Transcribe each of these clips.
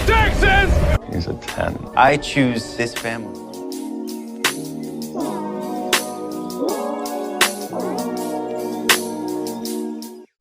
Texas! He's a 10. I choose this family.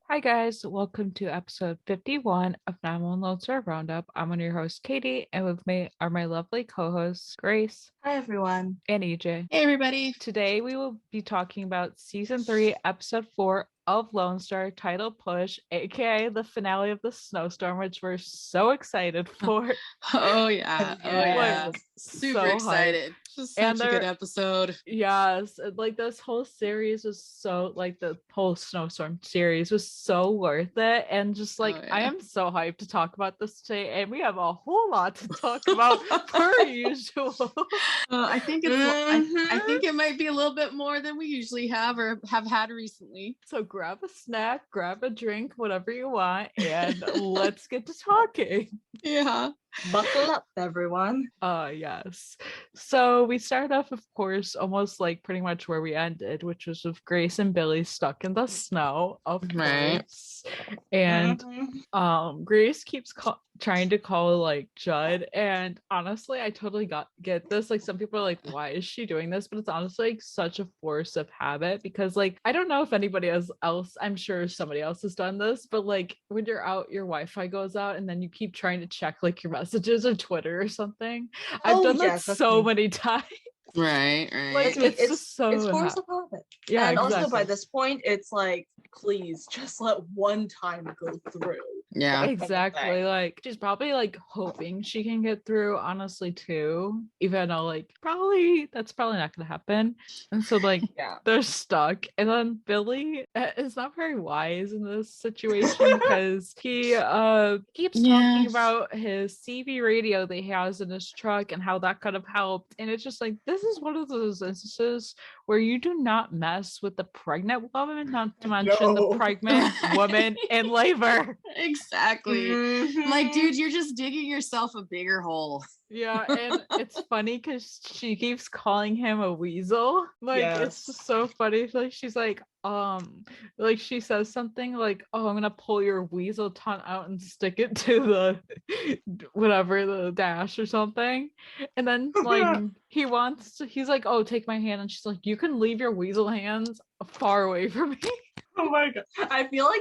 Hi guys, welcome to episode 51 of 911 Lone Star Roundup. I'm one of your hosts, Katie, and with me are my lovely co-hosts, Grace. Hi everyone. And EJ. Hey everybody. Today we will be talking about season 3, episode 4 of Lone Star, title Push, aka the finale of the snowstorm, which we're so excited for. Oh yeah. Super So excited. Just such a good episode. Yes, like this whole series was so, like the whole snowstorm series was so worth it, and just like I am so hyped to talk about this today, and we have a whole lot to talk about per usual. I think it's I think it might be a little bit more than we usually have or have had recently. So grab a snack, grab a drink, whatever you want, and let's get to talking. Yeah. Buckle up, everyone. Yes. So we started off, of course, almost like pretty much where we ended, which was with Grace and Billy stuck in the snow, of course. And Grace keeps trying to call like Judd, and honestly, I totally get this. Like some people are like, why is she doing this? But it's honestly like such a force of habit, because like I don't know if anybody else, I'm sure somebody else has done this, but like when you're out, your Wi-Fi goes out, and then you keep trying to check like your messages or Twitter or something. I've done that so many times. Right. Like it's just so it's force of habit. Yeah, and exactly. Also by this point, it's like, please just let one time go through. Yeah, exactly. Like she's probably like hoping she can get through, honestly, too, even though like that's probably not gonna happen. And so like they're stuck, and then Billy is not very wise in this situation because he keeps talking about his CB radio that he has in his truck and how that could have helped, and it's just like, this is one of those instances where you do not mess with the pregnant woman, not to mention the pregnant woman in labor. Exactly. Like, dude, you're just digging yourself a bigger hole. Yeah, and it's funny because she keeps calling him a weasel. Like it's just so funny. Like she's like she says something like, oh, I'm gonna pull your weasel tongue out and stick it to the whatever, the dash or something. And then like he's like, oh, take my hand, and she's like, you can leave your weasel hands far away from me. Oh my god. I feel like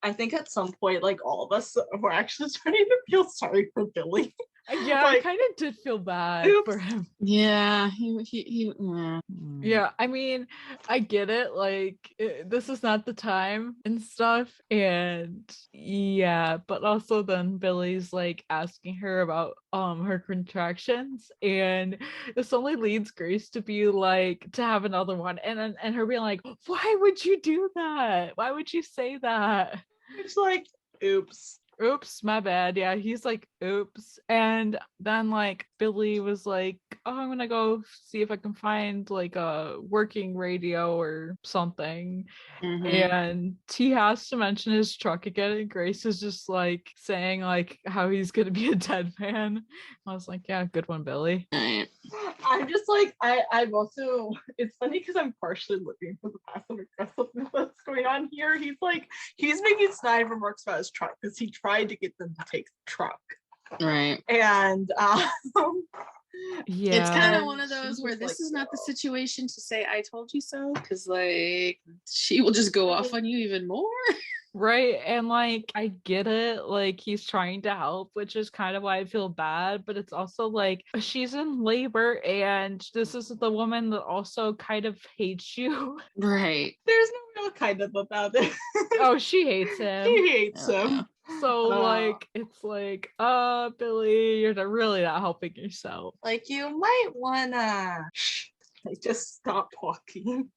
I think at some point, like all of us were actually starting to feel sorry for Billy. Yeah, I kind of did feel bad for him. Yeah, yeah. I mean, I get it. Like, this is not the time and stuff, and but also then Billy's like asking her about her contractions, and this only leads Grace to be like, to have another one, and her being like, why would you do that? Why would you say that? It's like, oops, my bad. Yeah, he's like, oops. And then like Billy was like, oh, I'm gonna go see if I can find like a working radio or something. And he has to mention his truck again, and Grace is just like saying like how he's gonna be a dead man. I was like, yeah, good one, Billy. I'm just like, I'm also, it's funny because I'm partially looking for the passive aggressiveness that's going on here. He's making snide remarks about his truck because he tried to get them to take the truck. Right. And it's kind of one of those where this is not the situation to say I told you so, because like she will just go off on you even more. Right. And like I get it, like he's trying to help, which is kind of why I feel bad, but it's also like she's in labor, and this is the woman that also kind of hates you. Right. There's no real kind of about it. Oh, she hates him. She hates him. So like it's like, Billy, you're really not helping yourself. Like, you might wanna just stop talking.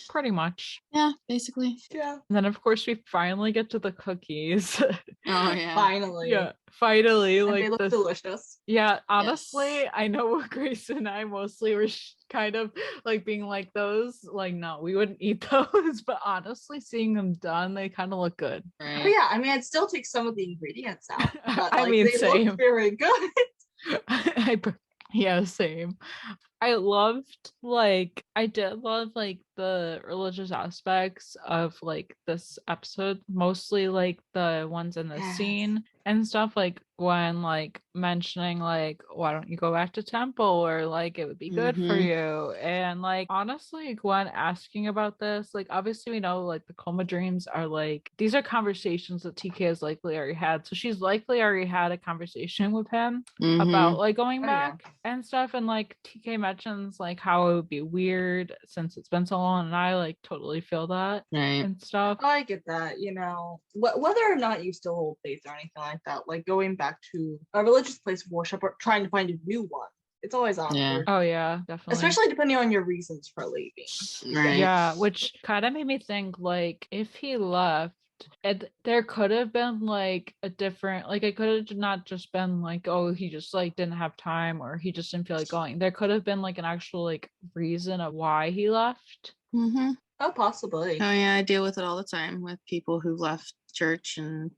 Pretty much. Yeah, basically. Yeah. And then of course we finally get to the cookies. Oh yeah. Finally. Yeah. Finally. And like they look delicious. Yeah, honestly, I know Grace and I mostly were kind of like being like, those, like, no, we wouldn't eat those, but honestly, seeing them done, they kind of look good. Right. But yeah, I mean, I'd still take some of the ingredients out. But, I mean, they same. look very good. Yeah, same. I loved like I did love like the religious aspects of like this episode, mostly like the ones in the Yes. scene and stuff, like Gwen like mentioning like why don't you go back to temple, or like it would be good for you. And like honestly, Gwen asking about this, like obviously we know like the coma dreams are like these are conversations that TK has likely already had. So she's likely already had a conversation with him about like going back and stuff. And like TK mentions like how it would be weird since it's been so long, and I like totally feel that and stuff. I get that, you know, whether or not you still hold faith or anything like that, like going back to a religious place of worship or trying to find a new one, it's always awkward. Oh yeah, definitely. Especially depending on your reasons for leaving. Yeah, which kind of made me think like if he left, there could have been like a different, like it could have not just been like, oh, he just like didn't have time or he just didn't feel like going. There could have been like an actual like reason of why he left. Oh, possibly. Oh yeah, I deal with it all the time with people who left church, and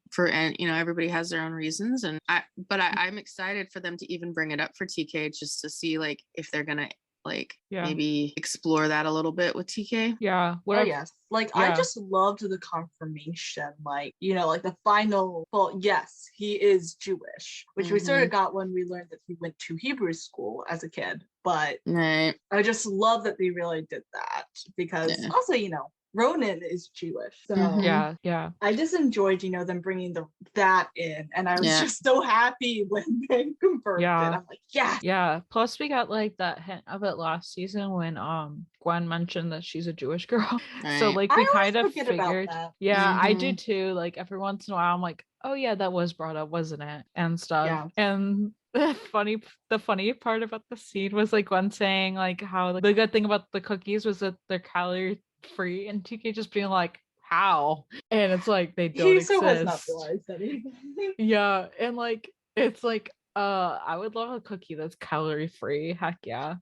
you know, everybody has their own reasons, and I'm excited for them to even bring it up for TK, just to see like if they're gonna like maybe explore that a little bit with TK. Yes, like I just loved the confirmation, like, you know, like the final, well, yes, he is Jewish, which we sort of got when we learned that he went to Hebrew school as a kid, but I just love that they really did that, because also, you know, Ronan is Jewish, so I just enjoyed, you know, them bringing that in, and I was just so happy when they confirmed it. I'm like, plus we got like that hint of it last season when Gwen mentioned that she's a Jewish girl. So like we kind of figured I do too, like every once in a while I'm like, oh yeah, that was brought up, wasn't it, and stuff. And the funny part about the scene was like Gwen saying like how the good thing about the cookies was that they're calorie free, and TK just being like, how? And it's like they don't exist. He has not realized anything. And like it's like I would love a cookie that's calorie free. Heck yeah.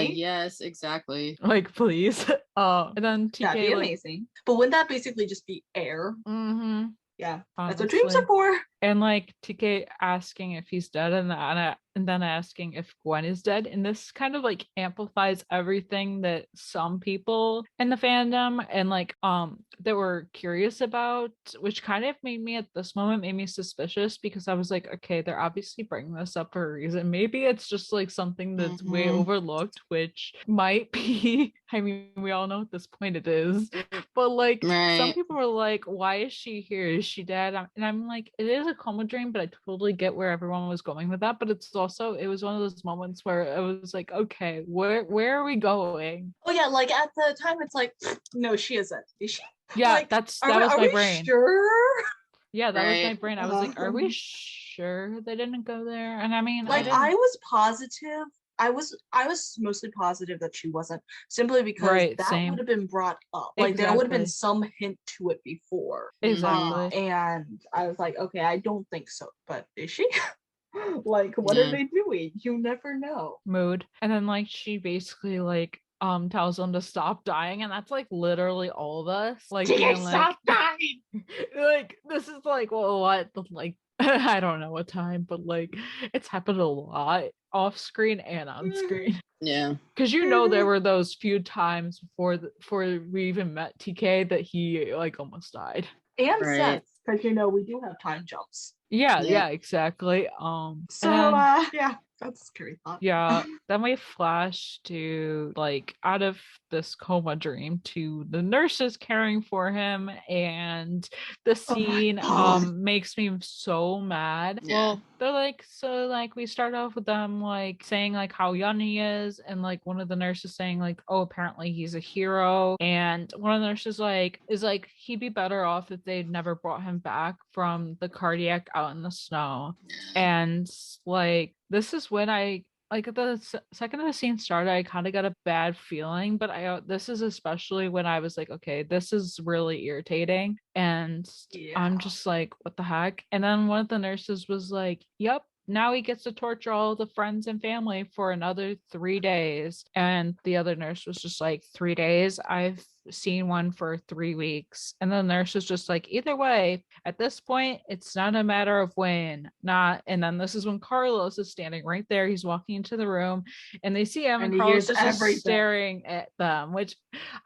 Yes, exactly. Like please. And then TK, that'd be amazing. But wouldn't that basically just be air? Yeah, honestly. That's what dreams are for. And like TK asking if he's dead, and then asking if Gwen is dead, and this kind of like amplifies everything that some people in the fandom and like that were curious about, which kind of made me suspicious, because I was like, okay, they're obviously bringing this up for a reason. Maybe it's just like something that's way overlooked, which might be. I mean, we all know at this point it is, but like some people were like, why is she here? Is she dead? And I'm like, it is a coma dream, but I totally get where everyone was going with that. But it was one of those moments where I was like, okay, where are we going? Oh yeah, like at the time it's like, no, she isn't. Is she? Yeah, like, that was my brain. Sure? Yeah, that was my brain. I was like, are we sure they didn't go there? And I mean, like I was positive. I was mostly positive that she wasn't, simply because that would have been brought up. Like there would have been some hint to it before. Exactly. And I was like, okay, I don't think so. But is she? Like, what are they doing? You never know. Mood. And then like she basically like tells them to stop dying, and that's like literally all of us. Like, stop dying. Like this is like, well, what? Like I don't know what time, but like it's happened a lot off screen and on screen. Yeah, because you know there were those few times before we even met TK that he like almost died. And since, because you know we do have time jumps. Yeah, exactly. That's a scary thought. Yeah, then we flash to like out of this coma dream to the nurses caring for him, and the scene makes me so mad. Well, they're like, so like we start off with them like saying like how young he is, and like one of the nurses saying like, oh, apparently he's a hero, and one of the nurses is like he'd be better off if they'd never brought him back from the cardiac out in the snow. And like this is when I like the second the scene started, I kind of got a bad feeling, but this is especially when I was like, okay, this is really irritating, and I'm just like, what the heck? And then one of the nurses was like, yep, now he gets to torture all the friends and family for another 3 days. And the other nurse was just like, 3 days? I've seen one for 3 weeks. And the nurse was just like, either way, at this point, it's not a matter of when, not. And then this is when Carlos is standing right there. He's walking into the room and they see him, and he Carlos hears is just everything. staring at them, which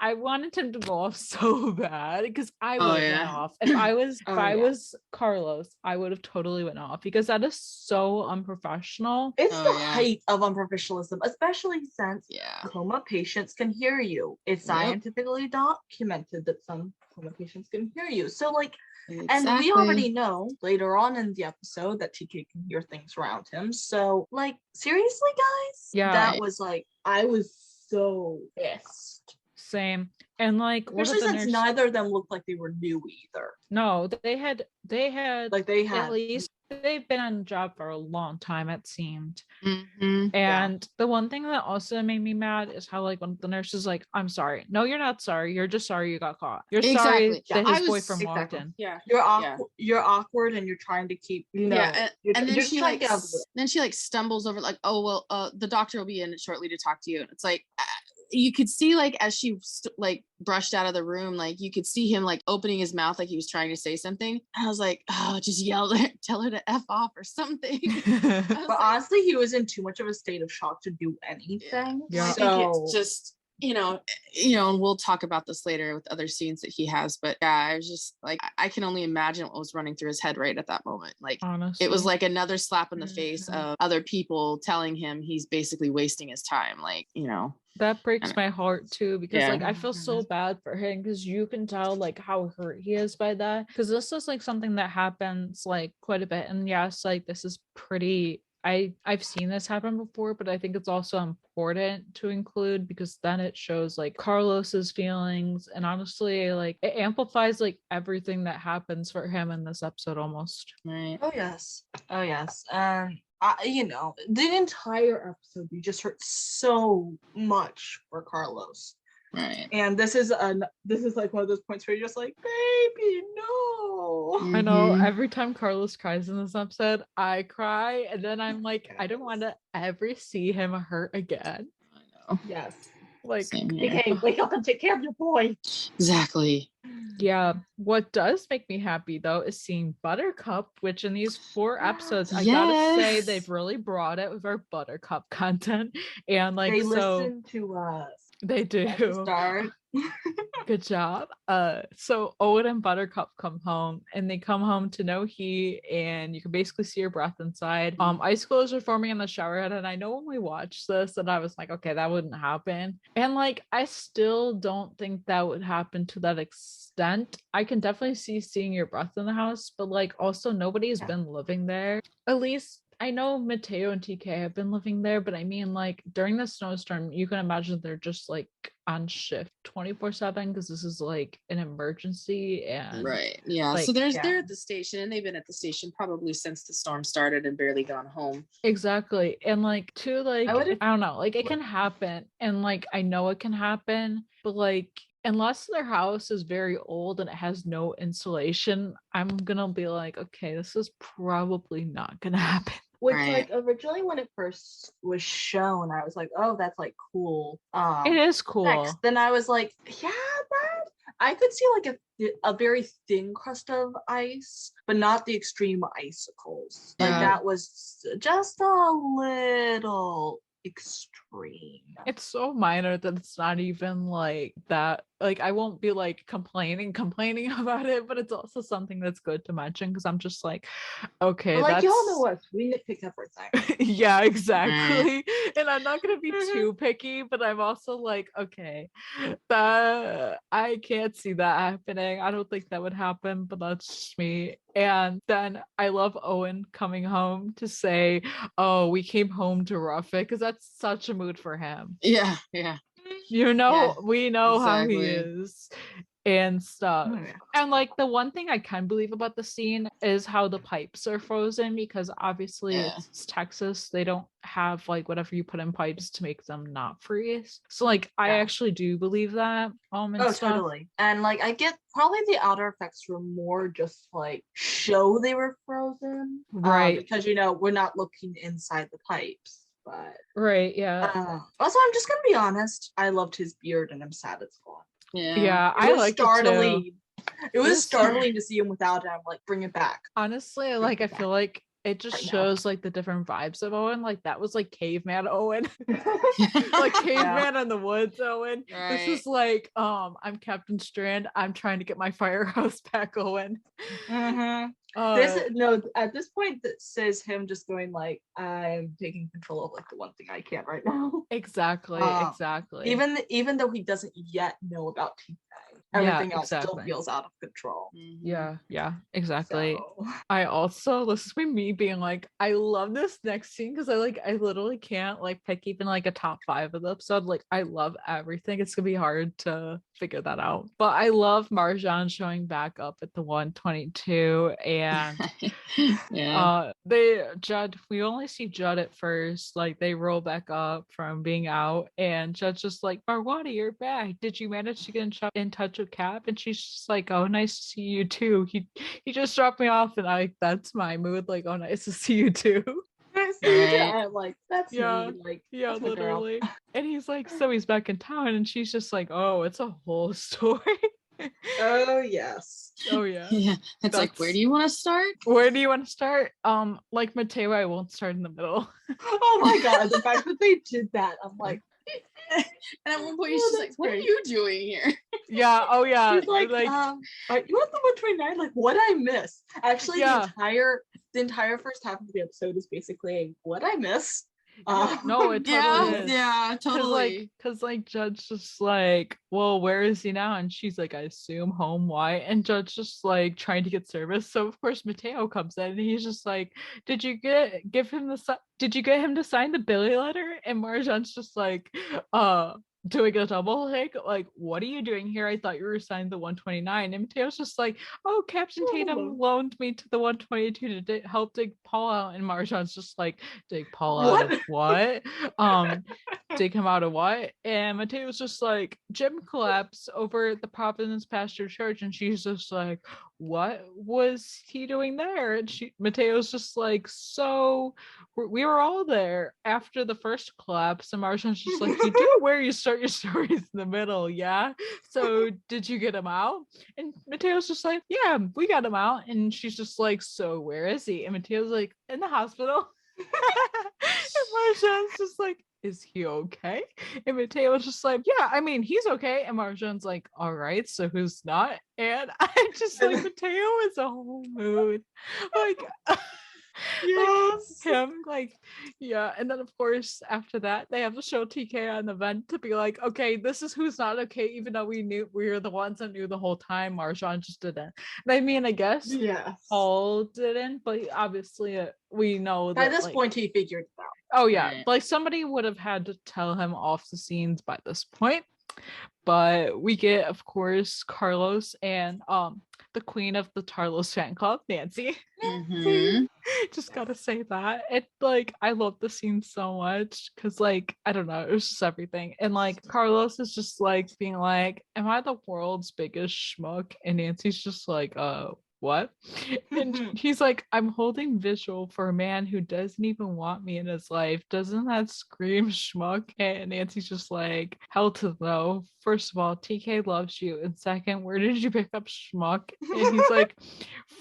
I wanted him to go off so bad because I would have went off. If I was Carlos, I would have totally went off because that is so unprofessional. It's the height of unprofessionalism, especially since Yeah. coma patients can hear you. It's scientifically documented that some coma patients can hear you. So like, and we already know later on in the episode that TK can hear things around him. So like, seriously, guys, that was like, I was so pissed. Same. And like, especially since neither of them looked like they were new either. No, they had at least they've been on the job for a long time, it seemed. Mm-hmm. And the one thing that also made me mad is how like when the nurse is like, I'm sorry. No, you're not sorry. You're just sorry you got caught. You're sorry that his boyfriend walked in. Yeah. You're awkward and you're trying to keep and then she like stumbles over like, oh well, the doctor will be in shortly to talk to you. And it's like you could see like as she like brushed out of the room, like you could see him like opening his mouth like he was trying to say something. And I was like, oh, just yell at her, tell her to F off or something. But honestly, he was in too much of a state of shock to do anything. Yeah. I think it's just you know, and we'll talk about this later with other scenes that he has, but yeah, I was just like, I can only imagine what was running through his head right at that moment. Like, honestly, it was like another slap in the face of other people telling him he's basically wasting his time. Like, you know, that breaks my heart too, because like I feel so bad for him, because you can tell like how hurt he is by that, because this is like something that happens like quite a bit. And yes, like this is pretty, I've seen this happen before, but I think it's also important to include because then it shows like Carlos's feelings, and honestly like it amplifies like everything that happens for him in this episode almost. Right. Oh yes. You know, the entire episode you just heard so much for Carlos. Right. And this is like one of those points where you're just like, baby, no. I know every time Carlos cries in this episode, I cry, and then I'm like, I don't want to ever see him hurt again. I know. Yes. Like, okay, wake up and take care of your boy. Exactly. Yeah. What does make me happy though is seeing Buttercup, which in these 4 episodes, I gotta say they've really brought it with our Buttercup content. And like they listen to us. They do. Good job. So Owen and Buttercup come home, and they come home to no heat, and you can basically see your breath inside. Icicles are forming in the shower head, and I know when we watched this, and I was like, okay, that wouldn't happen. And like, I still don't think that would happen to that extent. I can definitely see seeing your breath in the house, but like, also nobody's been living there. At least I know Mateo and TK have been living there, but I mean, like during the snowstorm, you can imagine they're just like on shift 24/7 because this is like an emergency. And right, yeah. Like, so they're at the station, and they've been at the station probably since the storm started and barely gone home. Exactly, and like to like I don't know, like it can happen, and like I know it can happen, but like unless their house is very old and it has no insulation, I'm gonna be like, okay, this is probably not gonna happen. Which like originally when it first was shown, I was like, oh, that's like cool. It is cool. Next, then I was like, yeah, but I could see like a very thin crust of ice, but not the extreme icicles. Like that was just a little extreme. It's so minor that it's not even like that. Like I won't be like complaining about it, but it's also something that's good to mention because I'm just like, okay, but like y'all know us, we nitpick everything. Yeah, exactly. And I'm not gonna be too picky, but I'm also like, okay, that I can't see that happening. I don't think that would happen, but that's just me. And then I love Owen coming home to say, oh, we came home to rough it, because that's such a mood for him. Yeah. You know, we know how he is and stuff. Oh, yeah. And like the one thing I can believe about the scene is how the pipes are frozen, because obviously it's Texas. They don't have like whatever you put in pipes to make them not freeze. So like I actually do believe that. And stuff. Totally. And like I get probably the outer effects were more just like show they were frozen. Right. Because you know, we're not looking inside the pipes. But right, yeah. Also, I'm just gonna be honest. I loved his beard, and I'm sad it's gone. Yeah, It I was liked it too. startling. It was was- startling to see him without him. Like, bring it back. Honestly, like I feel like it just Right now. shows like the different vibes of Owen. Like that was like caveman Owen. Like caveman in the woods Owen. This is like I'm Captain Strand. I'm trying to get my firehouse back, Owen. At this point that says him just going like, I'm taking control of like the one thing I can't right now. Exactly. Even though he doesn't yet know about TK, everything else still feels out of control. Yeah, exactly. So. I also, this is me being like, I love this next scene because I literally can't like pick even like a top 5 of the episode. Like I love everything. It's gonna be hard to figure that out, but I love Marjan showing back up at the 122 and we only see Judd at first, like they roll back up from being out and Judd's just like, Marwani, you're back, did you manage to get in touch with Cap? And she's just like, oh, nice to see you too, he just dropped me off. And that's my mood, like, oh, nice to see you too. I'm like, that's me. Like, yeah, literally. And he's like, so he's back in town, and she's just like, oh, it's a whole story. Oh yes. Oh yeah. It's like, where do you want to start? Like Mateo, I won't start in the middle. Oh my god, the fact that they did that, I'm like. And at one point, she's like, what are you doing here? Yeah. Oh yeah. She's like, you want the 129? Like, what I miss? Actually, the entire first half of the episode is basically what I miss. No, it totally is. Yeah, totally. Because like Judge just like, well, where is he now? And she's like, I assume home. Why? And Judge just like trying to get service. So of course Mateo comes in and he's just like, did you get him to sign the Billy letter? And Marjan's just like, doing a double take, like, what are you doing here? I thought you were signed the 129. And Mateo's just like, oh, Captain Tatum loaned me to the 122 to help dig Paul out. And Marjan's just like, dig Paul out of what? Dig him out of what? And Mateo's just like, gym collapse over at the Providence Pastor Church. And she's just like, what was he doing there? And Mateo's just like, so we were all there after the first collapse. And Marjan's just like, you do where you start your stories in the middle, yeah? So did you get him out? And Mateo's just like, yeah, we got him out. And she's just like, so where is he? And Mateo's like, in the hospital. And Marjan's just like, is he okay? And Mateo's just like, yeah, I mean, he's okay. And Marjan's like, all right, so who's not? And I just like, Mateo is a whole mood. Like, yes. Like him, like, yeah. And then of course after that they have to show TK on the vent to be like, okay, this is who's not okay, even though we were the ones that knew the whole time. Marjan just didn't. And I mean, I guess Paul didn't, but obviously we know that by this point he figured it out. Oh yeah, like somebody would have had to tell him off the scenes by this point. But we get, of course, Carlos and the queen of the Tarlos fan club, Nancy. Just gotta say that. It like, I love the scene so much because like, I don't know, it was just everything. And like Carlos is just like being like, am I the world's biggest schmuck? And Nancy's just like, what? And he's like, I'm holding visual for a man who doesn't even want me in his life. Doesn't that scream schmuck? And Nancy's just like, hell to no. First of all, TK loves you. And second, where did you pick up schmuck? And he's like,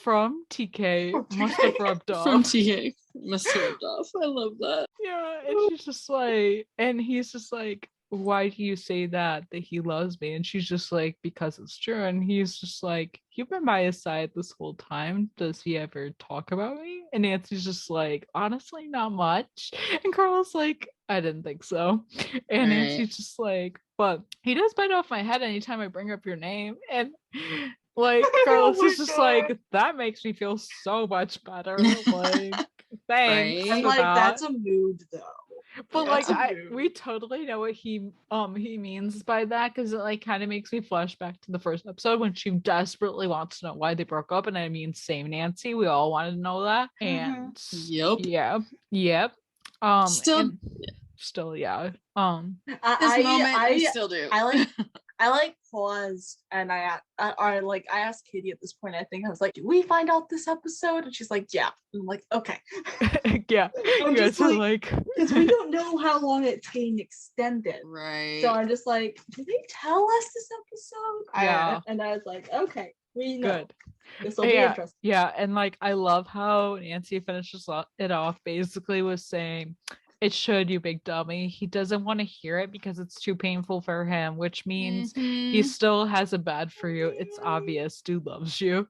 from TK. Must have rubbed off. From TK. Must have rubbed off. I love that. Yeah. And she's just like, and he's just like, why do you say that he loves me? And she's just like, because it's true. And he's just like, you've been by his side this whole time. Does he ever talk about me? And Nancy's just like, honestly, not much. And Carl's like, I didn't think so. And Nancy's just like, but he does bite off my head anytime I bring up your name. And like Carlos is just like, that makes me feel so much better. Like, thanks. And like, that's a mood though. But like, we totally know what he means by that, because it like kind of makes me flash back to the first episode when she desperately wants to know why they broke up. And I mean, same Nancy, we all wanted to know that. And yep. Still, yeah. This moment, we still do. I I like paused and I asked Katie at this point. I think I was like, "Do we find out this episode?" And she's like, "Yeah." And I'm like, "Okay." Yeah, I'm you just guys are like, like, because we don't know how long it's being extended. Right. So I'm just like, "Did they tell us this episode?" Yeah. And I was like, "Okay, we know." good. This will be Yeah, interesting. yeah, and like I love how Nancy finishes it off basically with saying, "It should, you big dummy." He doesn't want to hear it because it's too painful for him, which means he still has a bad for you. It's obvious. Dude loves you.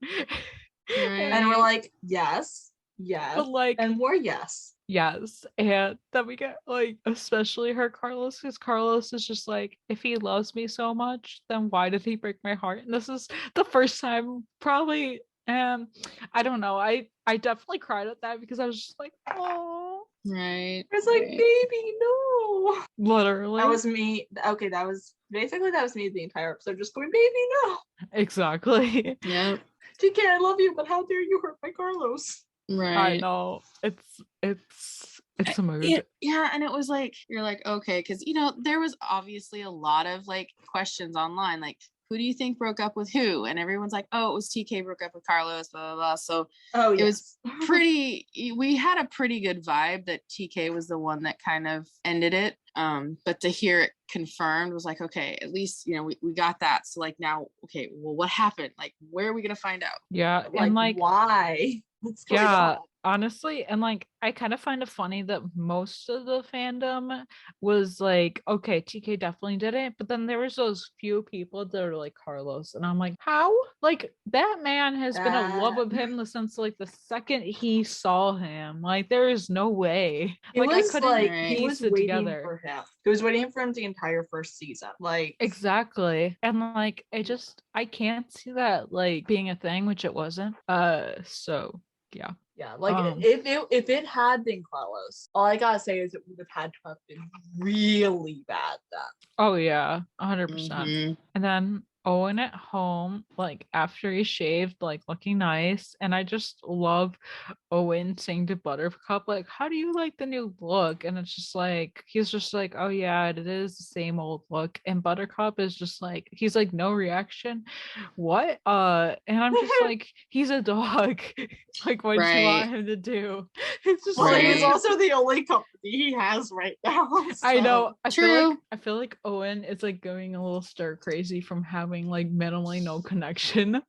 And we're like, yes, But like, and more yes. yes, and then we get like, especially her Carlos, because Carlos is just like, if he loves me so much, then why did he break my heart? And this is the first time probably, I don't know, I definitely cried at that because I was just like, oh, Right. I was like, baby, no. literally. That was me. Okay, that was me the entire episode, just going, baby, no. Exactly. Yep. TK, I love you, but how dare you hurt my Carlos? Right. I know. It's a mood. Yeah, and it was like, you're like, okay, because there was obviously a lot of like questions online, like, who do you think broke up with who? And everyone's like, oh, it was TK broke up with Carlos, blah blah blah. So it was pretty, we had a pretty good vibe that TK was the one that kind of ended it. But to hear it confirmed was like, okay, at least we got that. So like now, okay, well, what happened? Like, where are we gonna find out? Yeah, and like why? What's going on? Honestly, and like I kind of find it funny that most of the fandom was like, okay, TK definitely did it, but then there was those few people that are like Carlos, and I'm like, how? Like that man has been in love with him since like the second he saw him. Like there is no way. Like I couldn't piece it together. For him. He was waiting for him the entire first season. Like exactly, and like I can't see that like being a thing, which it wasn't. So yeah. Yeah, like if it had been Carlos, all I gotta say is it would have had to have been really bad then. Oh yeah, 100%. And then Owen at home, like after he shaved, like looking nice, and I just love Owen saying to Buttercup, like, "How do you like the new look?" And it's just like he's just like, "Oh yeah, it is the same old look." And Buttercup is just like, he's like, "No reaction, what?" And I'm just like, he's a dog. Like, what do you want him to do? It's just like he's also the only company he has right now. So. I know. I feel like Owen is like going a little stir crazy from having like minimally no connection.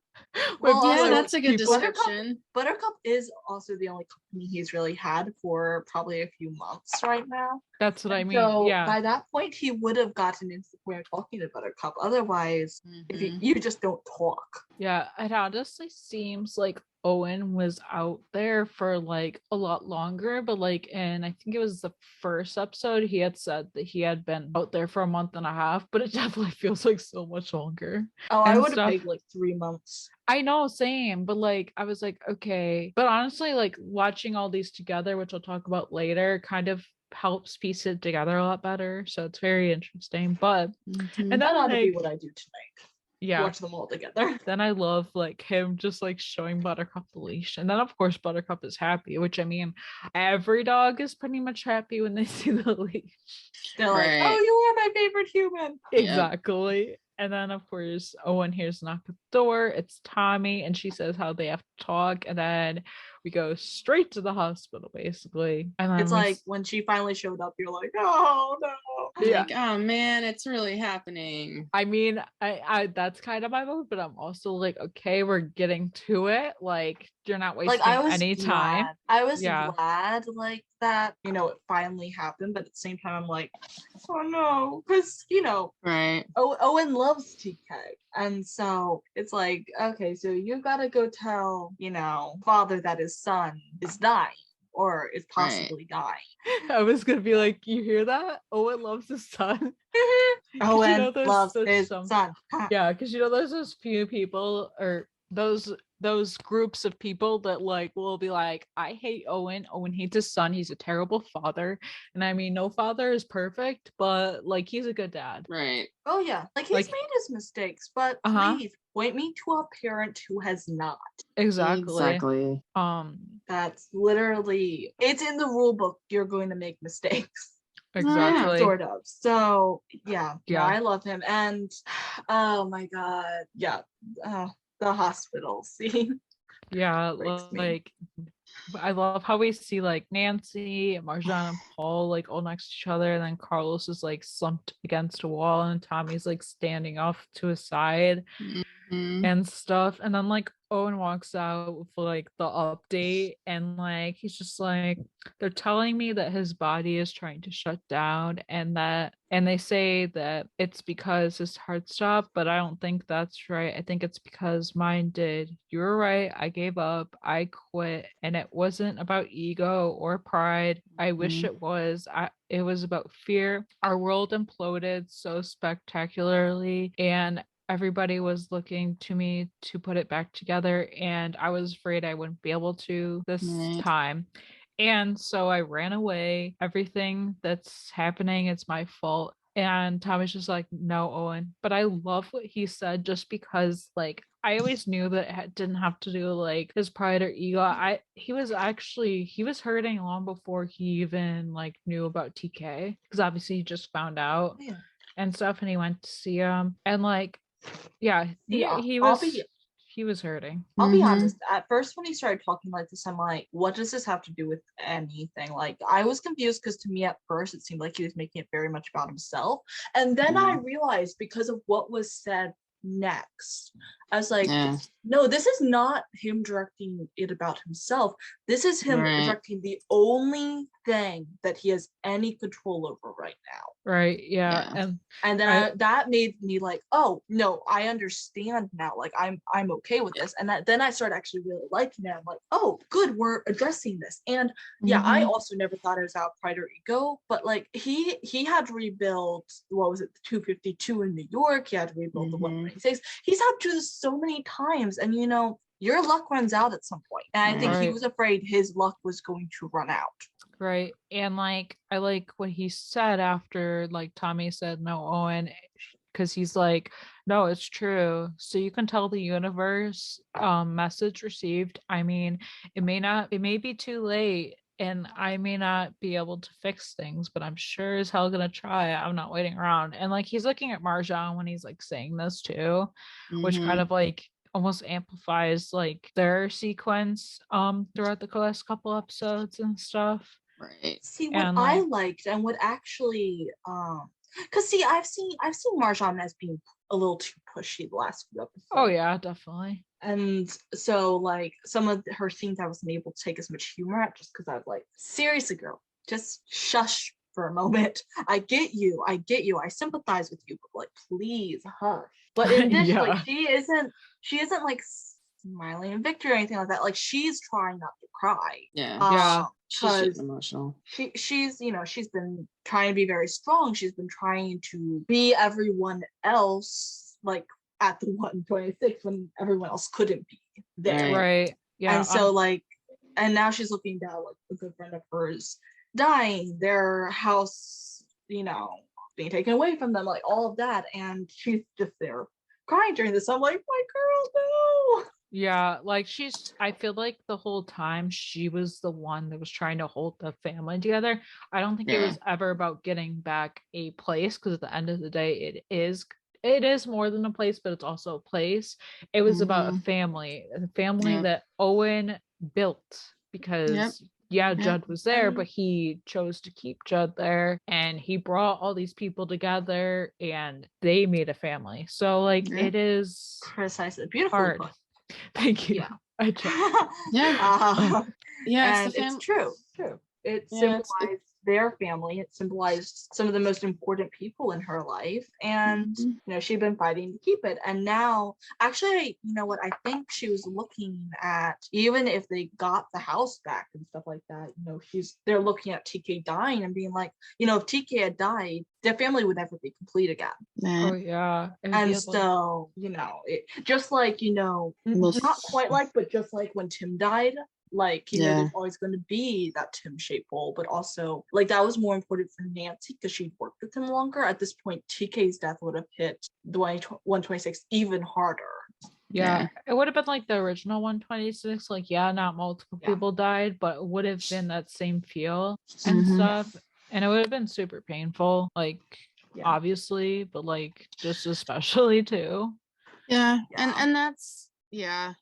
Yeah, that's a good description. Buttercup is also the only company he's really had for probably a few months right now. That's what I mean. So yeah. By that point, he would have gotten into the point of talking to Buttercup. Otherwise, if you just don't talk. Yeah, it honestly seems like Owen was out there for like a lot longer, but like in I think it was the first episode, he had said that he had been out there for a month and a half, but it definitely feels like so much longer. Oh, I would have paid like 3 months. I know, same, but like I was like, okay. But honestly, like watching all these together, which I'll talk about later, kind of helps piece it together a lot better. So it's very interesting. But and that ought to be what I do tonight. Yeah, watch them all together. Then I love like him just like showing Buttercup the leash, and then of course Buttercup is happy, which I mean every dog is pretty much happy when they see the leash. They're like, oh, you are my favorite human. Exactly. Yep. And then of course Owen hears a knock at the door. It's Tommy, and she says how they have to talk, and then we go straight to the hospital basically. And then it's like when she finally showed up, you're like, oh no. Yeah. Like, oh man, it's really happening. I mean, I that's kind of my mood, but I'm also like, okay, we're getting to it. Like, you're not wasting any time. I was glad like that, it finally happened, but at the same time I'm like, oh no, because right. Owen loves TK. And so it's like, okay, so you gotta go tell, father that his son is dying. Or is possibly dying. I was gonna be like, you hear that? Owen loves his son. Owen loves his son. Yeah, because there's those few people or those groups of people that like will be like, I hate Owen. Owen hates his son. He's a terrible father. And I mean, no father is perfect, but like he's a good dad. Right. Oh yeah. Like he's made his mistakes, but please point me to a parent who has not. Exactly. That's literally, it's in the rule book. You're going to make mistakes. Exactly. Sort of. So yeah, Yeah. I love him. And oh my god, yeah, the hospital scene. Yeah, Breaks me. like I love how we see like Nancy, Marjan, and Paul like all next to each other, and then Carlos is like slumped against a wall, and Tommy's like standing off to his side and stuff. And then like Owen walks out with like the update, and like he's just like, they're telling me that his body is trying to shut down, and they say that it's because his heart stopped, but I don't think that's right. I think it's because mine did. You were right. I gave up. I quit. And it wasn't about ego or pride. I wish it was. It was about fear. Our world imploded so spectacularly, and everybody was looking to me to put it back together, and I was afraid I wouldn't be able to this time. And so I ran away. Everything that's happening, it's my fault. And Tommy's just like, no, Owen. But I love what he said, just because like I always knew that it didn't have to do like his pride or ego. He was hurting long before he even like knew about TK, because obviously he just found out and stuff, and he went to see him, and like he was hurting. I'll be honest, at first when he started talking like this, I'm like, what does this have to do with anything? Like, I was confused, because to me at first it seemed like he was making it very much about himself, and then I realized, because of what was said next, I was like, no, this is not him directing it about himself. This is him directing the only thing that he has any control over right now. Right. Yeah. And then that made me like, oh no, I understand now. Like I'm okay with this. And then I started actually really liking it. I'm like, oh good, we're addressing this. And I also never thought it was out of pride or ego, but like he had to rebuild, what was it, the 252 in New York. He had to rebuild the 126. He's had to do this so many times, and your luck runs out at some point. And I think he was afraid his luck was going to run out. Right. And like I like what he said after like Tommy said no, Owen, because he's like, no, it's true. So you can tell the universe, message received. I mean, it may be too late, and I may not be able to fix things, but I'm sure as hell gonna try. I'm not waiting around. And like he's looking at Marjan when he's like saying this too, which kind of like almost amplifies like their sequence throughout the last couple episodes and stuff. Right. See, what I liked, and what actually because see, I've seen Marjan as being a little too pushy the last few episodes. Oh yeah, definitely. And so like some of her scenes I wasn't able to take as much humor at, just because I was like, seriously girl, just shush for a moment. I get you, I sympathize with you, but like please hush. But in this, like she isn't like smiling in victory or anything like that. Like she's trying not to cry. She's emotional. She's she's been trying to be very strong. She's been trying to be everyone else, like at the 126 when everyone else couldn't be there. Right. Yeah. And so like, and now she's looking down, like a good friend of hers dying, their house, being taken away from them, like all of that, and she's just there crying during this. I'm like, my girl, no. Yeah, like I feel like the whole time she was the one that was trying to hold the family together. I don't think it was ever about getting back a place, because at the end of the day it is more than a place, but it's also a place. It was about a family that Owen built, because Judd was there, but he chose to keep Judd there, and he brought all these people together and they made a family. So like it is precisely beautiful hard. Thank you. I it's true. It symbolized their family. It symbolized some of the most important people in her life, and she'd been fighting to keep it. And now, actually, what I think she was looking at, even if they got the house back and stuff like that, they're looking at TK dying and being like, if TK had died, their family would never be complete again. Oh yeah. And so it just like not quite like, but just like when Tim died, like there's always going to be that Tim-shaped hole, but also like that was more important for Nancy because she'd worked with him longer. At this point, TK's death would have hit the 126 even harder. Yeah, it would have been like the original 126. Like, not multiple people died, but it would have been that same feel and stuff. And it would have been super painful, like obviously, but like just especially too. Yeah. And that's And,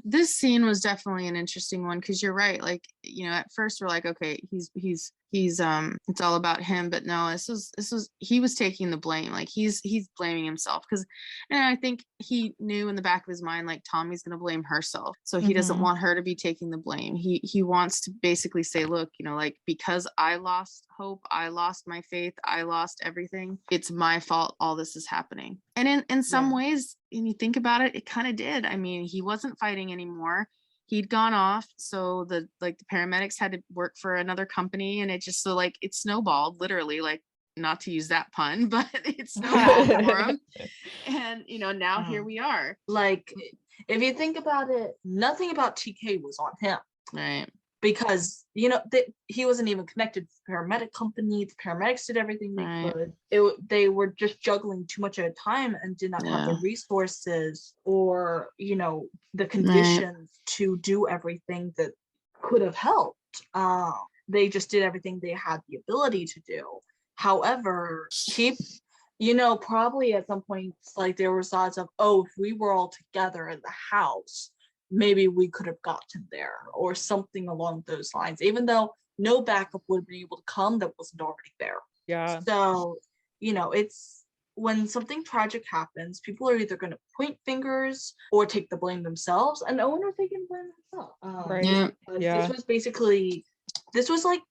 this scene was definitely an interesting one because you're right. Like, you know, at first we're like, okay, he's it's all about him, but no, this was he was taking the blame. Like he's blaming himself because, and I think he knew in the back of his mind like Tommy's gonna blame herself, so he doesn't want her to be taking the blame. He wants to basically say, look, you know, like because I lost hope, I lost my faith, I lost everything. It's my fault. All this is happening, and in some ways, when you think about it, it kind of did. I mean, he wasn't fighting anymore. He'd gone off, so the paramedics had to work for another company, and it just so like it snowballed literally, like not to use that pun, but it snowballed for him. And you know, now here we are. Like, if you think about it, nothing about TK was on him, right? Because you know he wasn't even connected to the paramedic company. The paramedics did everything they could. They were just juggling too much at a time and did not have the resources or, you know, the conditions to do everything that could have helped. They just did everything they had the ability to do. However, you know, probably at some point, like there were thoughts of, oh, if we were all together in the house, maybe we could have gotten there or something along those lines, even though no backup would have been able to come that wasn't already there. Yeah. So, you know, it's when something tragic happens, people are either going to point fingers or take the blame themselves, and Owen was taking blame himself. Right. This was like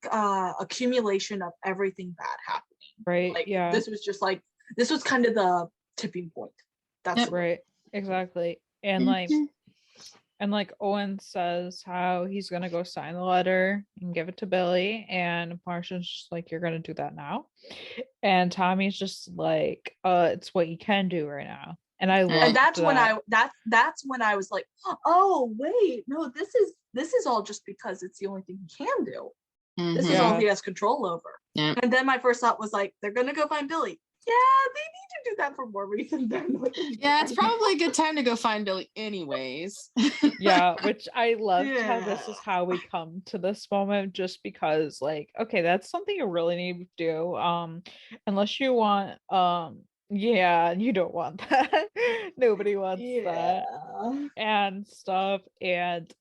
accumulation of everything bad happening. Right. Like, this was kind of the tipping point. That's right. Exactly. And like Owen says how he's gonna go sign the letter and give it to Billy, and Marcia's just like, you're gonna do that now? And Tommy's just like, it's what you can do right now. And that's when I was like, oh wait, no, this is all just because it's the only thing he can do. This is all he has control over. And then my first thought was like, they're gonna go find Billy. Yeah, they need to do that for more reason than it's probably a good time to go find Billy anyways. Which I loved how this is how we come to this moment, just because like, okay, that's something you really need to do, unless you want you don't want that. Nobody wants that and stuff. And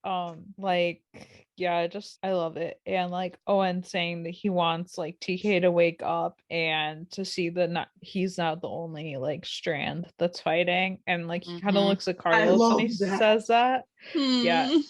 I love it. And like Owen saying that he wants like TK to wake up and to see that he's not the only like strand that's fighting. And like he kind of looks at Carlos and he says that. And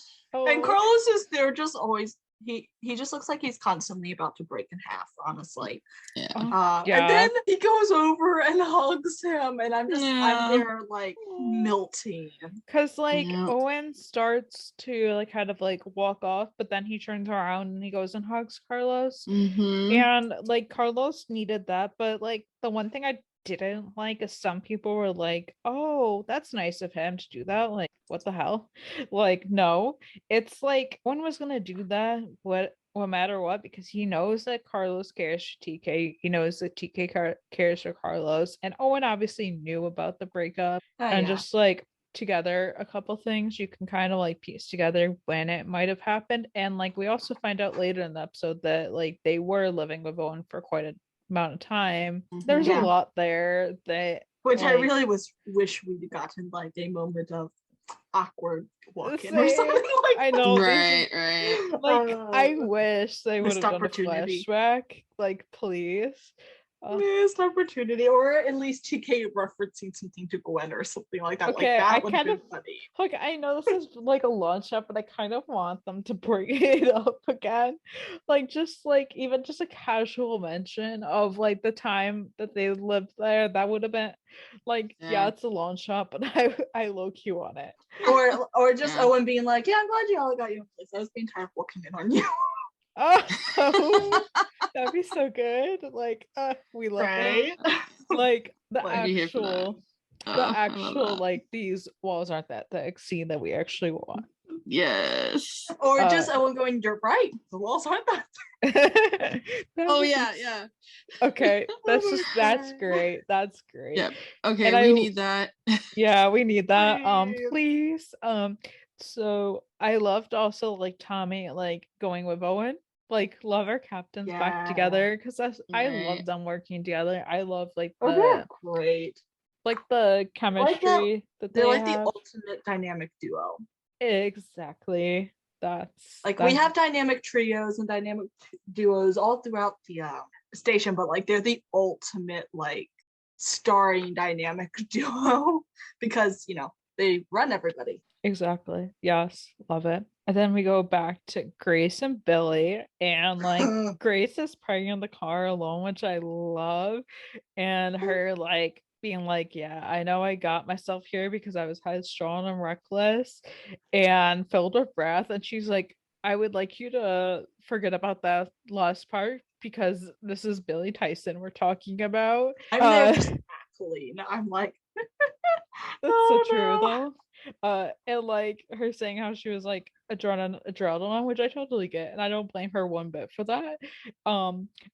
Carlos is there, just always he just looks like he's constantly about to break in half, honestly. And then he goes over and hugs him, and I'm there like melting, because like Owen starts to like kind of like walk off, but then he turns around and he goes and hugs Carlos. And like Carlos needed that, but like the one thing I didn't like is some people were like, oh, that's nice of him to do that. Like, what the hell? Like, no, it's like one was gonna do that no matter what, because he knows that Carlos cares for TK. He knows that TK cares for Carlos, and Owen obviously knew about the breakup. Just like together a couple things you can kind of like piece together when it might have happened. And like we also find out later in the episode that like they were living with Owen for quite a amount of time. There's a lot there that I really wish we'd gotten like a moment of awkward walk-in or something like I know, right. Like I wish they would have done a flashback, like please. Missed opportunity, or at least TK referencing something to Gwen or something like that. Okay, like that would have been funny. Like I know this is like a launch up, but I kind of want them to bring it up again. Like just like even just a casual mention of like the time that they lived there. That would have been like, it's a launch up, but I low key on it. Or just Owen being like, I'm glad y'all got you in place. I was being tired of walking in on you. Oh, that'd be so good. Like we love it. Like the actual like these walls aren't that thick scene that we actually want. Yes. Or just Owen going, you're right, the walls aren't that yeah. Okay, that's great. Yep. Okay, we need that. Yeah, we need that. Please. So I loved also like Tommy like going with Owen. like love our captains back Yeah. together because I Right. love them working together. I love like Oh, they're great. the chemistry that They're they like the have. ultimate dynamic duo. Exactly. Like we have dynamic trios and dynamic duos all throughout the station, but like they're the ultimate like starring dynamic duo because they run everybody. exactly. Yes, love it. And then we go back to Grace and Billy, and like Grace is parking in the car alone, which I love, and her like being like, yeah, I know I got myself here because I was headstrong and reckless and filled with breath. And she's like, I would like you to forget about that last part because this is Billy Tyson we're talking about. I'm there just cackling. I'm like, that's so true though. And like her saying how she was like adrenaline, which I totally get, and I don't blame her one bit for that.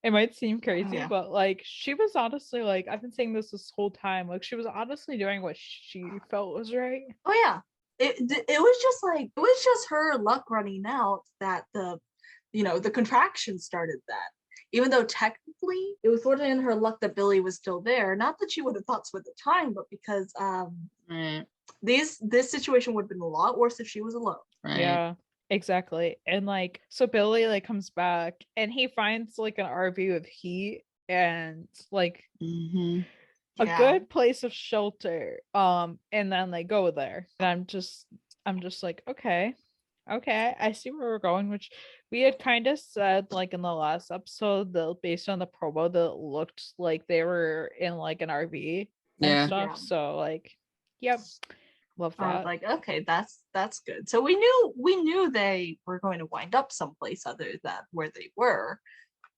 It might seem crazy, Yeah. but like she was honestly like, I've been saying this whole time, like she was honestly doing what she felt was right. Oh yeah. It was just her luck running out that the contraction started that. Even though technically it was sort of in her luck that Billy was still there. Not that she would have thought so at the time, but because Right. this situation would have been a lot worse if she was alone. Right. Yeah, exactly. And like so Billy like comes back and he finds like an RV with heat and like Mm-hmm. a Yeah. good place of shelter. And then they go there. And I'm just like, okay, I see where we're going, which we had kind of said like in the last episode that based on the promo that it looked like they were in like an RV and Yeah. stuff. Yeah. So like, yep, love I was that. like, okay, that's good. So we knew they were going to wind up someplace other than where they were.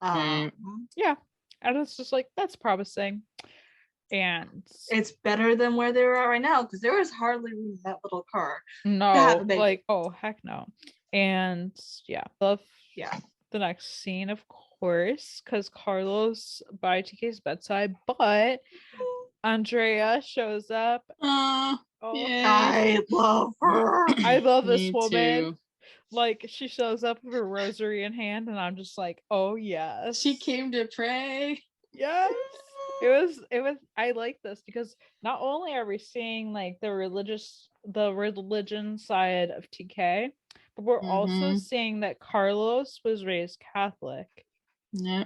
Right. Yeah. And it's just like that's promising. And It's better than where they were at right now because there was hardly room in that little car. no, like oh heck no. And yeah, love the next scene, of course, because Carlos by TK's bedside, but Andrea shows up. Oh, I love her. I love this Me woman. too. Like she shows up with her rosary in hand, and I'm just like, oh yes. She came to pray. Yes. It was I like this because not only are we seeing like the religion side of TK, but we're also seeing that Carlos was raised Catholic. Yeah.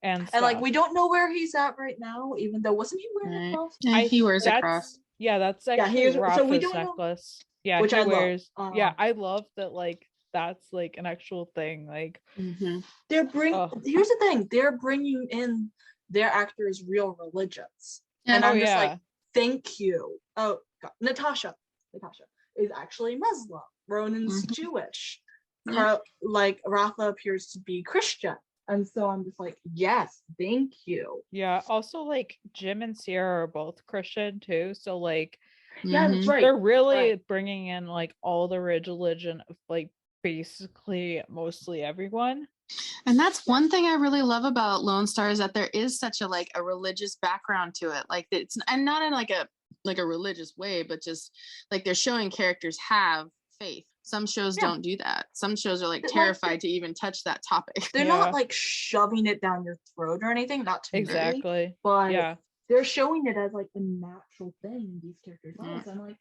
And like we don't know where he's at right now, even though wasn't he wearing a cross? Yeah, he wears a cross. Yeah, that's actually so we Rafa's don't know, necklace. Yeah, which he I wears. love. Yeah, I love that. Like that's like an actual thing. Like here's the thing: they're bringing in their actors' real religions, and I'm just like, thank you. Oh, God. Natasha is actually Muslim. Ronan's Jewish. Like Rafa appears to be Christian. And so I'm just like, yes, thank you. Yeah. Also, like Jim and Sierra are both Christian too. So like, yeah, that's right. They're really bringing in like all the religion of like basically mostly everyone. And that's one thing I really love about Lone Star is that there is such a like a religious background to it. Like it's and not in like a religious way, but just like they're showing characters have faith. Some shows don't do that. Some shows are like terrified to even touch that topic. They're not like shoving it down your throat or anything, not to exactly. Me, but they're showing it as like a natural thing in these characters' lives. I'm like,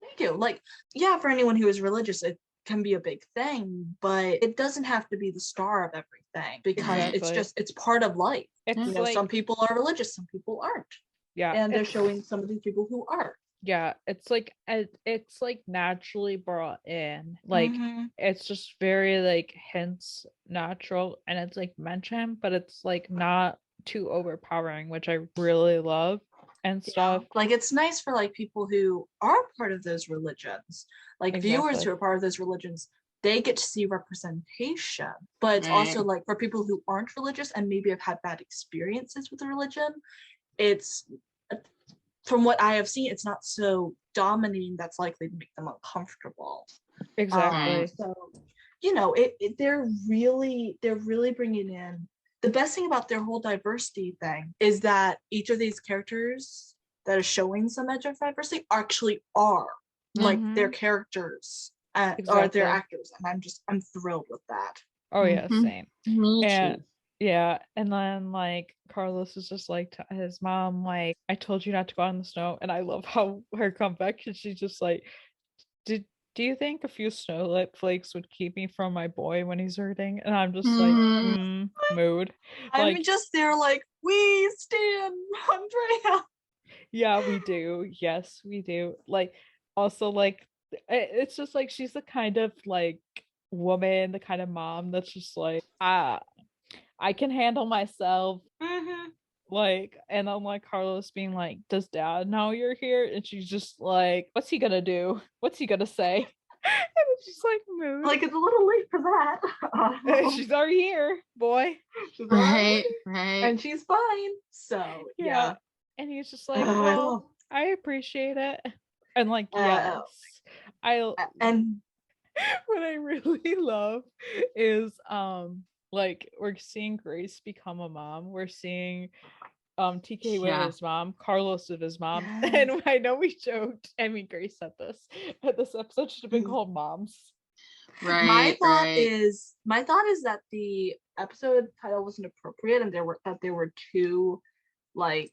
thank you. Like, yeah, for anyone who is religious, it can be a big thing, but it doesn't have to be the star of everything because it's part of life. It's like, some people are religious, some people aren't. Yeah. And they're showing some of these people who are. Yeah, it's like naturally brought in. Like it's just very like hints natural and it's like mentioned, but it's like not too overpowering, which I really love and stuff. Like it's nice for like people who are part of those religions, like viewers who are part of those religions, they get to see representation. But it's also like for people who aren't religious and maybe have had bad experiences with the religion, it's from what I have seen, it's not so dominating that's likely to make them uncomfortable. Exactly. So, they're really bringing in the best thing about their whole diversity thing is that each of these characters that are showing some edge of diversity actually are like their characters or their actors, and I'm thrilled with that. Oh yeah, same. Me And too. yeah, and then like Carlos is just like to his mom, like, I told you not to go out in the snow. And I love how her comeback, and she's just like, Did do you think a few flakes would keep me from my boy when he's hurting? And I'm just like, Mm, mood. I'm Like, just there like, we stand Andrea. yeah, we do. Yes, we do. Like, also, like, it's just like she's the kind of like woman, the kind of mom that's just like, I can handle myself. Mm-hmm. Like, and I'm like Carlos being like, does dad know you're here? And she's just like, what's he gonna do? What's he gonna say? And she's like, mood. Like, it's a little late for that. She's already here, boy. She's already right. and she's fine. So yeah. And he's just like, well, I appreciate it. And like, yes. I and what I really love is like we're seeing Grace become a mom. We're seeing TK with his mom, Carlos with his mom. Yes. And I know we joked, I mean Grace said this, but this episode should have been called Moms. Right. My thought is that the episode title wasn't appropriate, and there were two like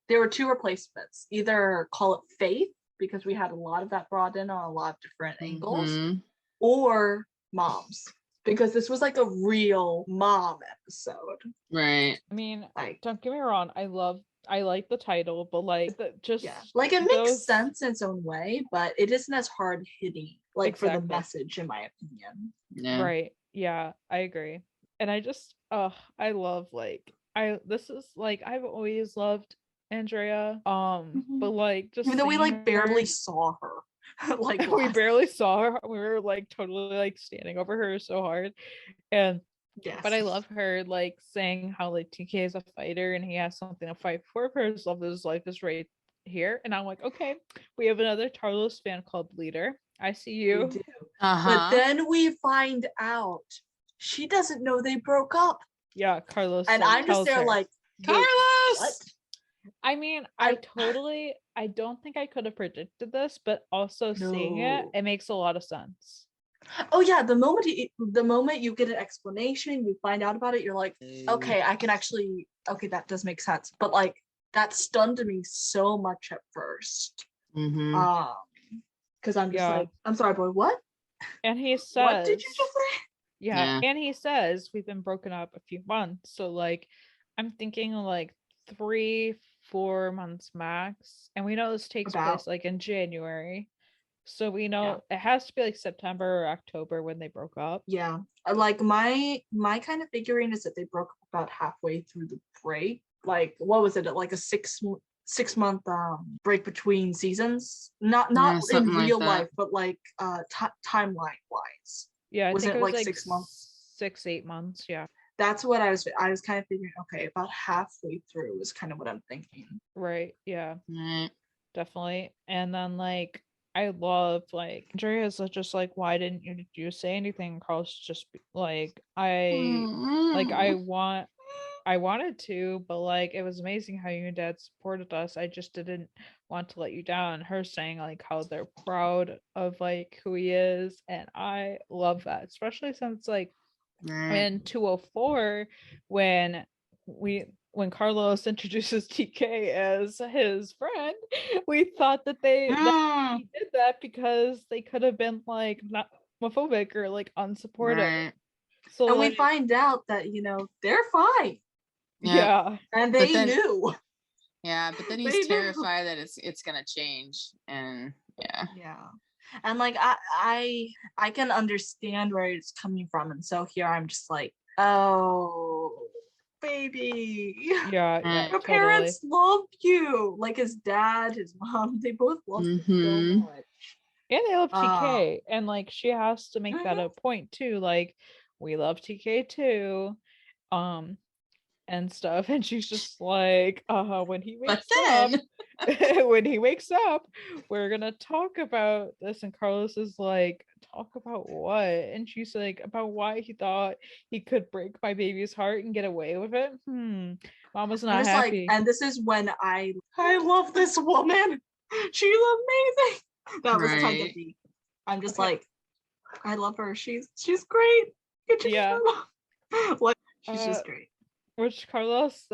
there were two replacements. Either call it Faith, because we had a lot of that brought in on a lot of different angles, or Moms, because this was like a real mom episode. Right. I mean, don't get me wrong, I like the title, but like like it makes sense in its own way, but it isn't as hard hitting like for the message, in my opinion. Yeah. Right. Yeah, I agree. And I just I love like this is like I've always loved Andrea. But like just even though we like barely saw her. Like we barely saw her. We were like totally like standing over her so hard. And but I love her like saying how like TK is a fighter and he has something to fight for his love of his life is right here. And I'm like, okay, we have another Carlos fan called Leader. I see you. We do. But then we find out she doesn't know they broke up. Yeah, Carlos. And I'm just there like, Carlos! What? I mean, I don't think I could have predicted this, but also seeing it makes a lot of sense. Oh yeah, the moment you get an explanation, you find out about it, you're like, okay, I can actually, that does make sense. But like, that stunned me so much at first. Because I'm just like, I'm sorry, boy, what? And he says, what did you just say? Yeah, and he says we've been broken up a few months, so like, I'm thinking like 3-4 months max, and we know this takes place like in January. So we know it has to be like September or October when they broke up. Yeah. Like my kind of figuring is that they broke up about halfway through the break. Like, what was it? Like a 6-month break between seasons? Not in real life, but like timeline wise. Yeah, was it like 6 months? 6-8 months, yeah. That's what I was kind of figuring, okay, about halfway through is kind of what I'm thinking. Right, yeah. Definitely. And then like I love like Andrea's just like, why didn't you say anything? Carl's just like, I wanted to, but like it was amazing how you and dad supported us. I just didn't want to let you down. Her saying like how they're proud of like who he is, and I love that, especially since like in 204 when Carlos introduces TK as his friend, we thought that he did that because they could have been like not homophobic or like unsupportive. So and we find out that they're fine. Yeah. And they knew. Yeah, but then he's terrified that it's gonna change, and yeah. And like I can understand where it's coming from, and so here I'm just like, oh baby, yeah, your parents love you, like his dad, his mom, they both love you so much, and they love TK, and like she has to make that a point too, like we love TK too, and stuff, and she's just like, when he wakes up, we're gonna talk about this, and Carlos is like, talk about what? And she's like, about why he thought he could break my baby's heart and get away with it. Mom was not happy. Like, and this is when I love this woman, she's amazing. That was the time to be. I'm just like, I love her, she's great. Yeah. Like, she's just great. Which Carlos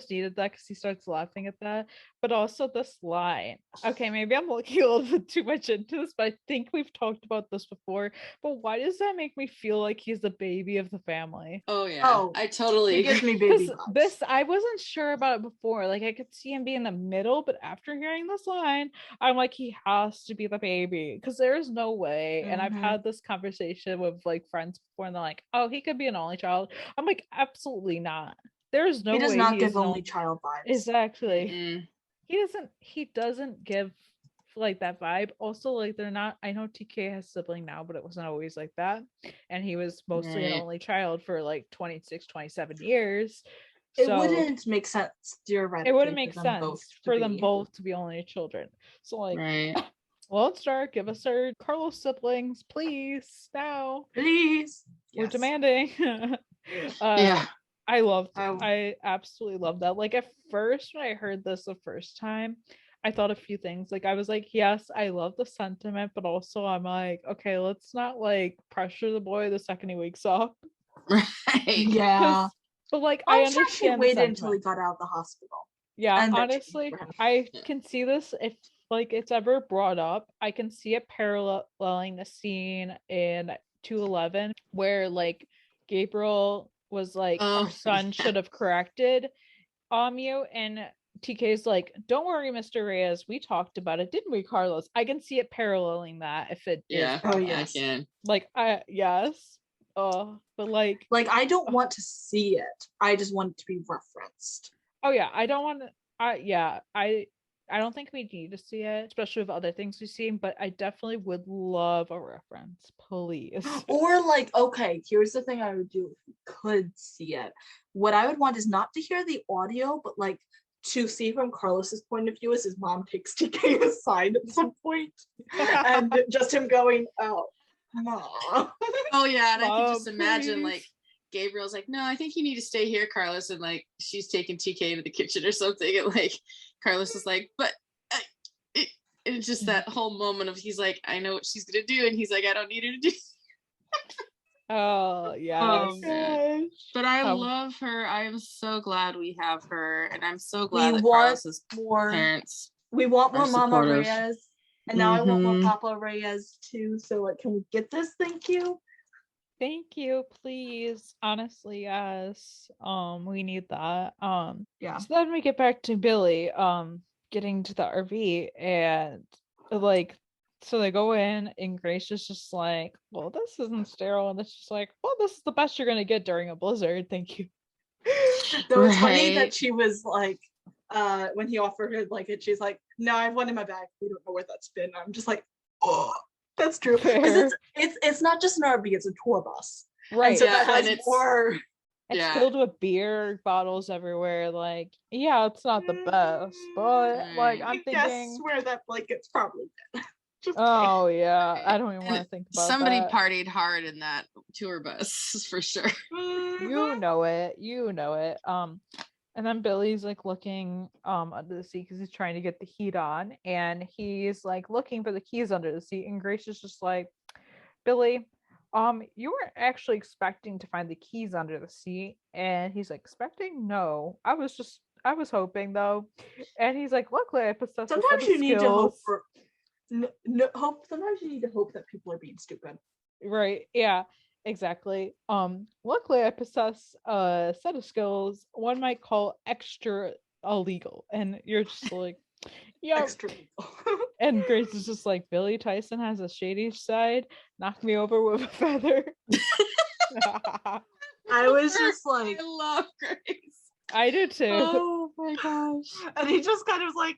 needed that because he starts laughing at that. But also this line. Okay, maybe I'm looking a little bit too much into this, but I think we've talked about this before. But why does that make me feel like he's the baby of the family? Oh yeah. I totally He gives me baby vibes. This I wasn't sure about it before. Like I could see him be in the middle, but after hearing this line, I'm like, he has to be the baby because there's no way. And I've had this conversation with like friends before, and they're like, "Oh, he could be an only child." I'm like, absolutely not. There's no way he does not give is only child vibes. Exactly. Mm-mm. He doesn't give like that vibe. Also, like they're not, I know TK has sibling now, but it wasn't always like that. And he was mostly an only child for like 26, 27 years. It wouldn't make sense theoretically. It wouldn't make sense for them both to be only children. So like, well, let's start. Give us our Carlos siblings, please. Now. Please. We're demanding. Yeah. I absolutely love that. Like at first, when I heard this the first time, I thought a few things. Like I was like, yes, I love the sentiment, but also I'm like, okay, let's not like pressure the boy the second he wakes up. Right. Yeah. But like I'm I understand. Sure she waited until he got out of the hospital. Yeah, and honestly, I can see this if like it's ever brought up. I can see it paralleling the scene in 211 where like Gabriel was like, our son should have corrected you, and TK's like, don't worry, Mr. Reyes, we talked about it, didn't we, Carlos? I can see it paralleling that if it is. Oh yes. I can. Like yes. But like I don't want to see it. I just want it to be referenced. Oh yeah, I don't want to. I don't think we need to see it, especially with other things we've seen. But I definitely would love a reference, please. Or like, okay, here's the thing I would do if we could see it. What I would want is not to hear the audio, but like to see from Carlos's point of view as his mom takes TK aside at some point, and just him going, "Oh, Mom." Oh yeah, and I can just imagine like Gabriel's like, no, I think you need to stay here, Carlos, and like she's taking TK into the kitchen or something, and like Carlos is like, but it's just that whole moment of he's like, I know what she's gonna do, and he's like, I don't need her to do. Oh yeah. Oh, but I love her. I am so glad we have her, and I'm so glad that Carlos's parents. We want more Mama Reyes, and now I want more Papa Reyes too. So like, can we get this? Thank you. Thank you, please. Honestly, yes. We need that. Yeah. So then we get back to Billy, getting to the RV, and like, so they go in, and Grace is just like, well, this isn't sterile, and it's just like, well, this is the best you're gonna get during a blizzard. Thank you. It was funny that she was like, when he offered her like it, she's like, no, I have one in my bag. We don't know where that's been. I'm just like, oh. That's true. Because it's not just an RV, it's a tour bus. Right. And so that has more. It's filled with beer bottles everywhere. Like, yeah, it's not the best, but like I'm thinking, guess where that blanket's probably been. Oh yeah, I don't even want to think about somebody that. partied hard in that tour bus for sure. You know it. And then Billy's like looking under the seat because he's trying to get the heat on, and he's like looking for the keys under the seat, and Grace is just like, Billy, you weren't actually expecting to find the keys under the seat. And he's like, expecting? No, I was hoping though. And he's like, luckily I possess sometimes you need to hope for hope. Sometimes you need to hope that people are being stupid. Right. Yeah. Exactly. Luckily I possess a set of skills one might call extra illegal, and you're just like, yeah. Extra legal. And Grace is just like, Billy Tyson has a shady side. Knock me over with a feather. I was just like, I love Grace. I do too. Oh my gosh. And he just kind of was like,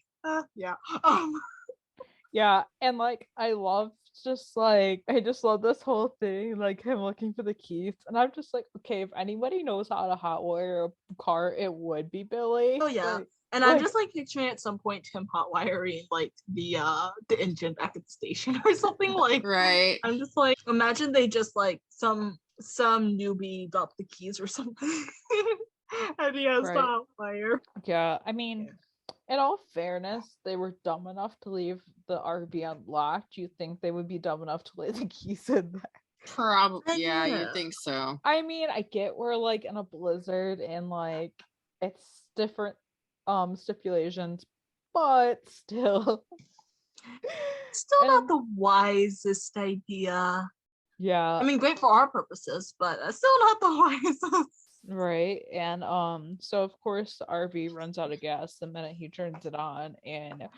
yeah. Yeah, and like I just love this whole thing, like him looking for the keys, and I'm just like, okay, if anybody knows how to hotwire a car, it would be Billy. Oh yeah. Like, and I'm just like picturing at some point him hotwiring like the engine back at the station or something, like, right. I'm just like, imagine they just like some newbie dropped the keys or something. And he has to hotwire. Yeah, I mean, in all fairness, they were dumb enough to leave the RV unlocked. You think they would be dumb enough to lay the keys in there? Probably, yeah, you'd think so. I mean, I get we're like in a blizzard and like it's different stipulations, but still. Still not the wisest idea. Yeah. I mean, great for our purposes, but still not the wisest. Right. And so of course the RV runs out of gas the minute he turns it on, and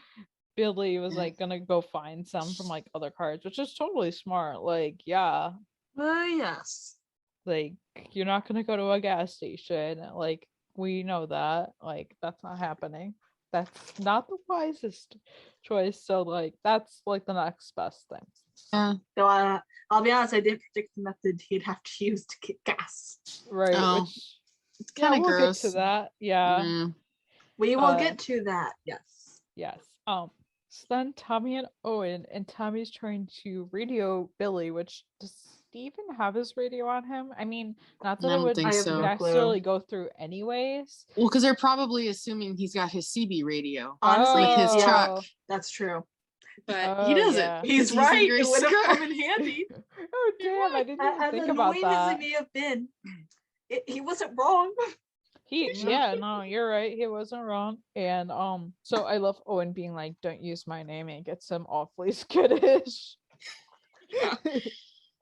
Billy was like gonna go find some from like other cars, which is totally smart. Like, yeah. Yes. Like, you're not gonna go to a gas station. Like, we know that. Like, that's not happening. That's not the wisest choice. So like that's like the next best thing. Yeah. So I'll be honest, I didn't predict the method he'd have to use to get gas. Right. Oh, Which it's kind of we'll gross. get to that. Yeah. Mm. We will get to that. Yes. Yes. So then Tommy and Owen, and Tommy's trying to radio Billy, which does Steven have his radio on him? I mean, not that I it don't would think so. necessarily go through anyways. Well, because they're probably assuming he's got his CB radio. Honestly, With his truck. That's true. But he doesn't. Yeah. He's right. It would have come in handy. Oh damn! I didn't even think about As annoying that. as he may have been, he wasn't wrong. Yeah, no, you're right. He wasn't wrong. And so I love Owen being like, "Don't use my name," and gets him awfully skittish.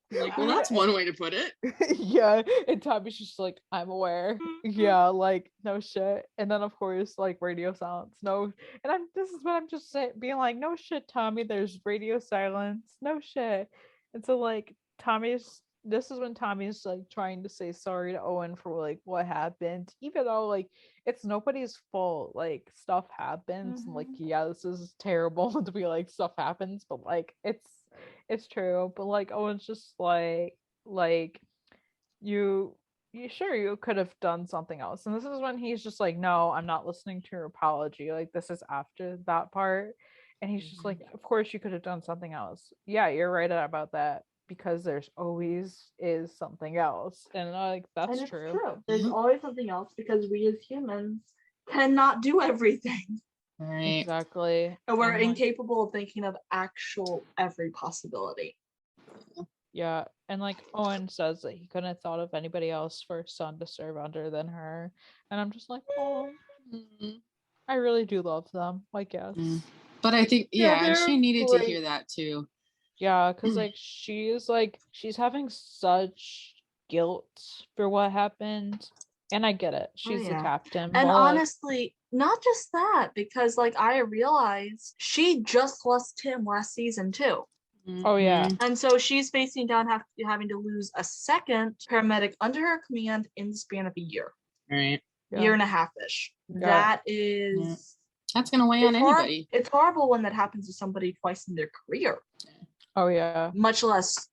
Like, well, that's one way to put it. Yeah, and Tommy's just like, "I'm aware." Yeah, like no shit. And then of course, like radio silence. No, and this is what I'm just saying, being like, "No shit, Tommy. There's radio silence. No shit." And so like this is when Tommy's like trying to say sorry to Owen for like what happened, even though like it's nobody's fault. Like stuff happens. And, like, yeah, this is terrible to be like stuff happens, but like it's true. But like Owen's just like you sure you could have done something else. And this is when he's just like, no, I'm not listening to your apology. Like this is after that part. And he's just like, of course you could have done something else. Yeah, you're right about that. Because there's always is something else. And like that's true. There's always something else because we as humans cannot do everything. Right. Exactly. And we're incapable of thinking of actual every possibility. Yeah. And like Owen says that he couldn't have thought of anybody else for a son to serve under than her. And I'm just like, oh, I really do love them, I guess. But I think, and she needed great. to hear that too. Yeah, because like she's having such guilt for what happened. And I get it. She's the captain. And honestly, not just that, because like I realized she just lost Tim last season too. Oh yeah. And so she's facing down having to lose a second paramedic under her command in the span of a year. Right. Year and a half-ish. Yeah. That is that's gonna weigh on anybody. It's horrible when that happens to somebody twice in their career. Oh yeah. Much less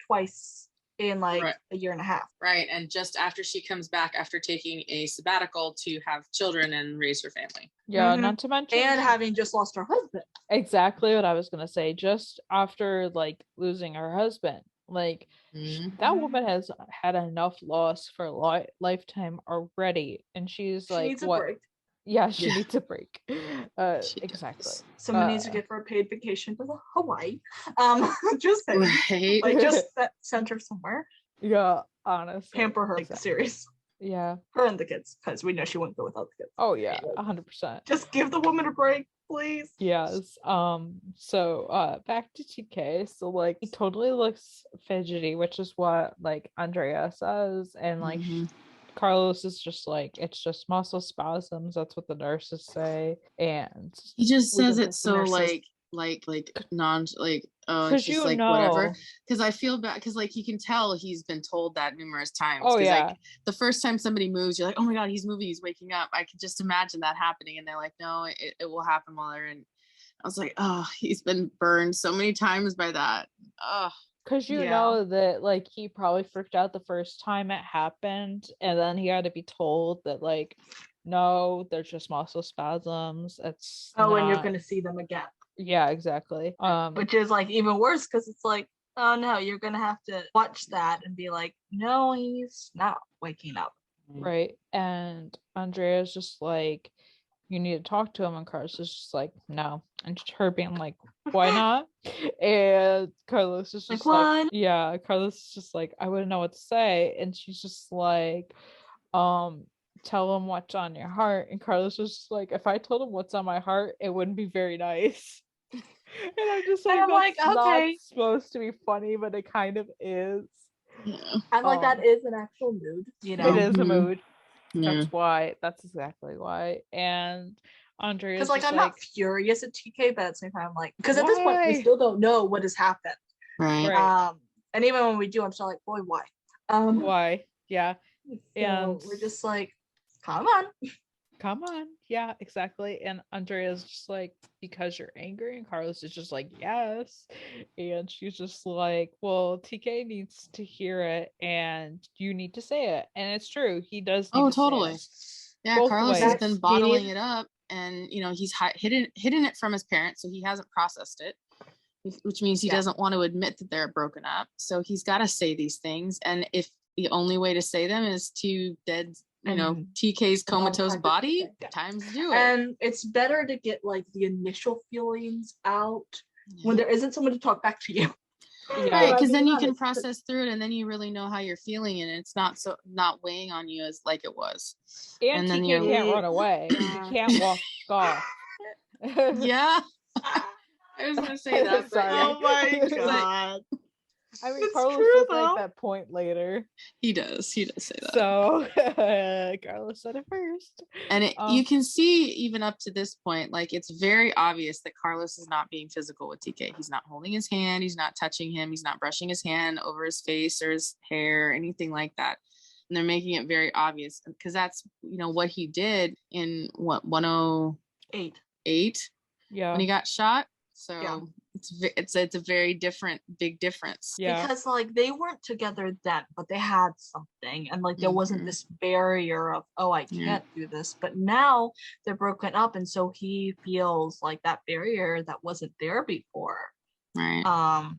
twice in like a year and a half. Right. And just after she comes back after taking a sabbatical to have children and raise her family. Yeah, not to mention and having just lost her husband. Exactly what I was gonna say. Just after like losing her husband. Like that woman has had enough loss for a lifetime already. And she's she like needs a what break. Yeah, she needs a break. Exactly. Someone needs to get for a paid vacation to Hawaii. Just saying. Right. Like just send her somewhere. Yeah, honestly. Pamper her like the series. Yeah. Her and the kids, because we know she wouldn't go without the kids. Oh yeah, 100%. Just give the woman a break, please. Yes. So back to TK. So like he totally looks fidgety, which is what like Andrea says, and like Carlos is just like, it's just muscle spasms. That's what the nurses say. And he just says it so like non like it's just like whatever. Because I feel bad because like you can tell he's been told that numerous times. Oh yeah. Like the first time somebody moves, you're like, oh my god, he's moving, he's waking up. I could just imagine that happening, and they're like, no, it will happen while they're in. I was like, oh, he's been burned so many times by that. Oh. Because you know that like he probably freaked out the first time it happened, and then he had to be told that like, no, they're just muscle spasms. It's and you're gonna see them again. Yeah, exactly. Which is like even worse because it's like, oh no, you're gonna have to watch that and be like, no, he's not waking up. Right. And Andrea's just like, you need to talk to him. And Carlos is just like, no. And just her being like, why not? And Carlos is just like, yeah, Carlos is just like, I wouldn't know what to say. And she's just like, tell him what's on your heart. And Carlos was just like, if I told him what's on my heart, it wouldn't be very nice. And I'm just like, that's not supposed to be funny, but it kind of is. Yeah. And like that is an actual mood, you know. It is a mood. Yeah. That's exactly why. And Andrea, because like I'm not furious at TK, but at the same time I'm like, because at this point we still don't know what has happened. Right. And even when we do, I'm still like, boy, why? Why? Yeah. So and we're just like, come on. Yeah, exactly. And Andrea's just like, because you're angry. And Carlos is just like, yes. And she's just like, well, TK needs to hear it and you need to say it. And it's true, he does need to totally say it. Yeah, Both Carlos ways. has been bottling it up, and he's hidden it from his parents, so he hasn't processed it, which means he doesn't want to admit that they're broken up. So he's got to say these things, and if the only way to say them is to dead TK's comatose body, times do it. And it's better to get like the initial feelings out when there isn't someone to talk back to you. Right, because then you can process through it, and then you really know how you're feeling, and it's not weighing on you as like it was. And then TK can't run away. He can't walk off. Yeah. I was gonna say that. But oh my god. I mean, Carlos does make that point later. He does say that. So Carlos said it first. And you can see even up to this point, like it's very obvious that Carlos is not being physical with TK. He's not holding his hand. He's not touching him. He's not brushing his hand over his face or his hair, anything like that. And they're making it very obvious because that's, what he did in 108 when he got shot. So it's a very big difference. Yeah. Because like they weren't together then, but they had something, and like there wasn't this barrier of, oh, I can't do this. But now they're broken up, and so he feels like that barrier that wasn't there before. Right.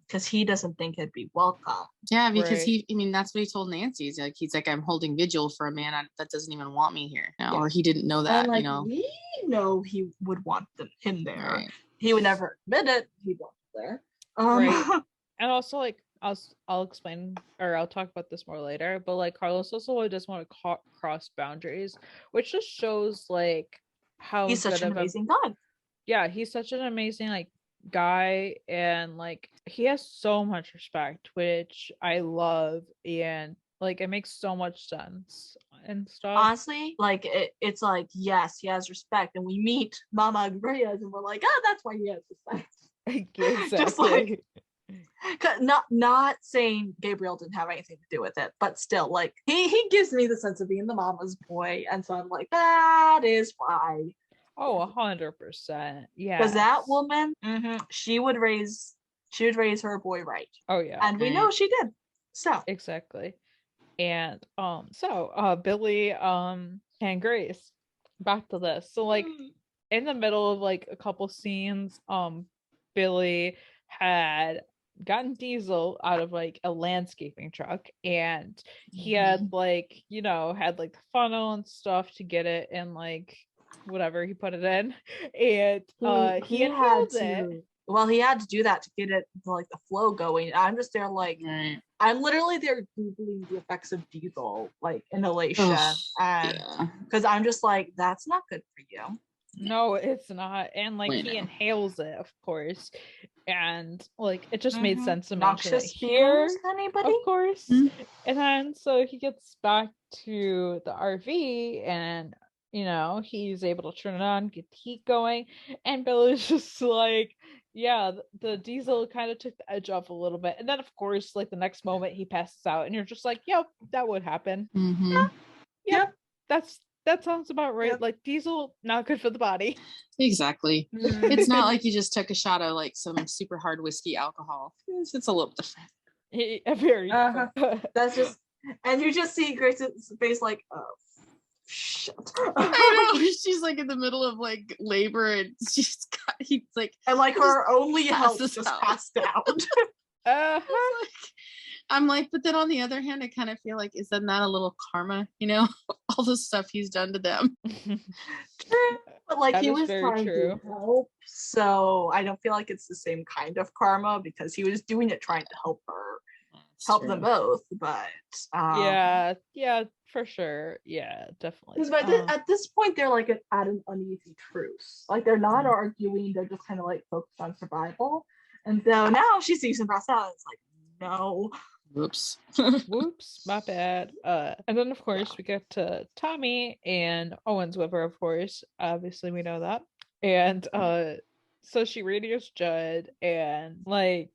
Because he doesn't think it'd be welcome. Yeah, because that's what he told Nancy. He's like, I'm holding vigil for a man that doesn't even want me here. Or he didn't know that. And we know he would want him there. Right. He would never admit it. He wants there. Right. And also, like, I'll explain, or I'll talk about this more later. But like, Carlos also doesn't want to cross boundaries, which just shows like how he's such an amazing guy. Yeah, he's such an amazing guy, and like he has so much respect, which I love, and like it makes so much sense and stuff. Honestly, like it's like, yes, he has respect, and we meet Mama Reyes and we're like, oh, that's why he has respect. Exactly. Just like, not saying Gabriel didn't have anything to do with it, but still, like he gives me the sense of being the mama's boy, and so I'm like, that is why. Oh, 100%. Yeah. Because that woman, she would raise her boy right. Oh yeah. And we know she did. So exactly. And Billy and Grace, back to this. So like in the middle of like a couple scenes, Billy had gotten Diesel out of like a landscaping truck, and he had like had like the funnel and stuff to get it and like whatever he put it in, and he had it. Well, he had to do that to get it like the flow going. I'm just there like I'm literally there googling the effects of Diesel like inhalation, and because I'm just like, that's not good for you. No, it's not. And like he inhales it, of course, and like it just made sense to mention it here, anybody? Of course. And then so he gets back to the RV, and he's able to turn it on, get the heat going, and Billy's just like, yeah, the Diesel kind of took the edge off a little bit. And then of course, like the next moment he passes out, and you're just like, yep, that would happen. Yep. That sounds about right. Like Diesel, not good for the body. Exactly. It's not like you just took a shot of like some super hard whiskey alcohol. It's a little different. Very different. That's just, and you just see Grace's face like, oh shit. I know, she's like in the middle of like labor, and he's like, and like her only help just passed out. I'm like, but then on the other hand, I kind of feel like, isn't that a little karma? All the stuff he's done to them. But like That he is was very trying true. to help, so I don't feel like it's the same kind of karma because he was doing it trying to help her, help them both. But yeah, for sure. Yeah, definitely. because at this point they're like at an uneasy truce. Like they're not arguing; they're just kind of like focused on survival. And so now she sees him pass out. It's like no. Whoops. Whoops, my bad. And then of course we get to Tommy and Owen's with her, of course. Obviously we know that. And so she radios Judd and like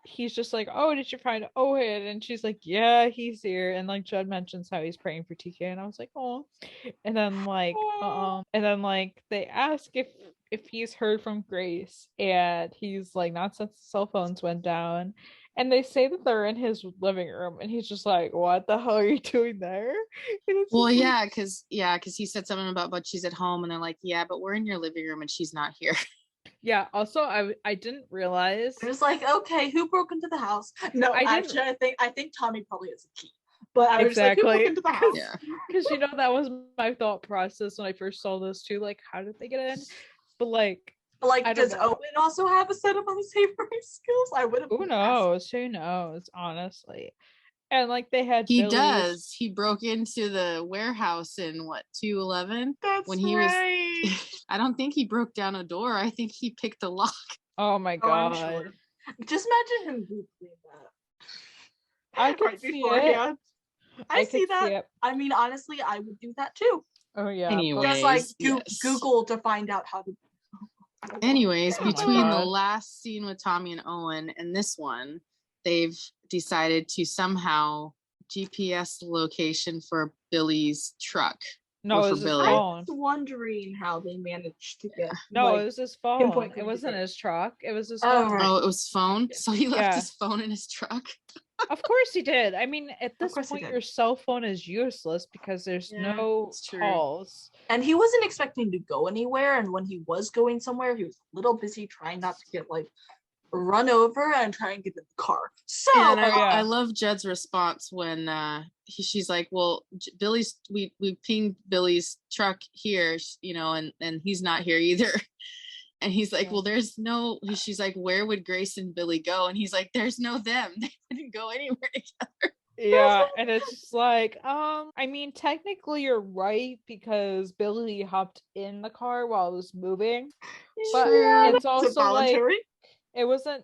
he's just like, oh, did you find Owen? And she's like, yeah, he's here. And like Judd mentions how he's praying for TK, and I was like, oh. And then like they ask if he's heard from Grace, and he's like, not since the cell phones went down. And they say that they're in his living room, and he's just like, what the hell are you doing there? Well, yeah, because he said something about, but she's at home, and they're like, yeah, but we're in your living room and she's not here. Yeah, also I didn't realize. It was like, okay, who broke into the house? No, I think Tommy probably has a key. But I was exactly. just like, who broke into the house? Yeah. Because that was my thought process when I first saw this too. Like, how did they get in? But like, does Owen also have a set of unsavory skills? I would have. Who knows? Who knows? Honestly. And like they had He Billy's... does. He broke into the warehouse in what, 211? That's when he right. was I don't think he broke down a door. I think he picked a lock. Oh my god. Sure. Just imagine him googling that. I could see it. I see that. I mean, honestly, I would do that too. Oh yeah. Anyways, just like yes. Google to find out how to. Anyways, Oh between the last scene with Tommy and Owen and this one, they've decided to somehow GPS location for Billy's truck. No, it was his phone. I was wondering how they managed to get. No, it was his phone. It wasn't his truck. It was his phone. Right. Oh, it was phone. So he left his phone in his truck. Of course he did. I mean, at this point, your cell phone is useless because there's no calls. And he wasn't expecting to go anywhere. And when he was going somewhere, he was a little busy trying not to get like run over and try and get in the car. So I love Jed's response when she's like, well, Billy's we pinged Billy's truck here, you know, and he's not here either. And he's like, well, there's no, she's like, where would Grace and Billy go? And he's like, there's no them. They wouldn't go anywhere together. Yeah, and it's just like, I mean, technically you're right because Billy hopped in the car while it was moving. But it's also voluntary. It wasn't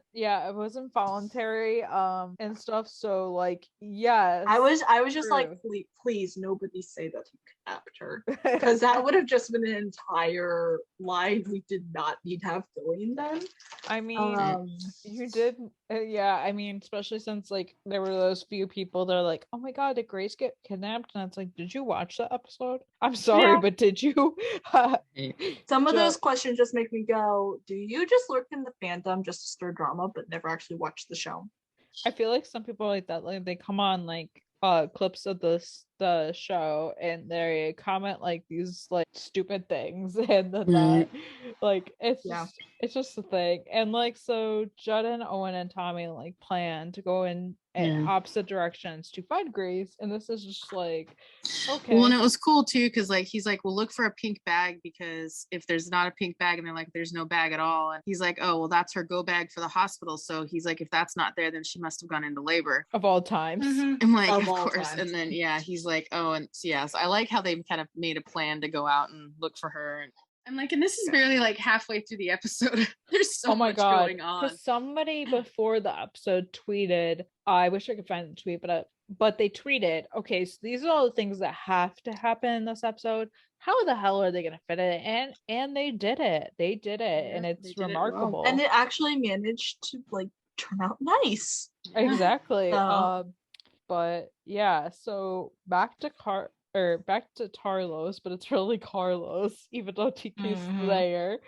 voluntary and stuff. So like, yeah, I was just like, please nobody say that he kidnapped her, because that would have just been an entire lie we did not need to have going then. I mean, you did, I mean, especially since like there were those few people that are like, oh my god, did Grace get kidnapped? And it's like, did you watch the episode? I'm sorry, but did you? Some of those questions just make me go, do you just lurk in the fandom just to stir drama but never actually watch the show? I feel like some people like that, like they come on like clips of the show and they comment like these like stupid things, and then that like it's just a thing. And like, so Judd and Owen and Tommy like plan to go in opposite directions to find Grace, and this is just like, okay. Well, and it was cool too because like he's like, well, look for a pink bag, because if there's not a pink bag, and they're like, there's no bag at all, and he's like, oh well, that's her go bag for the hospital. So he's like, if that's not there, then she must have gone into labor. Of all times. I'm like, of course. Times. And then he's like, oh, and so, so I like how they kind of made a plan to go out and look for her. And I'm like, and this is barely like halfway through the episode. There's so much going on. Because somebody before the episode tweeted, I wish I could find the tweet, but they tweeted, okay, so these are all the things that have to happen in this episode. How the hell are they going to fit it in? And they did it. They did it, and it's remarkable. And it actually managed to like turn out nice. Exactly. But yeah, so back to Tarlos, but it's really Carlos, even though TK's there.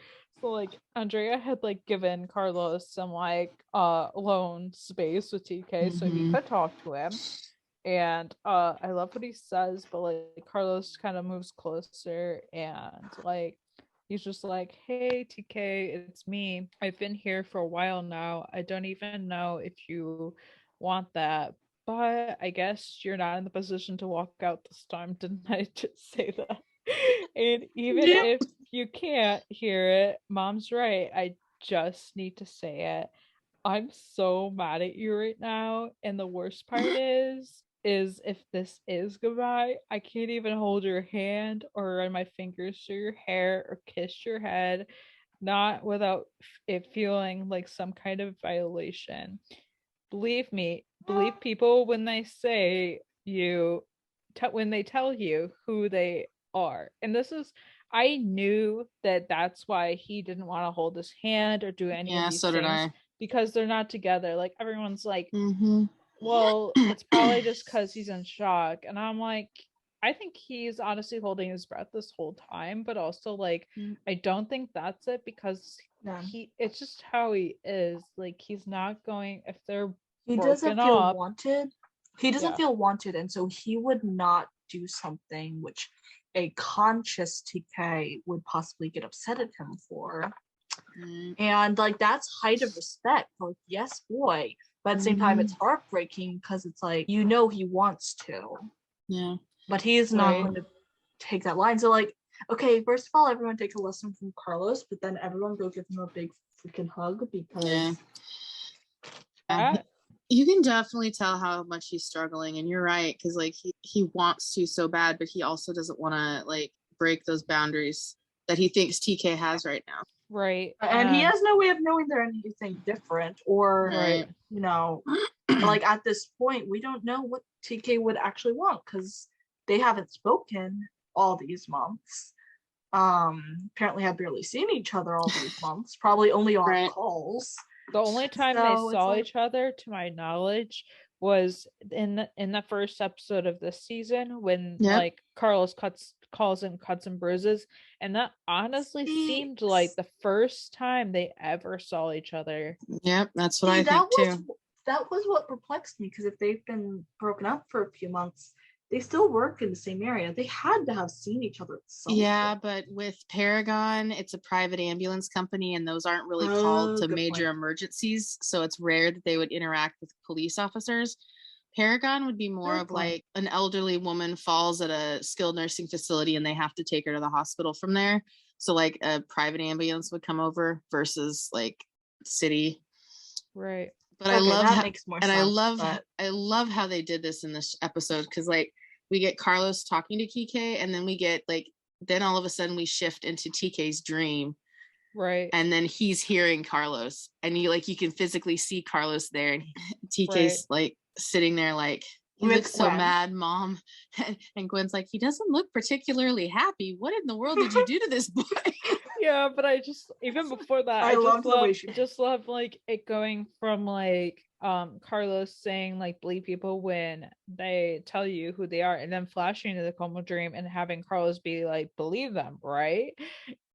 So like Andrea had like given Carlos some like alone space with TK so he could talk to him. And I love what he says, but like Carlos kind of moves closer and like he's just like, hey TK, it's me. I've been here for a while now. I don't even know if you want that, but I guess you're not in the position to walk out this time. Didn't I just say that? And even if you can't hear it, Mom's right. I just need to say it. I'm so mad at you right now. And the worst part is if this is goodbye, I can't even hold your hand or run my fingers through your hair or kiss your head, not without it feeling like some kind of violation. Believe me, believe people when they say when they tell you who they are. And this is, I knew that that's why he didn't want to hold his hand or do any of these so did things, I. because they're not together. Like everyone's like, Mm-hmm. well, it's probably just because he's in shock. And I'm like, I think he's honestly holding his breath this whole time, but also like, I don't think that's it, because it's just how he is. Like he's not going, if they're He broken doesn't feel up, wanted. He doesn't feel wanted, and so he would not do something which a conscious TK would possibly get upset at him for. And like that's height of respect. Like, yes, boy. But at the same time, it's heartbreaking because it's like, you know, he wants to. Yeah. But he is not going to take that line. So like, okay, first of all, everyone take a lesson from Carlos, but then everyone go give him a big freaking hug, because you can definitely tell how much he's struggling, and you're right, because like he wants to so bad, but he also doesn't want to like break those boundaries that he thinks TK has right now. Right. And he has no way of knowing they're anything different, or you know, like at this point we don't know what TK would actually want, because they haven't spoken all these months. Apparently have barely seen each other all these months, probably only on calls. The only time they saw each other, to my knowledge, was in the first episode of this season, when like Carlos calls in cuts and bruises, and that honestly seemed like the first time they ever saw each other. Yep, that's what I think too. That was what perplexed me, because if they've been broken up for a few months, they still work in the same area. They had to have seen each other at some point. But with Paragon, it's a private ambulance company, and those aren't really called to major emergencies, so it's rare that they would interact with police officers. Paragon would be more of like an elderly woman falls at a skilled nursing facility and they have to take her to the hospital from there. So like a private ambulance would come over versus like city. Right. But I love that makes more sense. I love how they did this in this episode, because like we get Carlos talking to TK, and then we get like, then all of a sudden we shift into TK's dream. Right. And then he's hearing Carlos, and you can physically see Carlos there, and TK's like sitting there like, he looks so mad, Mom. And Gwen's like, he doesn't look particularly happy. What in the world did you do to this boy? Yeah, but I just, even before that, I just love like it going from like Carlos saying like believe people when they tell you who they are, and then flashing to the coma dream and having Carlos be like believe them, right?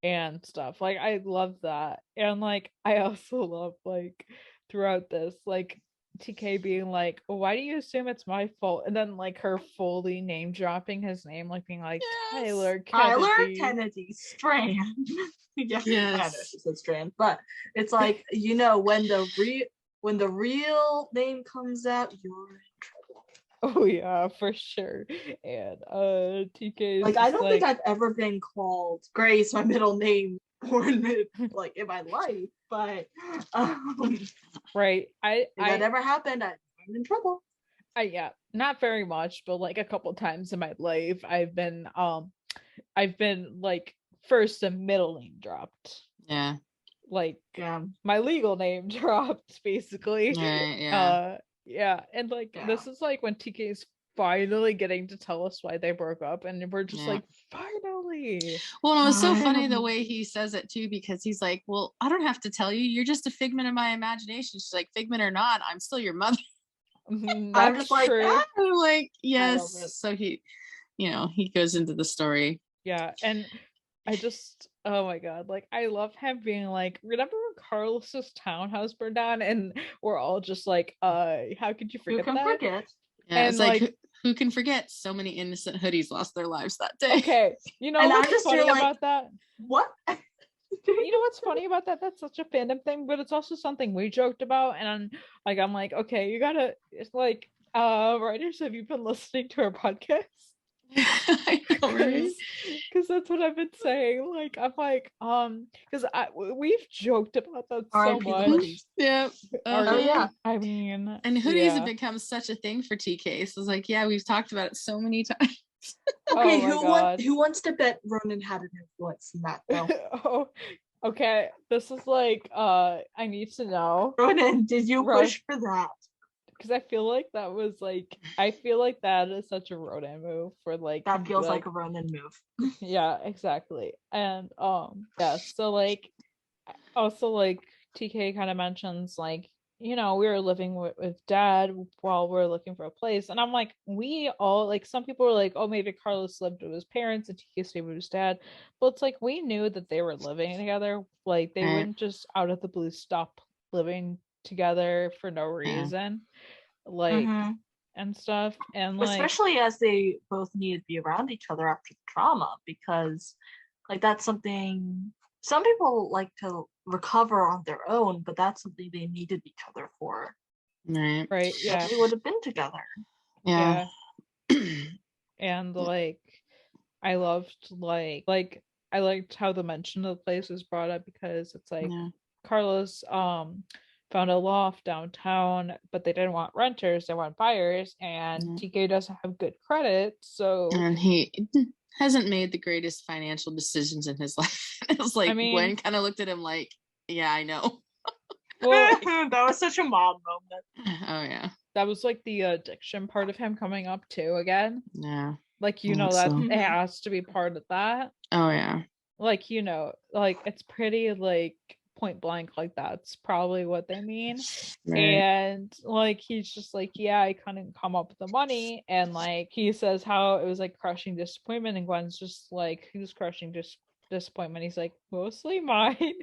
And stuff. Like I love that. And like I also love like throughout this, like TK being like, why do you assume it's my fault? And then like her fully name dropping his name, like being like, Tyler Kennedy Strand. I know she said Strand, but it's like, you know, when the real name comes out, you're in trouble. Oh yeah, for sure. And TK is like, I don't think I've ever been called Grace, my middle name, like in my life, but right. If that ever happened, I'm in trouble. Not very much, but like a couple times in my life, I've been like first and middle name dropped. Yeah. Like my legal name dropped, basically. Yeah. And like this is like when TK is finally getting to tell us why they broke up, and we're just like, finally. Well, it was so funny the way he says it too, because he's like, well, I don't have to tell you, you're just a figment of my imagination. She's like, figment or not, I'm still your mother. I'm just like, like, yes. So he, he goes into the story. Yeah. And I just, oh my God, like I love him being like, remember when Carlos's townhouse burned down, and we're all just like, how could you forget that? Forget? Yeah, and it's like who can forget so many innocent hoodies lost their lives that day? Okay, you know what's funny about that? What? You know what's funny about that? That's such a fandom thing, but it's also something we joked about, and I'm like, okay, you gotta. It's like, writers, have you been listening to our podcast? Because That's what I've been saying. Like, I'm like, because we've joked about that so R.I.P. the much. hoodies. Yeah. Oh yeah. I mean, And hoodies have yeah. become such a thing for TK. So it's like, yeah, we've talked about it so many times. Okay, Oh my God. who wants to bet Ronan had an influence in that though? Oh, okay. This is like, I need to know. Ronan, did you push for that? Because I feel like that was like, I feel like that is such a Ronan move for like That feels like a Ronan move. yeah, exactly. And yeah, so like also like TK kind of mentions like, you know, we were living with dad while we're looking for a place, and I'm like, we all like, some people were like, oh, maybe Carlos lived with his parents and TK stayed with his dad, but it's like we knew that they were living together. Like they wouldn't just out of the blue stop living together for no reason, like and stuff. And like, especially as they both needed to be around each other after the trauma, because like that's something some people like to recover on their own, but that's something they needed each other for. Right. Yeah, they would have been together. Yeah. And like I loved like I liked how the mention of the place was brought up, because it's like Carlos found a loft downtown, but they didn't want renters, they want buyers, and TK doesn't have good credit, so and he hasn't made the greatest financial decisions in his life. It's like, I mean, Gwen kind of looked at him like, yeah, I know. Well, that was such a mom moment. Oh yeah, that was like the addiction part of him coming up too again. Yeah, like, you know, that it has to be part of that. Oh yeah, like, you know, like it's pretty like point blank, like that's probably what they mean. Right. And like he's just like, yeah, I couldn't come up with the money, and like he says how it was like crushing disappointment, and Gwen's just like, who's crushing disappointment? He's like, mostly mine.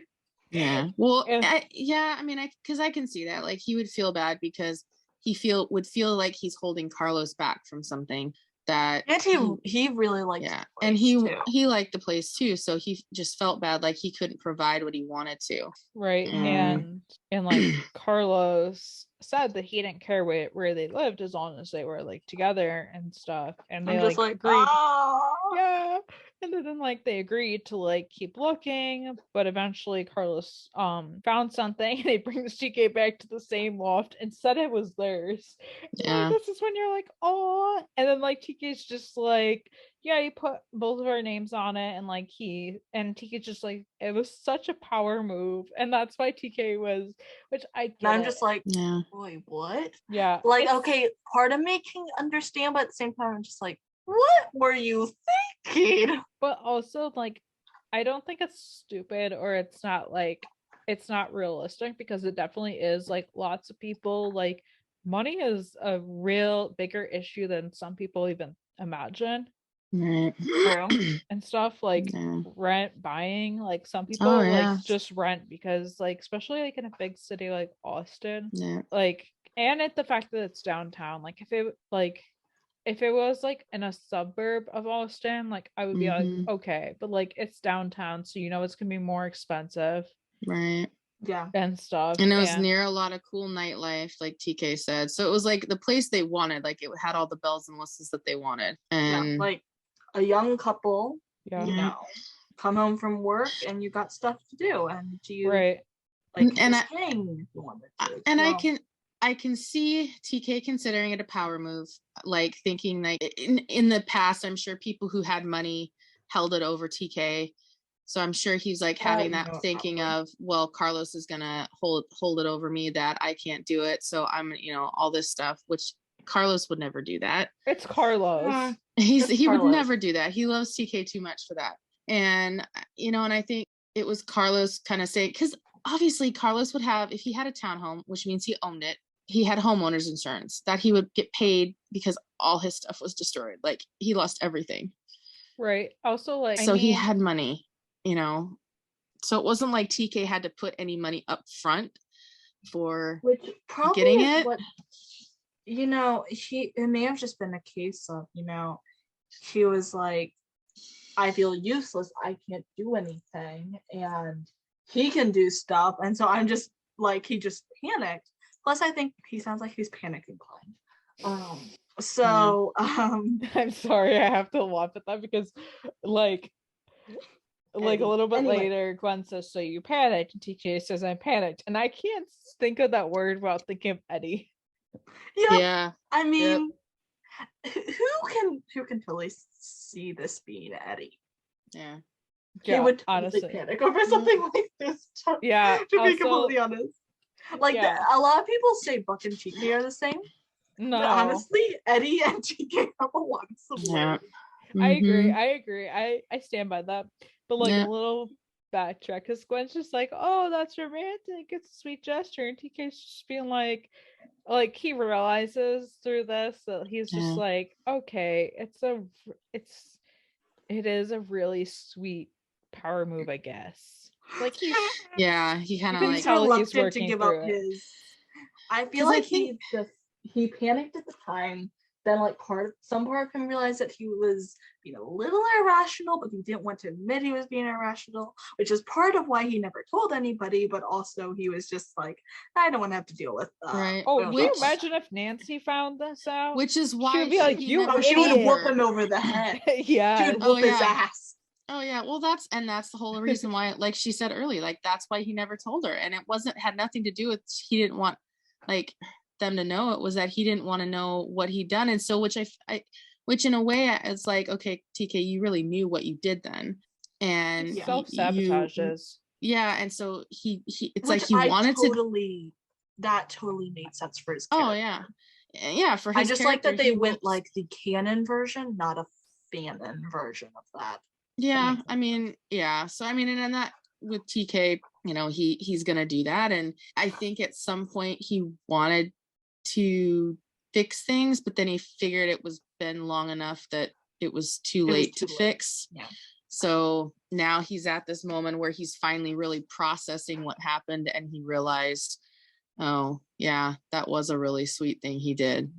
Yeah, well, I mean, because I can see that, like he would feel bad because he would feel like he's holding Carlos back from something that, and he really liked the place, and too. he liked the place too, so he just felt bad like he couldn't provide what he wanted to, right? And like Carlos said that he didn't care where they lived as long as they were like together and stuff, and they like agreed. Yeah. And then like they agreed to like keep looking, but eventually Carlos found something, and he brings TK back to the same loft and said it was theirs. Yeah. Like, this is when you're like, oh, and then like TK's just like, yeah, he put both of our names on it, and like TK's just like, it was such a power move, and that's why TK was, which I get. And I'm just like, boy, what? Yeah. Like, okay, part of me can understand, but at the same time, I'm just like, what were you thinking? But also, like, I don't think it's stupid, or it's not realistic, because it definitely is. Like, lots of people, like, money is a real bigger issue than some people even imagine. And stuff like rent, buying, like some people like just rent because, like, especially like in a big city like Austin, like, and the fact that it's downtown, like if it was like in a suburb of Austin, like I would be like, okay, but like it's downtown, so you know it's gonna be more expensive, right? Yeah, and stuff, and it was near a lot of cool nightlife, like TK said, so it was like the place they wanted, like it had all the bells and whistles that they wanted, and like a young couple, you know, come home from work and you got stuff to do, and you like and hang if you wanted to. And I can see TK considering it a power move, like thinking like in the past, I'm sure people who had money held it over TK. So I'm sure he's like having that thinking of, well, Carlos is gonna hold it over me, that I can't do it. So I'm, all this stuff, which Carlos would never do that. It's Carlos. He would never do that. He loves TK too much for that. And and I think it was Carlos kind of saying, because obviously Carlos would have, if he had a townhome, which means he owned it, he had homeowners insurance that he would get paid because all his stuff was destroyed. Like he lost everything. Right. Also, like, so he had money, so it wasn't like TK had to put any money up front for getting it. What, it may have just been a case of, he was like, I feel useless, I can't do anything, and he can do stuff, and so I'm just like, he just panicked. Plus, I think he sounds like he's panic inclined. I'm sorry, I have to laugh at that because, like, Like a little bit Anyway. later, Gwen says, "So you panicked?" And TK says, "I panicked." And I can't think of that word without thinking of Eddie. Yeah. I mean, who can totally see this being Eddie? Yeah. He would totally honestly panic over something like this. Yeah. To be completely honest, like a lot of people say Buck and TK are the same. No, but honestly, Eddie and TK have a lot of similarities. I agree. I stand by that. But like a little backtrack, because Gwen's just like, "Oh, that's romantic. It's a sweet gesture," and TK's just being like he realizes through this that he's just like, okay, it is a really sweet power move, I guess. Like he kind of like tell he's reluctant to working give through up it. his. I feel like he panicked at the time. Then like some part of him realized that he was being a little irrational, but he didn't want to admit he was being irrational, which is part of why he never told anybody. But also he was just like, I don't want to have to deal with right. Oh, can you imagine if Nancy found this out? Which is why she would be like, "You she would whoop him over the head." Yeah, she would whoop his ass. Oh yeah, well that's the whole reason why, like she said earlier, like that's why he never told her, and it had nothing to do with he didn't want like them to know. It was that he didn't want to know what he'd done, and so which in a way it's like, okay, TK, you really knew what you did then, and self-sabotages. And so he it's which like he wanted to. That totally made sense for his character. Oh yeah, for his I just like that they went was, like the canon version, not a fanon version of that. Yeah, I mean, yeah. So I mean, and that with TK, you know, he's gonna do that, and I think at some point he wanted to fix things, but then he figured it was been long enough that it was too late to fix. Yeah. So now he's at this moment where he's finally really processing what happened, and he realized, oh yeah, that was a really sweet thing he did.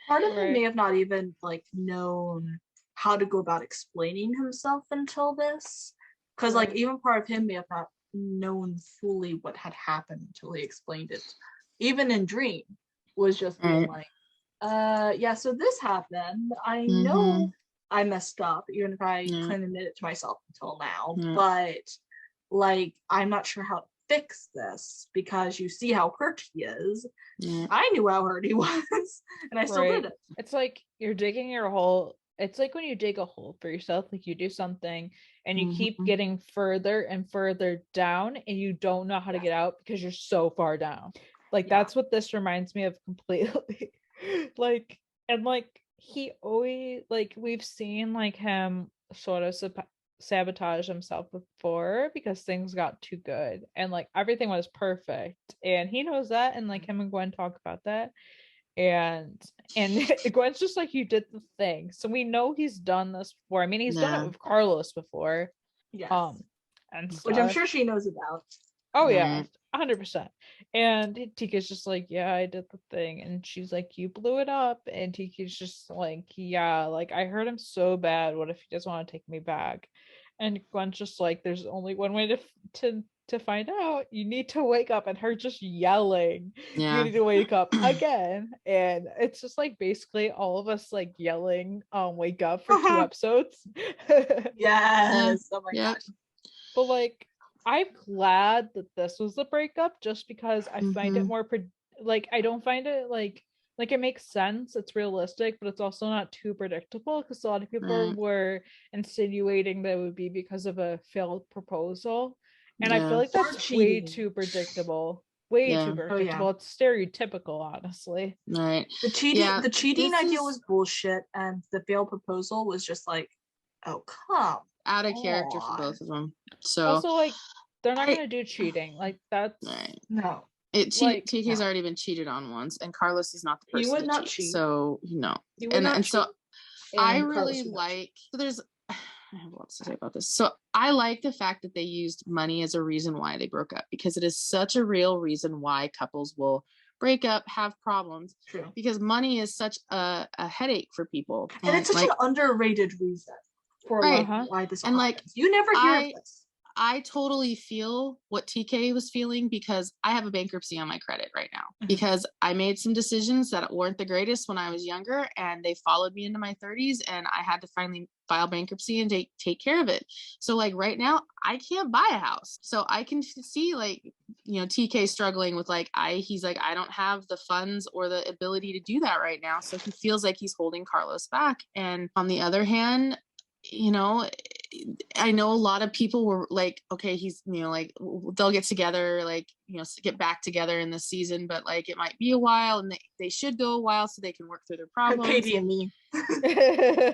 Part of him may have not even like known how to go about explaining himself until this, because like even part of him may have not known fully what had happened until he explained it. Even in Dream was just being like, yeah, so this happened. I know I messed up, even if I couldn't admit it to myself until now, but like I'm not sure how to fix this because you see how hurt he is. I knew how hurt he was, and I still did it. It's like you're digging your hole. It's like when you dig a hole for yourself, like you do something and you keep getting further and further down and you don't know how to get out because you're so far down. Like that's what this reminds me of completely. Like, and like he always, like we've seen like him sort of sabotage himself before because things got too good and like everything was perfect and he knows that, and like him and Gwen talk about that. And Gwen's just like, you did the thing, so we know he's done this before. I mean, he's done it with Carlos before, and which I'm sure she knows about. Oh yeah, 100%. And Tika's just like, yeah, I did the thing, and she's like, you blew it up, and Tika's just like, yeah, like I hurt him so bad. What if he doesn't want to take me back? And Gwen's just like, there's only one way to find out. You need to wake up, and her just yelling, you need to wake up again. And it's just like basically all of us like yelling wake up for 2 episodes. Yes. Oh my gosh. But like I'm glad that this was the breakup, just because I find it more like I don't find it like it makes sense, it's realistic, but it's also not too predictable, because a lot of people were insinuating that it would be because of a failed proposal, and I feel like that's way too predictable. Too predictable. It's stereotypical, honestly. Right. The cheating idea was bullshit, and the failed proposal was just like, oh, come out of character for both of them. So also, like, they're not gonna do cheating. Like that's no. TK's already been cheated on once, and Carlos is not the person. He would not cheat. So so I really like. So there's. I have lots to say about this. So I like the fact that they used money as a reason why they broke up, because it is such a real reason why couples will break up, have problems. True. Because money is such a headache for people, and it's such an underrated reason for why this. And like you never hear of this. I totally feel what TK was feeling, because I have a bankruptcy on my credit right now because I made some decisions that weren't the greatest when I was younger, and they followed me into my 30s, and I had to finally file bankruptcy and take care of it. So like right now I can't buy a house. So I can see like, you know, TK struggling with like, he's like, I don't have the funds or the ability to do that right now. So he feels like he's holding Carlos back. And on the other hand, you know, I know a lot of people were like, okay, he's, you know, like they'll get together, like, you know, get back together in the season, but like it might be a while, and they should go a while so they can work through their problems. Katie and me. Yeah,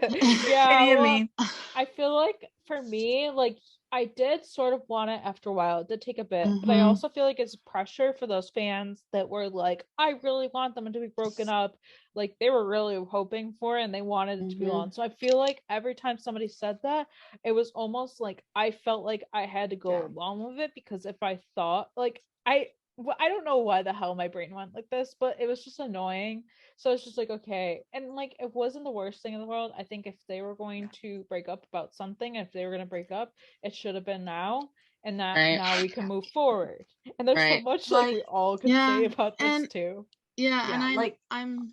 Katie and me. I feel like for me, like I did sort of want it after a while. It did take a bit, but I also feel like it's pressure for those fans that were like, I really want them to be broken up. Like they were really hoping for it and they wanted it to be on. So I feel like every time somebody said that, it was almost like I felt like I had to go along with it, because if I thought like I don't know why the hell my brain went like this, but it was just annoying. So it's just like, okay. And like, it wasn't the worst thing in the world. I think if they were going to break up about something, if they were going to break up, it should have been now. And that now we can move forward. And there's so much like we all could say about this too. Yeah. And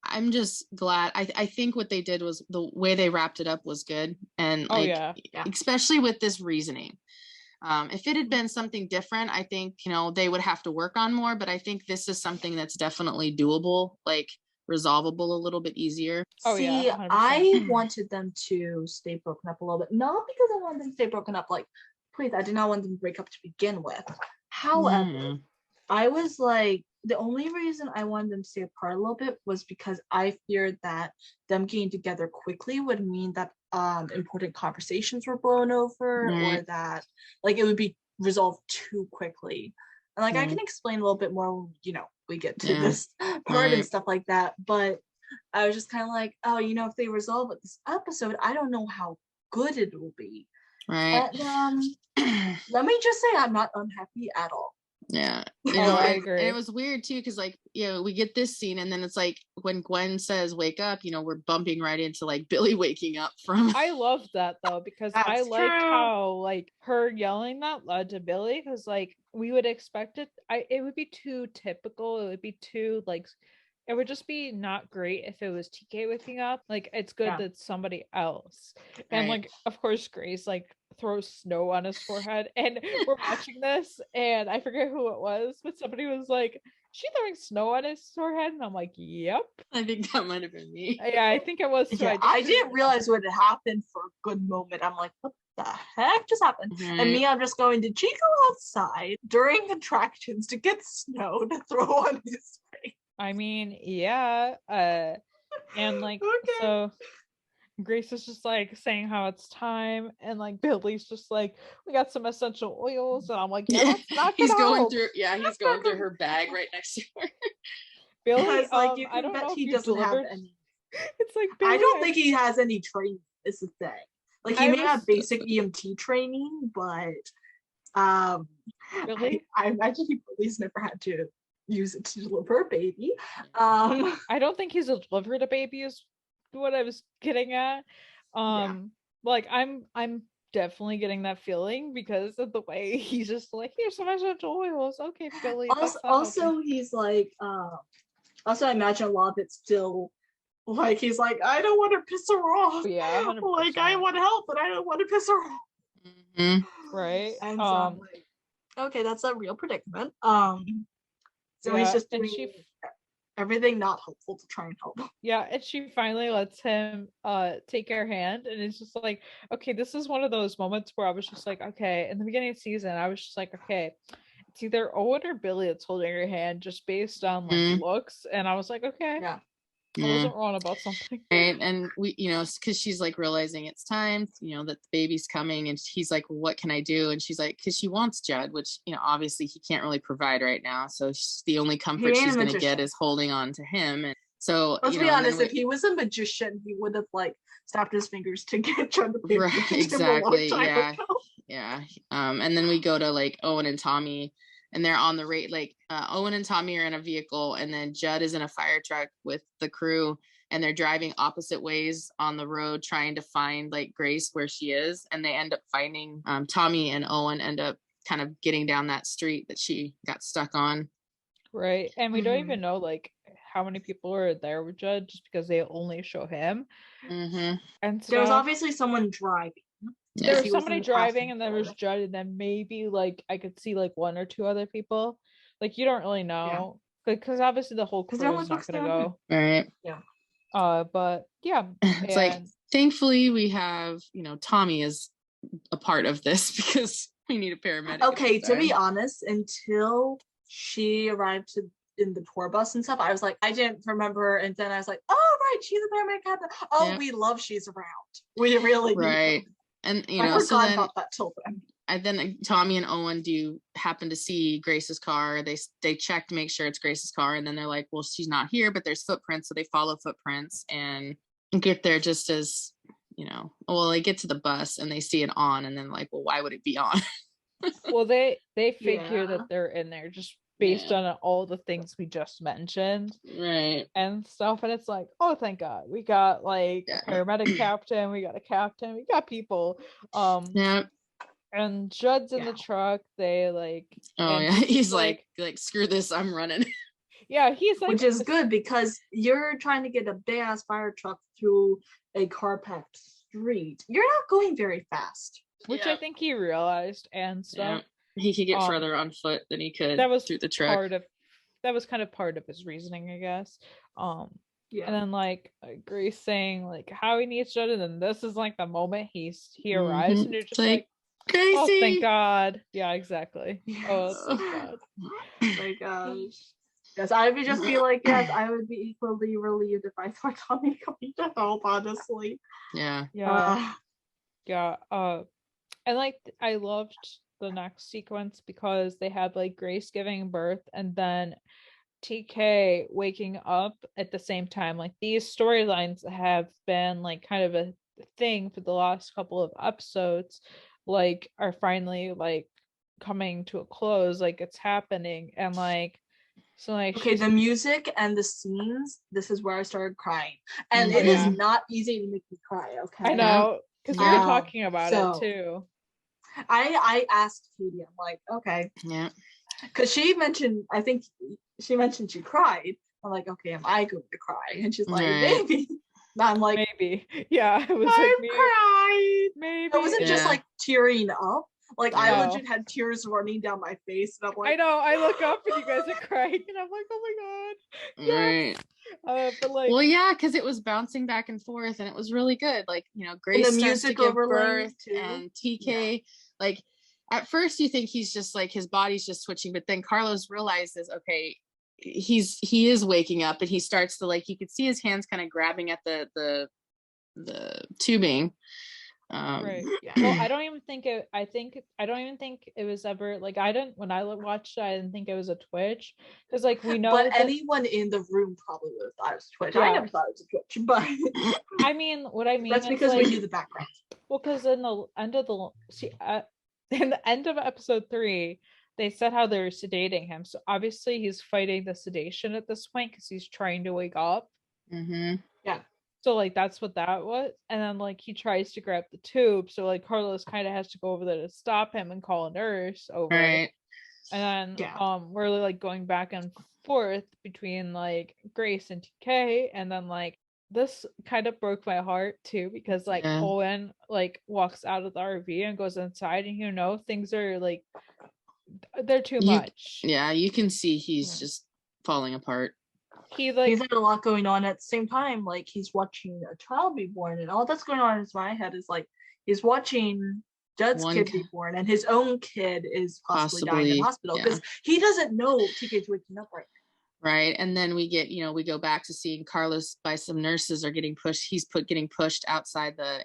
I'm just glad. I think what they did was the way they wrapped it up was good. And like, especially with this reasoning. If it had been something different, I think, you know, they would have to work on more, but I think this is something that's definitely doable, like resolvable a little bit easier. See, 100%. I wanted them to stay broken up a little bit, not because I wanted them to stay broken up, like, please, I did not want them to break up to begin with. However, I was like, the only reason I wanted them to stay apart a little bit was because I feared that them getting together quickly would mean that important conversations were blown over, or that like it would be resolved too quickly. And like I can explain a little bit more when, you know, we get to this part and stuff like that. But I was just kind of like, oh, you know, if they resolve it this episode, I don't know how good it will be. Right. And, let me just say, I'm not unhappy at all. Yeah, you know, I agree. And it was weird too, because like, you know, we get this scene, and then it's like when Gwen says wake up, you know, we're bumping right into like Billy waking up from. I love that though, because I liked how like her yelling that led to Billy, because like we would expect it. It would be too typical. It would be too like, it would just be not great if it was TK waking up. Like it's good that somebody else. And like, of course, Grace like throws snow on his forehead, and we're watching this, and I forget who it was, but somebody was like, she throwing snow on his forehead, and I'm like, yep. I think that might have been me. Yeah, I think it was too. Yeah, I didn't realize what had happened for a good moment. I'm like, what the heck just happened? And me, I'm just going, did she go outside during attractions to get snow to throw on his face? I mean, yeah. And like, so Grace is just like saying how it's time, and like Billy's just like, we got some essential oils, and I'm like, he's going through her bag right next to her. Billy, like, you can bet he doesn't have any. It's like, Billy, I don't think he has any training. Is the thing. Like he may have basic EMT training, but Billy, I imagine he's never had to use it to deliver a baby. I don't think he's delivered a baby is what I was getting at. Like I'm definitely getting that feeling because of the way he's just like, here's some essential oils. Okay, Billy. Also he's like, also I imagine a lot of it's still like he's like, I don't want to piss her off. Yeah, 100%. Like I want to help, but I don't want to piss her off. Right. And so I'm like, okay, that's a real predicament. So he's just doing everything not helpful to try and help. Yeah, and she finally lets him take her hand, and it's just like, okay, this is one of those moments where I was just like, okay, in the beginning of the season, I was just like, okay, it's either Owen or Billy that's holding her hand just based on like looks, and I was like, okay, I wasn't wrong about something. Right. And we, you know, because she's like realizing it's time, you know, that the baby's coming, and he's like, well, what can I do? And she's like, because she wants Judd, which, you know, obviously he can't really provide right now. So the only comfort she's going to get is holding on to him. And so, let's be honest, if he was a magician, he would have like snapped his fingers to get Judd the baby. Right, exactly. Yeah. And then we go to like Owen and Tommy, and they're on the like Owen and Tommy are in a vehicle, and then Judd is in a fire truck with the crew, and they're driving opposite ways on the road trying to find like Grace where she is, and they end up finding Tommy and Owen end up kind of getting down that street that she got stuck on. Right. And we don't even know like how many people are there with Judd just because they only show him. Mm-hmm. And There was stuff. obviously someone driving. There was He was somebody in the driving, and there was passenger. Judd, and then maybe like I could see like one or two other people. Like you don't really know, because obviously the whole 'Cause crew they're is only not gonna focusing on go. Right. But yeah, It's like, and thankfully we have, Tommy is a part of this because we need a paramedic. Okay, at this to be time. honest, until she arrived in the tour bus and stuff, I was like, I didn't remember, and then I was like, oh right, she's a paramedic captain. Oh, Yeah. we love she's around. We really do. Right. And I so forgot then about that till then. then Tommy and Owen do happen to see Grace's car. They check to make sure it's Grace's car, and then they're like, well, she's not here, but there's footprints, so they follow footprints and get there just as well, they get to the bus and they see it on, and then like, well, why would it be on? well, they figure Yeah. that they're in there just based on all the things we just mentioned, Right. and stuff. And it's like, oh, thank God, we got like a paramedic captain, we got a captain, we got people. Yeah. And Judd's in the truck. They like. Oh and yeah, he's like screw this, I'm running. Yeah, he's like, which is good because you're trying to get a big ass fire truck through a car packed street. You're not going very fast. which I think he realized and stuff. Yeah. He could get further on foot than he could through the truck. That was kind of part of his reasoning, I guess. Yeah. And then like Grace saying like how he needs Judd, and then this is like the moment he arrives, and you're just like Gracie! oh, thank God. Yeah, exactly. Yes. Oh, thank God. Oh my gosh. Yes, I would just be like, yes, I would be equally relieved if I saw Tommy coming to help, honestly. Yeah. Yeah. And like I loved the next sequence because they had like Grace giving birth and then TK waking up at the same time. Like these storylines have been like kind of a thing for the last couple of episodes, like are finally like coming to a close, like it's happening. And like so like okay, the music and the scenes, this is where I started crying. And it is not easy to make me cry, okay? I know, because we were talking about it too. I asked Katie, I'm like, okay. Yeah. Because she mentioned, I think she mentioned she cried. I'm like, okay, am I going to cry? And she's like, maybe. And I'm like, maybe. Yeah, it was I like cried. Maybe. It wasn't just like tearing up. Like I legit had tears running down my face, and I'm like, I know. I look up and you guys are crying, and I'm like, oh my God. Yes. Right. But like, well, yeah, because it was bouncing back and forth, and it was really good. Like Grace and the starts music to give overlay birth, too. and TK, like at first you think he's just like his body's just switching, but then Carlos realizes, okay, he is waking up, and he starts to like you could see his hands kind of grabbing at the tubing. Right. Yeah. Well, I don't even think it was ever like when I watched it, I didn't think it was a twitch because like we know but anyone in the room probably would have thought it was a twitch. I never thought it was a twitch, but I mean what I mean that's because we knew the background. Well, because in the end of in the end of episode 3 they said how they were sedating him, so obviously he's fighting the sedation at this point because he's trying to wake up. Yeah. So like that's what that was, and then like he tries to grab the tube, so like Carlos kind of has to go over there to stop him and call a nurse over. Right. And then we're like going back and forth between like Grace and TK, and then like this kind of broke my heart too because like Owen like walks out of the RV and goes inside, and things are like they're too much. Yeah, you can see he's just falling apart. He's had a lot going on at the same time. Like he's watching a child be born, and all that's going on in my head is like he's watching Judd's kid be born, and his own kid is possibly dying in hospital because he doesn't know TK's waking up right now. Right, and then we get we go back to seeing Carlos by some nurses are getting pushed. He's getting pushed outside the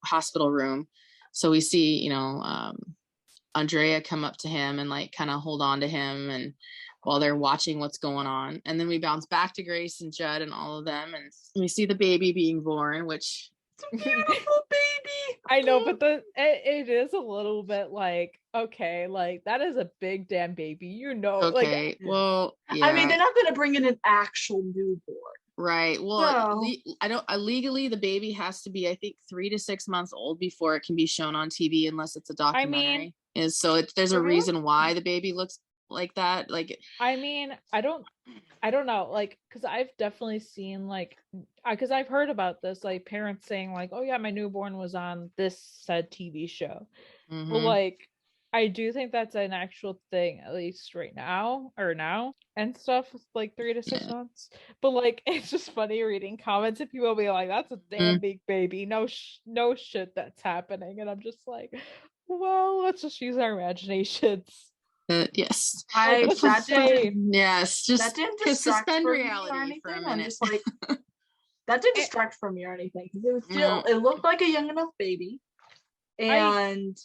hospital room, so we see Andrea come up to him and like kind of hold on to him and. While they're watching what's going on. And then we bounce back to Grace and Judd and all of them. And we see the baby being born, which it's a beautiful baby. I know, but it is a little bit like, okay, like that is a big damn baby, Okay, like, well, yeah. I mean, they're not going to bring in an actual newborn. Right. Well, legally the baby has to be, I think, 3 to 6 months old before it can be shown on TV unless it's a documentary. I mean, there's a reason why the baby looks like that? Like, I mean, I don't know, like, because I've definitely seen like, because I've heard about this, like parents saying like, oh yeah, my newborn was on this said TV show. But like, I do think that's an actual thing, at least right now and stuff with like 3 to 6 months. But like, it's just funny reading comments and people be like, that's a damn big baby. No shit that's happening. And I'm just like, well, let's just use our imaginations. Yes. That didn't distract suspend from reality me or anything. for a I'm minute. just like, that didn't distract from me or anything, because it was still, it looked like a young enough baby. And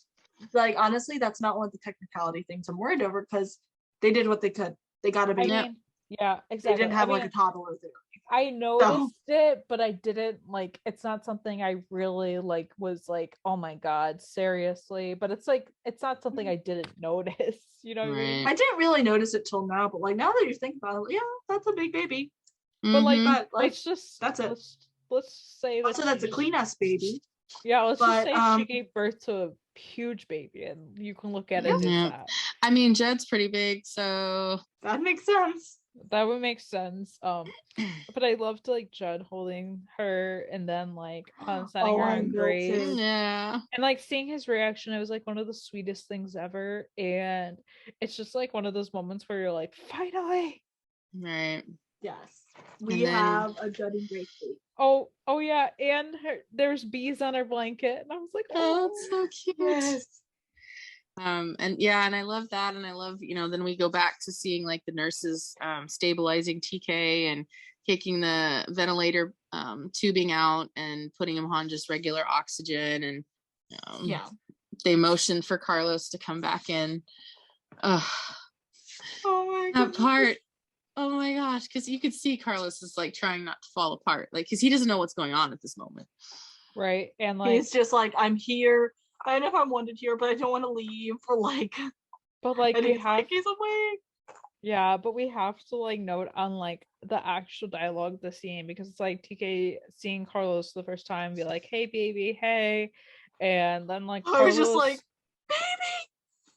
like, honestly, that's not one of the technicality things I'm worried over, because they did what they could. They got a baby. Yeah, exactly. They didn't have like a toddler there. I noticed it, but I didn't like, it's not something I really like was like, oh my god, seriously. But it's like, it's not something I didn't notice, you know what I mean? I didn't really notice it till now, but like, now that you think about it, yeah, that's a big baby. But like, that's it. Let's say that also that's a clean ass baby. Yeah, let's just say she gave birth to a huge baby, and you can look at it as that. I mean, Jed's pretty big, so that makes sense. That would make sense. But I loved like Judd holding her and then like setting her on Grace. Yeah. And like seeing his reaction, it was like one of the sweetest things ever. And it's just like one of those moments where you're like, finally. Right. Yes. We have a Judd and Grace date. Oh yeah, and there's bees on her blanket, and I was like, oh, that's so cute. Yes. And I love that, and I love, then we go back to seeing like the nurses stabilizing TK and taking the ventilator tubing out and putting him on just regular oxygen, and they motioned for Carlos to come back in. Oh my god, that part. Oh my gosh, because you could see Carlos is like trying not to fall apart, like, because he doesn't know what's going on at this moment. Right. And like, he's just like, I'm here. I know if I'm wanted here, but I don't want to leave for like. But like, and he's awake. Yeah, but we have to like note on like the actual dialogue of the scene, because it's like TK seeing Carlos the first time, be like, "Hey, baby, hey," and then like Carlos, I was just like, "Baby."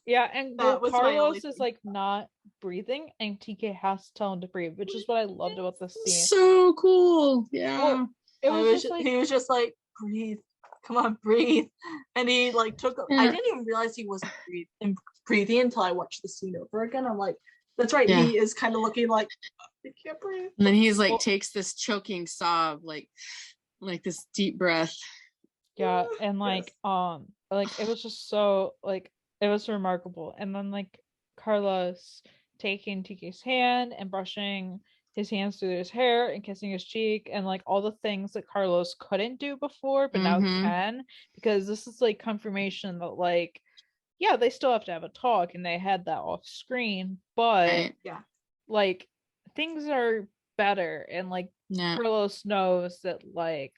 Yeah, and Carlos is like not breathing, and TK has to tell him to breathe, which is what I loved about this scene. So cool. Yeah. Well, he was just like, breathe. Come on, breathe. And he like took. I didn't even realize he wasn't breathing until I watched the scene over again. I'm like, that's right. Yeah. He is kind of looking like he can't breathe. And then he's like takes this choking sob, like this deep breath. Yeah, and like it was just so like. It was remarkable. And then like Carlos taking TK's hand and brushing his hands through his hair and kissing his cheek, and like all the things that Carlos couldn't do before, but now he can, because this is like confirmation that like, yeah, they still have to have a talk, and they had that off screen, but like things are better, and like Carlos knows that like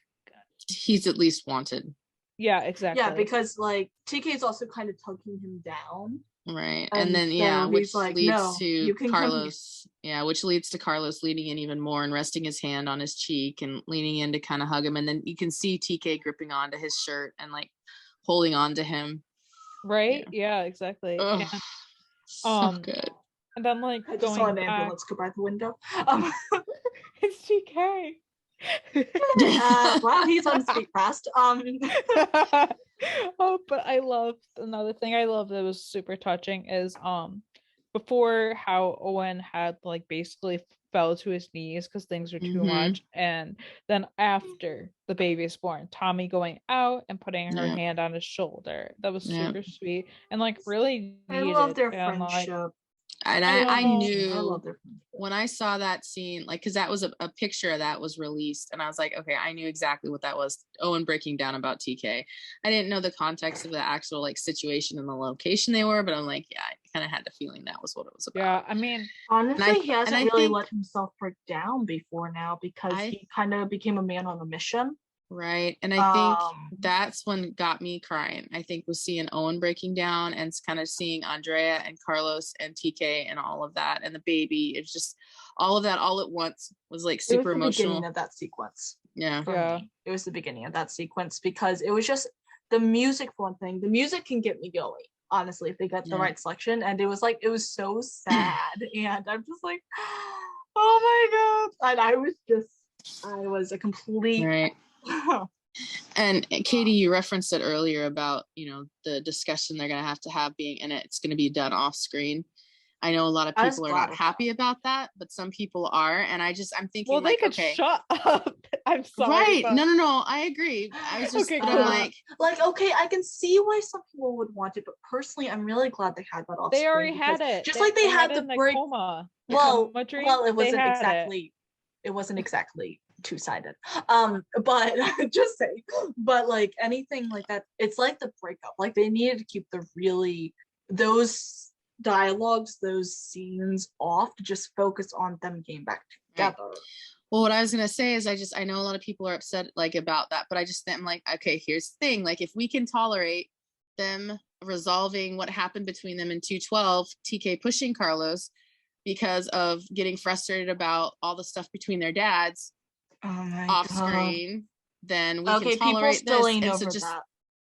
he's at least wanted. Yeah, exactly. Yeah, because like TK is also kind of tugging him down. Right. And then so which like, leads to Carlos. Yeah, which leads to Carlos leaning in even more and resting his hand on his cheek and leaning in to kind of hug him. And then you can see TK gripping onto his shirt and like holding on to him. Right? Yeah, exactly. And, so good. And then like I just saw an ambulance go by the window. It's TK. Wow, he's on his feet fast. Oh, but I love another thing I love that was super touching is before how Owen had like basically fell to his knees because things were too much, and then after the baby is born, Tommy going out and putting her hand on his shoulder. That was super sweet and like really needed. I love their friendship. And I knew when I saw that scene, like, because that was a picture that was released, and I was like, okay, I knew exactly what that was. Owen breaking down about TK. I didn't know the context of the actual like situation and the location they were, but I'm like, yeah, I kind of had the feeling that was what it was about. Yeah, I mean, honestly, he hasn't really let himself break down before now, because he kind of became a man on a mission. Right. And I think that's when got me crying. I think was seeing Owen breaking down and kind of seeing Andrea and Carlos and TK and all of that and the baby. It's just all of that all at once was like super emotional. It was the beginning of that sequence. Yeah. It was the beginning of that sequence because it was just the music for one thing. The music can get me going. honestly, if they get the Yeah. right selection. And it was so sad. And I'm just like, oh my god. And I was a complete Right. And Katie, you referenced it earlier about, the discussion they're going to have being, and it's going to be done off screen. I know a lot of I was people are glad not of happy about that, but some people are. And I'm thinking, Well, they could okay, shut up. I'm sorry. right. But... No, I agree. I was just, Okay, but cool. I'm like, okay, I can see why some people would want it, but personally, I'm really glad they had that off They screen already had because it. just like they had it the in break. coma. Well, Coma dream, it they had wasn't exactly two-sided. But just saying. But like anything like that, it's like the breakup. Like they needed to keep those dialogues, those scenes off to just focus on them getting back together. Right. Well, what I was going to say is I know a lot of people are upset like about that, but I'm like, okay, here's the thing. Like if we can tolerate them resolving what happened between them in 212, TK pushing Carlos because of getting frustrated about all the stuff between their dads off screen, then we can tolerate people still this. ain't And over so just, that.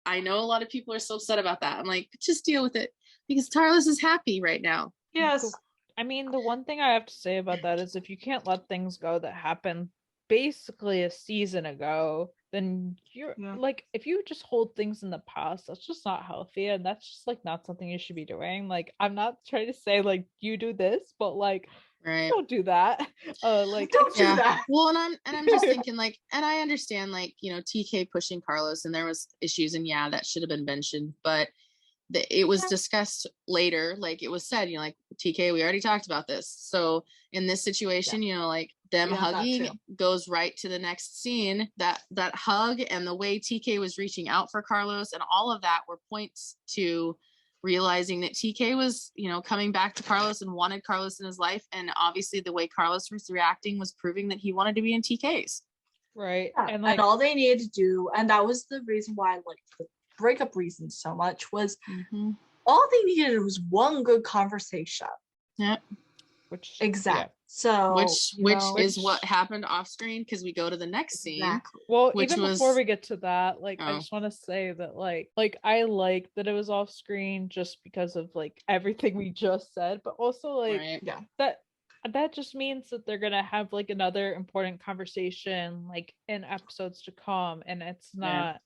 I know a lot of people are so upset about that. I'm like, just deal with it because Carlos is happy right now. Yes. I mean, the one thing I have to say about that is if you can't let things go that happened basically a season ago, then you're like, if you just hold things in the past, that's just not healthy, and that's just like not something you should be doing. Like, I'm not trying to say like you do this, but like, right, don't do that. Like, don't do that. Well, and I'm just thinking like, and I understand like, TK pushing Carlos, and there was issues, and that should have been mentioned, but it was discussed later. Like it was said, like TK, we already talked about this. So in this situation, like them hugging goes right to the next scene. That hug and the way TK was reaching out for Carlos and all of that were points to realizing that TK was, coming back to Carlos and wanted Carlos in his life. And obviously the way Carlos was reacting was proving that he wanted to be in TK's. Right. Yeah. And all they needed to do, and that was the reason why the breakup reasons so much, was all they needed was one good conversation. Yeah. Which So which is what happened off screen, because we go to the next scene. Exactly. Well, even before we get to that, I just want to say that like I like that it was off screen just because of like everything we just said, but also that just means that they're gonna have like another important conversation like in episodes to come, and it's not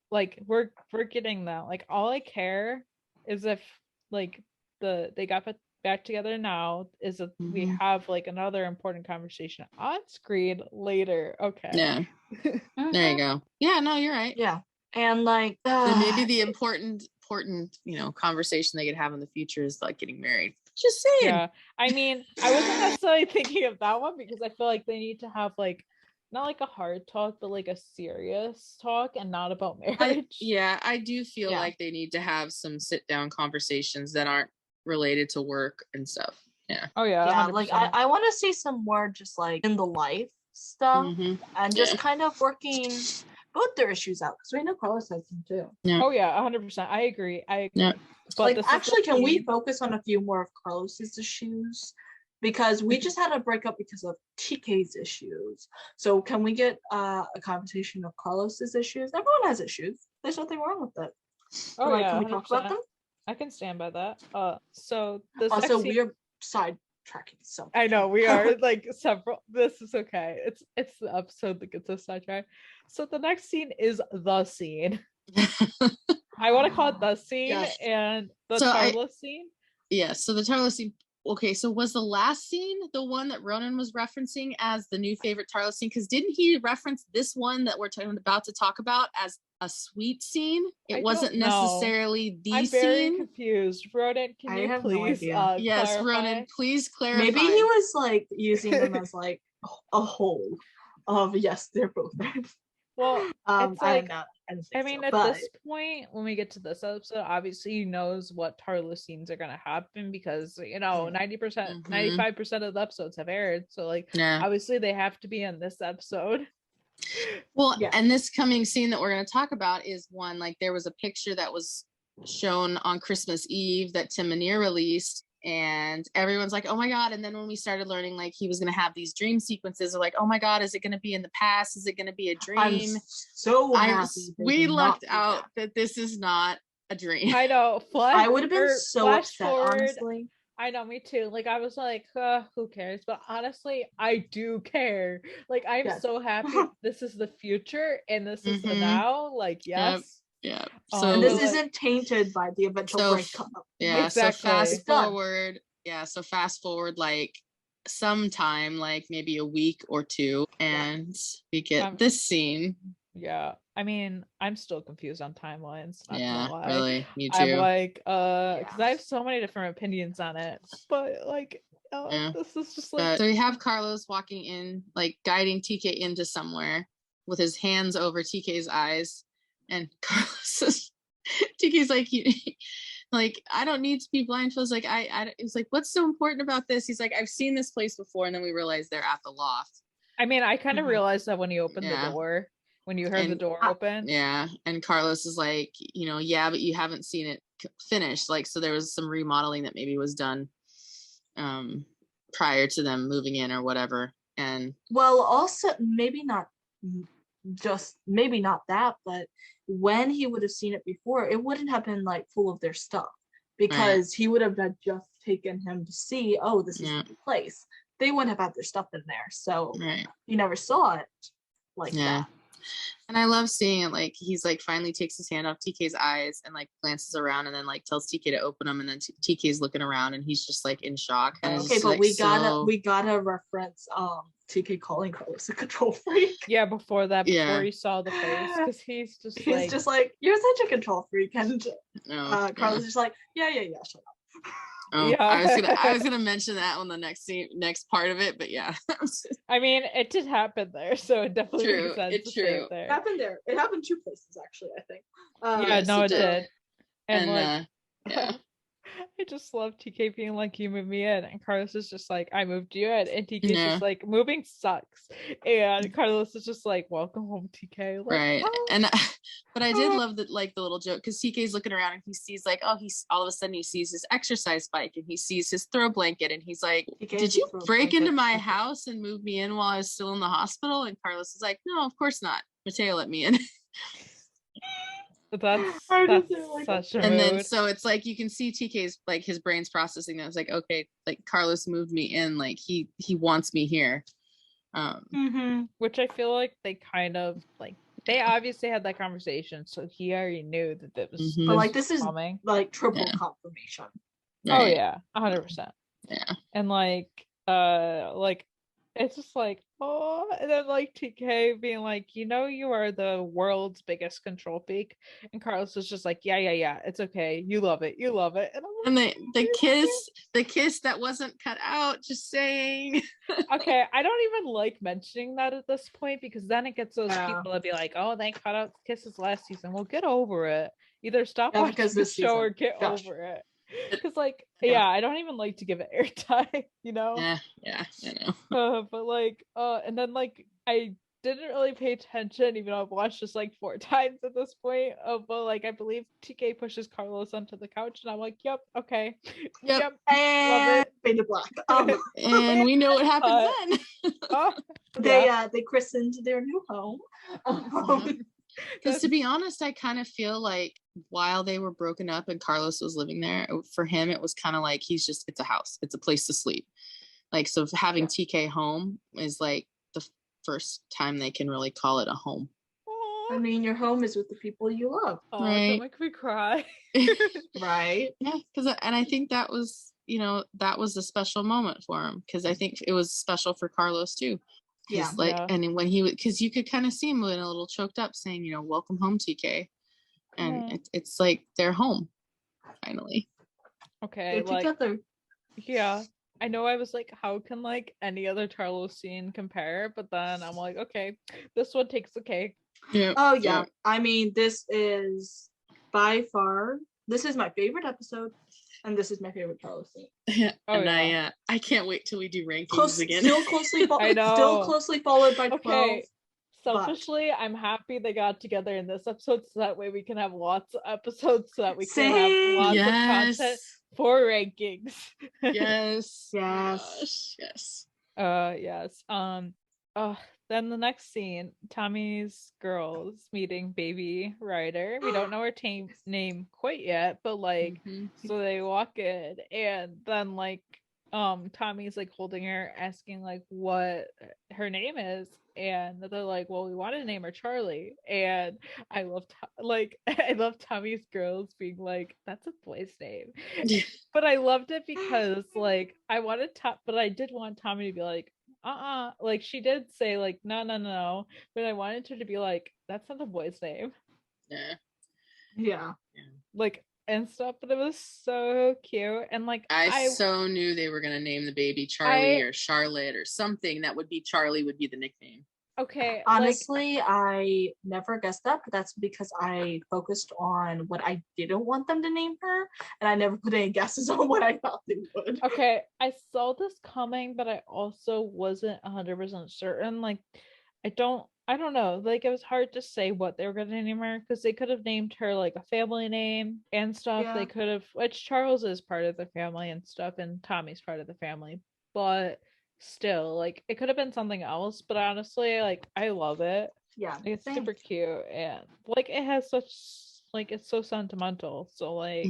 like we're getting that. Like all I care is if like they got back together now, is that we have like another important conversation on screen later. Okay. Yeah. There you go. Yeah, no, you're right. Yeah. And like and maybe the important conversation they could have in the future is like getting married. Just saying. Yeah. I mean, I wasn't necessarily thinking of that one because I feel like they need to have like not like a hard talk, but like a serious talk and not about marriage. I do feel like they need to have some sit down conversations that aren't related to work and stuff. Yeah. Oh yeah. Yeah. 100%. Like I want to see some more just like in the life stuff and just kind of working both their issues out, because we know Carlos has them too. Yeah. Oh yeah, 100%. I agree. Yeah. But like, actually, can we focus on a few more of Carlos's issues? Because we just had a breakup because of TK's issues. So can we get a conversation of Carlos's issues? Everyone has issues. There's nothing wrong with it. Oh yeah. Can we talk about them? I can stand by that. So this also we are sidetracking. So I know we are like several. This is okay. It's the episode that gets us sidetracked. So the next scene is the scene. I want to call it the scene and the Tarla scene. Yeah. So the Tarla scene. Okay, so was the last scene the one that Ronan was referencing as the new favorite Tarla scene? Because didn't he reference this one that we're about to talk about as a sweet scene? It wasn't necessarily the scene. I'm very confused. Ronan, can you please yes, clarify? Ronan, please clarify. Maybe he was like using them as like a whole of yes, they're both right. Well, it's like, I mean, so, at this point, when we get to this episode, obviously he knows what Tarla scenes are going to happen because, 90%, 95% of the episodes have aired. So, like, obviously they have to be in this episode. Well, and this coming scene that we're going to talk about is one, like, there was a picture that was shown on Christmas Eve that Tim Minear released. And everyone's like, oh my God. And then when we started learning, like, he was going to have these dream sequences, or like, oh my God, is it going to be in the past? Is it going to be a dream? I'm so happy we lucked out that this is not a dream. I know. I would have been so upset, honestly. I know, me too. Like, I was like, who cares? But honestly, I do care. Like, I'm so happy this is the future and this is the now. Like, yes. Yeah. So and this isn't tainted by the eventual breakup. Yeah. Exactly. So fast forward. Yeah. So fast forward like sometime, like maybe a week or two, and we get this scene. Yeah. I mean, I'm still confused on timelines. Not yeah, gonna lie. really. Me too. I'm like, because I have so many different opinions on it. But like, this is just like. So we have Carlos walking in, like guiding TK into somewhere with his hands over TK's eyes, and Carlos is, TK's like, like, I don't need to be blindfolded. Like, it's like, what's so important about this? He's like, I've seen this place before, and then we realize they're at the loft. I mean, I kind of realized that when he opened the door. When you heard the door open. Yeah. And Carlos is like, yeah, but you haven't seen it finished. Like, so there was some remodeling that maybe was done prior to them moving in or whatever. And well, also maybe not that, but when he would have seen it before, it wouldn't have been like full of their stuff, because he would have just taken him to see, oh, this is the place. They wouldn't have had their stuff in there. So he never saw it like that. And I love seeing it, like he's like finally takes his hand off TK's eyes and like glances around and then like tells TK to open them, and then TK's looking around and he's just like in shock. And okay, but like, we gotta reference TK calling Carlos a control freak. Yeah, before he saw the face, because he's just like you're such a control freak, and Carlos is just like yeah, shut up. Oh, yeah. I was gonna mention that on the next part of it, but yeah. I mean, it did happen there, so it definitely makes sense. It's true. It happened there. It happened two places actually, I think. It did. And like, yeah. I just love TK being like, you moved me in, and Carlos is just like, I moved you in, and TK's just like, moving sucks, and Carlos is just like, welcome home, TK. Like, right. And but I did love that, like the little joke, because TK's looking around and he sees like, he's all of a sudden he sees his exercise bike and he sees his throw blanket, and he's like, did you break into my house and move me in while I was still in the hospital? And Carlos is like, no, of course not. Mateo let me in. That's such a and mood. then so it's like you can see TK's like his brain's processing that. It's like, okay, like Carlos moved me in, like he wants me here. Which I feel like they kind of like, they obviously had that conversation, so he already knew that was but like this is coming. like triple confirmation. Right. Oh yeah, 100%. Yeah. And like it's just like, oh, and then like TK being like, you are the world's biggest control freak, and Carlos is just like, yeah, it's okay, you love it, and like, the kiss that wasn't cut out, just saying. Okay, I don't even like mentioning that at this point, because then it gets those people to be like, oh, they cut out kisses last season. Well, get over it. Either stop watching the show or get over it. Because like I don't even like to give it airtime, yeah I know. But like and then like I didn't really pay attention, even though I've watched this like 4 times at this point, but like I believe TK pushes Carlos onto the couch, and I'm like, yep, okay, yep, and fade to black. And we know what happens then. They christened their new home. Because to be honest, I kind of feel like while they were broken up and Carlos was living there, for him it was kind of like it's a house, it's a place to sleep. Like, so having TK home is like the first time they can really call it a home. I mean, your home is with the people you love. Right? Don't make me cry. Right? Yeah, and I think that was a special moment for him, because I think it was special for Carlos too. Yeah, and when because you could kind of see him a little choked up, saying, welcome home, TK, and it's like they're home finally. Okay, they're together. Yeah, I know. I was like, how can like any other Carlos scene compare? But then I'm like, okay, this one takes the cake. Yeah. Oh yeah. I mean, this is by far my favorite episode. And this is my favorite Carlos scene. I can't wait till we do rankings again. Still closely followed by 12. Okay. Selfishly, I'm happy they got together in this episode, so that way we can have lots of episodes, so that we can have lots of content for rankings. Yes. Yes. Yes. Yes. then the next scene, Tommy's girls meeting baby Ryder. We don't know her name quite yet, but like, so they walk in, and then like, Tommy's like holding her, asking like what her name is, and they're like, well, we wanted to name her Charlie, and I love I love Tommy's girls being like, that's a boy's name, but I loved it because like but I did want Tommy to be like, like she did say like no, but I wanted her to be like, that's not a boy's name. Yeah. Like and stuff, but it was so cute. And like I so knew they were gonna name the baby Charlie or Charlotte or something that would be Charlie would be the nickname. Okay. Honestly, I never guessed that, but that's because I focused on what I didn't want them to name her, and I never put any guesses on what I thought they would. Okay, I saw this coming, but I also wasn't 100% certain. Like, I don't know. Like, it was hard to say what they were going to name her because they could have named her like a family name and stuff. Yeah. They could have, which Charles is part of the family and stuff, and Tommy's part of the family, but still, like, it could have been something else. But honestly, like, I love it. Yeah, like, it's super cute, and like it has such like it's so sentimental. So like,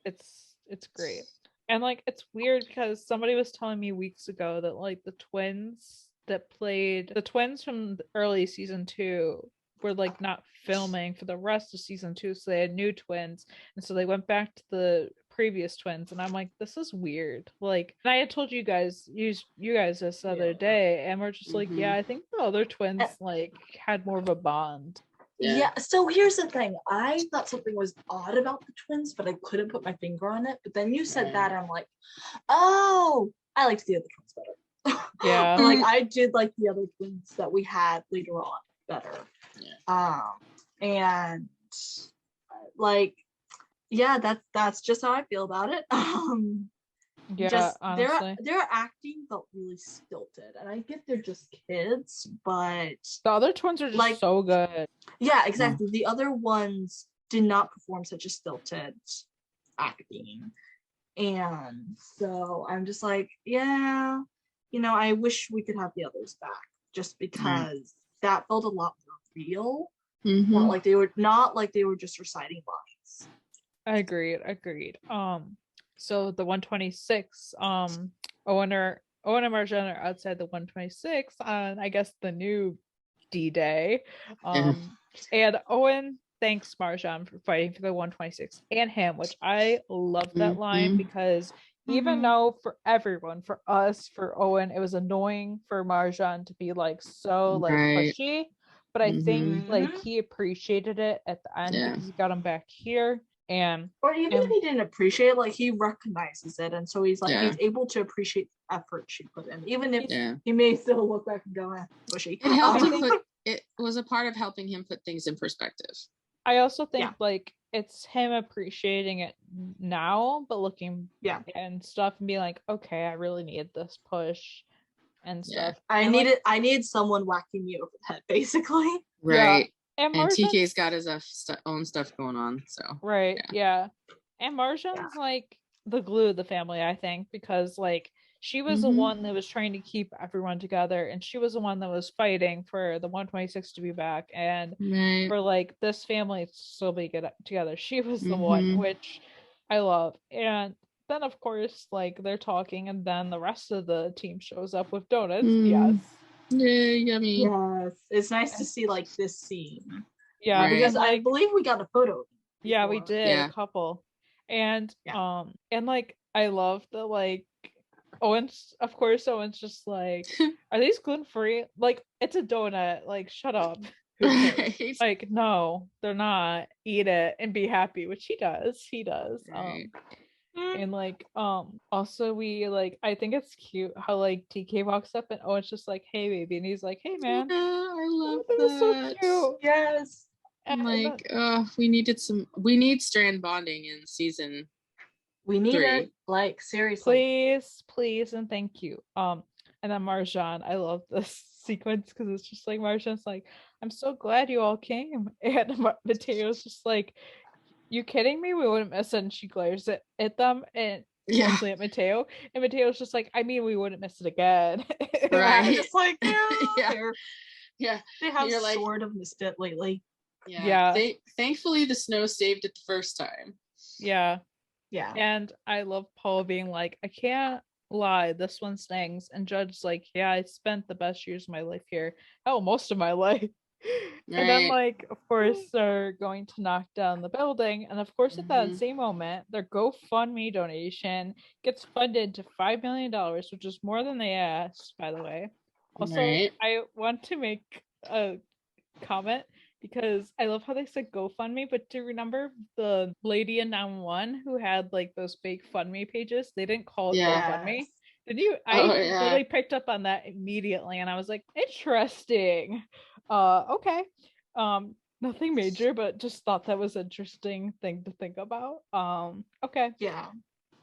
it's great. And like it's weird because somebody was telling me weeks ago that like the twins from the early season 2 were like not filming for the rest of season 2, so they had new twins, and so they went back to the previous twins, and I'm like, this is weird. Like, and I had told you guys this other day, and we're just like, yeah, I think the other twins like had more of a bond. Yeah. So here's the thing. I thought something was odd about the twins, but I couldn't put my finger on it. But then you said that, and I'm like, oh, I liked the other twins better. Yeah. Like I did like the other twins that we had later on better. Yeah. And like, yeah, that's just how I feel about it. Yeah, just honestly. their acting felt really stilted, and I get they're just kids, but the other twins are just like so good. Yeah, exactly. The other ones did not perform such a stilted acting, and so I'm just like, yeah, I wish we could have the others back, just because that felt a lot more real. Not like they were just reciting lines. I agreed. So the 126, Owen and Marjan are outside the 126 on, I guess, the new D-Day. And Owen thanks Marjan for fighting for the 126 and him, which I love that line, because even though for everyone, for us, for Owen, it was annoying for Marjan to be like so like pushy, but I think like he appreciated it at the end because he got him back here. Or even if he didn't appreciate it, like he recognizes it, and so he's like he's able to appreciate the effort she put in, even if he may still look back and go, bushy. It was a part of helping him put things in perspective. I also think like it's him appreciating it now, but looking and stuff and being like, okay, I really need this push and stuff. I need someone whacking me over the head, basically. Right. Yeah. And TK's got his own stuff going on, so and Marjan's like the glue of the family, I think, because like she was the one that was trying to keep everyone together, and she was the one that was fighting for the 126 to be back, and for like this family to still be get together. She was the one, which I love. And then of course like they're talking, and then the rest of the team shows up with donuts. Yeah, yummy. Yes, it's nice to see like this scene. Yeah, because I believe we got a photo. Yeah, we did a couple, and and like I love the like Owen's just like, are these gluten-free? Like, it's a donut. Like, shut up. Like, no, they're not. Eat it and be happy, which he does. And like also we like, I think it's cute how like TK walks up and Owen's just like, hey baby, and he's like, hey man. Yeah, I love that. So cute. Yes. And like we need strand bonding in season. We need 3. it, like, seriously. Please and thank you. And then Marjan, I love this sequence because it's just like Marjan's like, I'm so glad you all came, and Mateo's just like, you kidding me? We wouldn't miss it. And she glares at them and mostly at Mateo, and Mateo's just like, I mean, we wouldn't miss it again. Right. Just like, Yeah. They have You're like, sort of missed it lately. Yeah. Thankfully, the snow saved it the first time. Yeah. Yeah. And I love Paul being like, I can't lie, this one stings. And Judge's like, yeah, I spent the best years of my life here. Hell, most of my life. And then, Right. like, of course, they're going to knock down the building. And of course, at that same moment, their GoFundMe donation gets funded to $5 million, which is more than they asked, by the way. Also, Right. I want to make a comment because I love how they said GoFundMe, but do you remember the lady in 911 who had like those fake FundMe pages? They didn't call it Yeah. GoFundMe. Yes. Did you? I Oh, yeah. really picked up on that immediately, and I was like, interesting. Okay. Nothing major, but just thought that was interesting thing to think about. Okay. Yeah.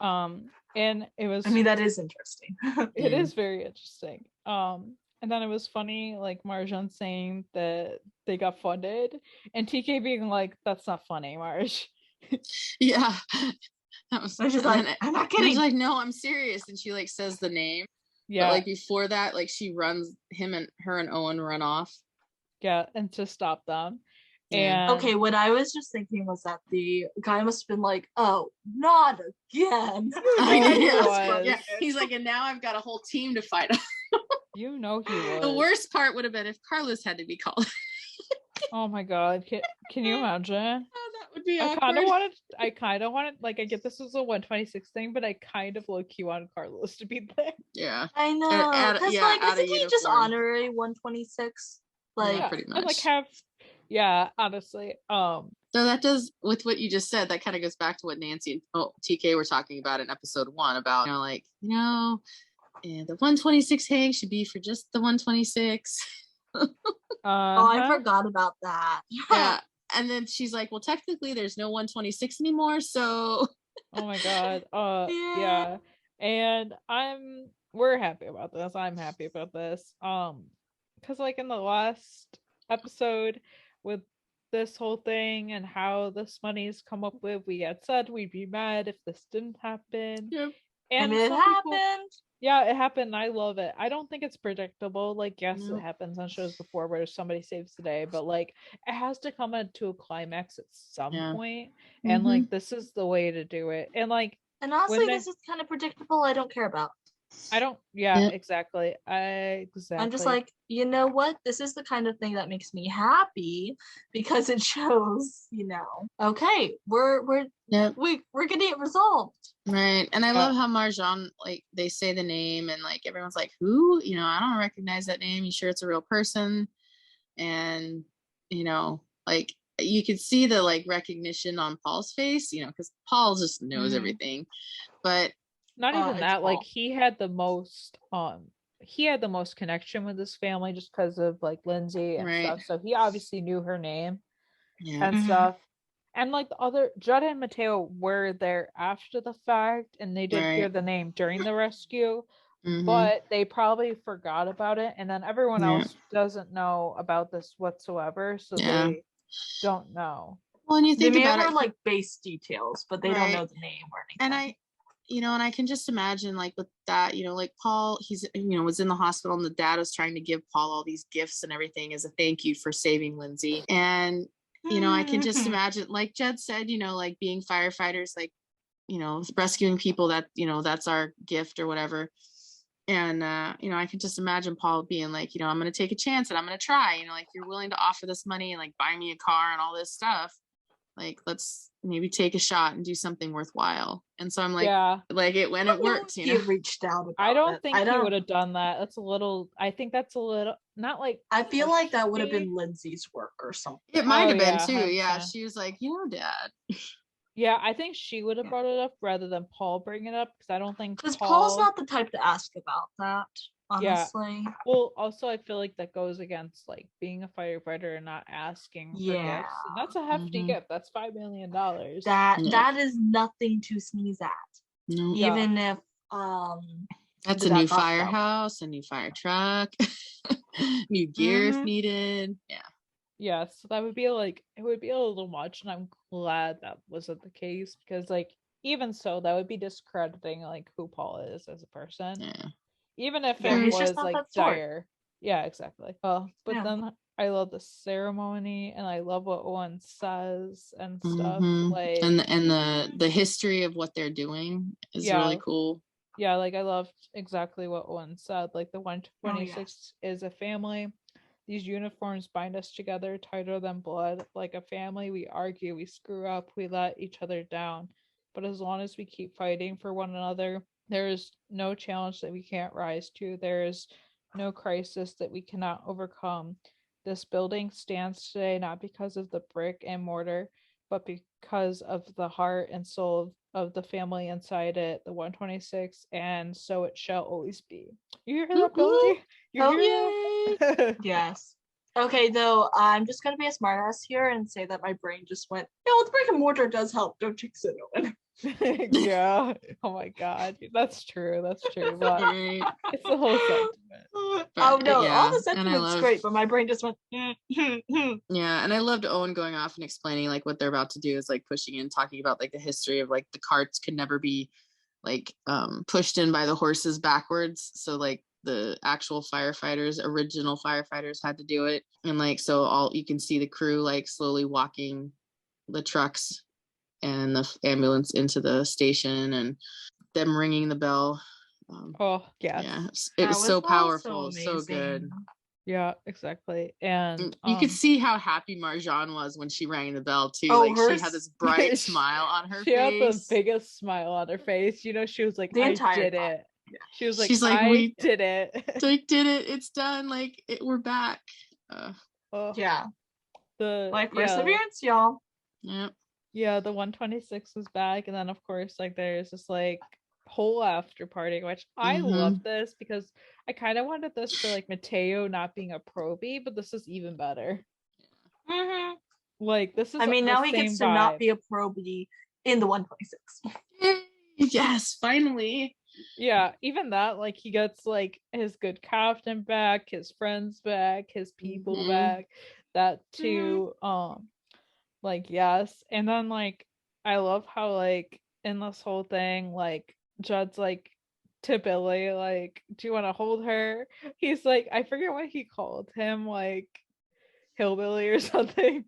And it was. I mean, that is interesting. It is very interesting. And then it was funny, like Marjan saying that they got funded, and TK being like, "That's not funny, Marj." Yeah. That was. I'm just like, I'm not kidding. She's like, no, I'm serious, and she like says the name. Yeah. But like before that, like she runs, her and Owen run off. Yeah, and to stop them. Yeah. And Okay, what I was just thinking was that the guy must have been like, "Oh, not again." I know he Yeah. was. Yeah. He's like, and now I've got a whole team to fight. You know he was. The worst part would have been if Carlos had to be called. Oh my god, can you imagine? Oh, that would be I awkward. kind of wanted, like, I get this was a 126 thing, but I kind of low-key wanted Carlos to be there. Yeah. I know. Because like, isn't he just honorary 126? Like, yeah, pretty much. And, like, yeah, honestly. So that does, with what you just said, that kind of goes back to what Nancy and TK were talking about in episode 1 about, the 126 Hague should be for just the 126. Oh, I forgot about that. Yeah. And then she's like, well, technically there's no 126 anymore, so. Oh my god. Yeah. And we're happy about this. I'm happy about this. Because like in the last episode with this whole thing and how this money's come up with, we had said we'd be mad if this didn't happen. Yep. And it happened. Yeah, it happened. I love it. I don't think it's predictable. Like, yes, it happens on shows before where somebody saves the day, but like it has to come into a climax at some point. And like this is the way to do it. And like, and honestly, this is kind of predictable. I don't care about. I don't. Yeah, exactly. Exactly. I'm just like, you know what? This is the kind of thing that makes me happy because it shows, okay, we're getting it resolved. Right. And I love how Marjan, like, they say the name and like everyone's like, who? I don't recognize that name. You sure it's a real person? And like you could see the like recognition on Paul's face, because Paul just knows everything. But not even that, like he had the most connection with his family just because of like Lindsay and stuff. So he obviously knew her name and stuff. And like the other Judd and Mateo were there after the fact and they did hear the name during the rescue, but they probably forgot about it. And then everyone else doesn't know about this whatsoever. So they don't know. Well, and you think about it, like base details, but they don't know the name or anything. And I can just imagine like with that, like Paul, he's, was in the hospital and the dad was trying to give Paul all these gifts and everything as a thank you for saving Lindsay. And, I can just imagine, like Jed said, like being firefighters, like, rescuing people that, that's our gift or whatever. And, I can just imagine Paul being like, I'm going to take a chance and I'm going to try, like you're willing to offer this money and like buy me a car and all this stuff. Like, let's maybe take a shot and do something worthwhile. And so I'm like, it worked, He reached out. I don't think he would have done that. I think that's a little, not like. I feel like that would have been Lindsay's work or something. It might have been too. 100%. Yeah. She was like, Dad. Yeah, I think she would have brought it up rather than Paul bring it up because I don't think because Paul's not the type to ask about that. Honestly. Yeah. Well, also I feel like that goes against like being a firefighter and not asking for gifts. And that's a hefty gift. That's $5 million. That is nothing to sneeze at. No. Even if that's a new firehouse, a new fire truck, new gear if needed. Yeah. Yeah, so that would be like, it would be a little much, and I'm glad that wasn't the case because like even so that would be discrediting like who Paul is as a person. Yeah. Even if it was like dire. Yeah, exactly. But then I love the ceremony, and I love what Owen says and stuff. Like, and the history of what they're doing is really cool. Yeah, like I loved exactly what Owen said. Like the 126 is a family. These uniforms bind us together tighter than blood. Like a family, we argue, we screw up, we let each other down. But as long as we keep fighting for one another, there is no challenge that we can't rise to. There is no crisis that we cannot overcome. This building stands today not because of the brick and mortar, but because of the heart and soul of the family inside it, the 126, and so it shall always be. You hear that, Billy? You hear that? Yes. Okay, though, I'm just gonna be a smartass here and say that my brain just went, the brick and mortar does help, don't you, Owen? Yeah. Oh my god. That's true. But it's the whole sentiment. All the sentiment's great, but my brain just went yeah, and I loved Owen going off and explaining like what they're about to do is like pushing in, talking about like the history of like the carts could never be like pushed in by the horses backwards, so like the actual original firefighters had to do it, and like so all you can see the crew like slowly walking the trucks and the ambulance into the station and them ringing the bell. It was so powerful, so good. Yeah, exactly. And you could see how happy Marjan was when she rang the bell too. She had this bright smile on her face. She had the biggest smile on her face. You know, she was like, I did it. Yeah. She was like, we did it. Like, did it. It's done. Like, we're back. Yeah. The perseverance, y'all. Yep. Yeah, the 126 was back, and then of course, like there's this like whole after party, which I love this because I kind of wanted this for like Mateo not being a probie, but this is even better. Like this is. I mean, now he gets to not be a probie in the 126. Yes, finally. Yeah, even that, like he gets like his good captain back, his friends back, his people back. That too. Like, yes. And then like I love how like in this whole thing, like Judd's like to Billy, like, do you want to hold her? He's like, I forget what he called him, like hillbilly or something.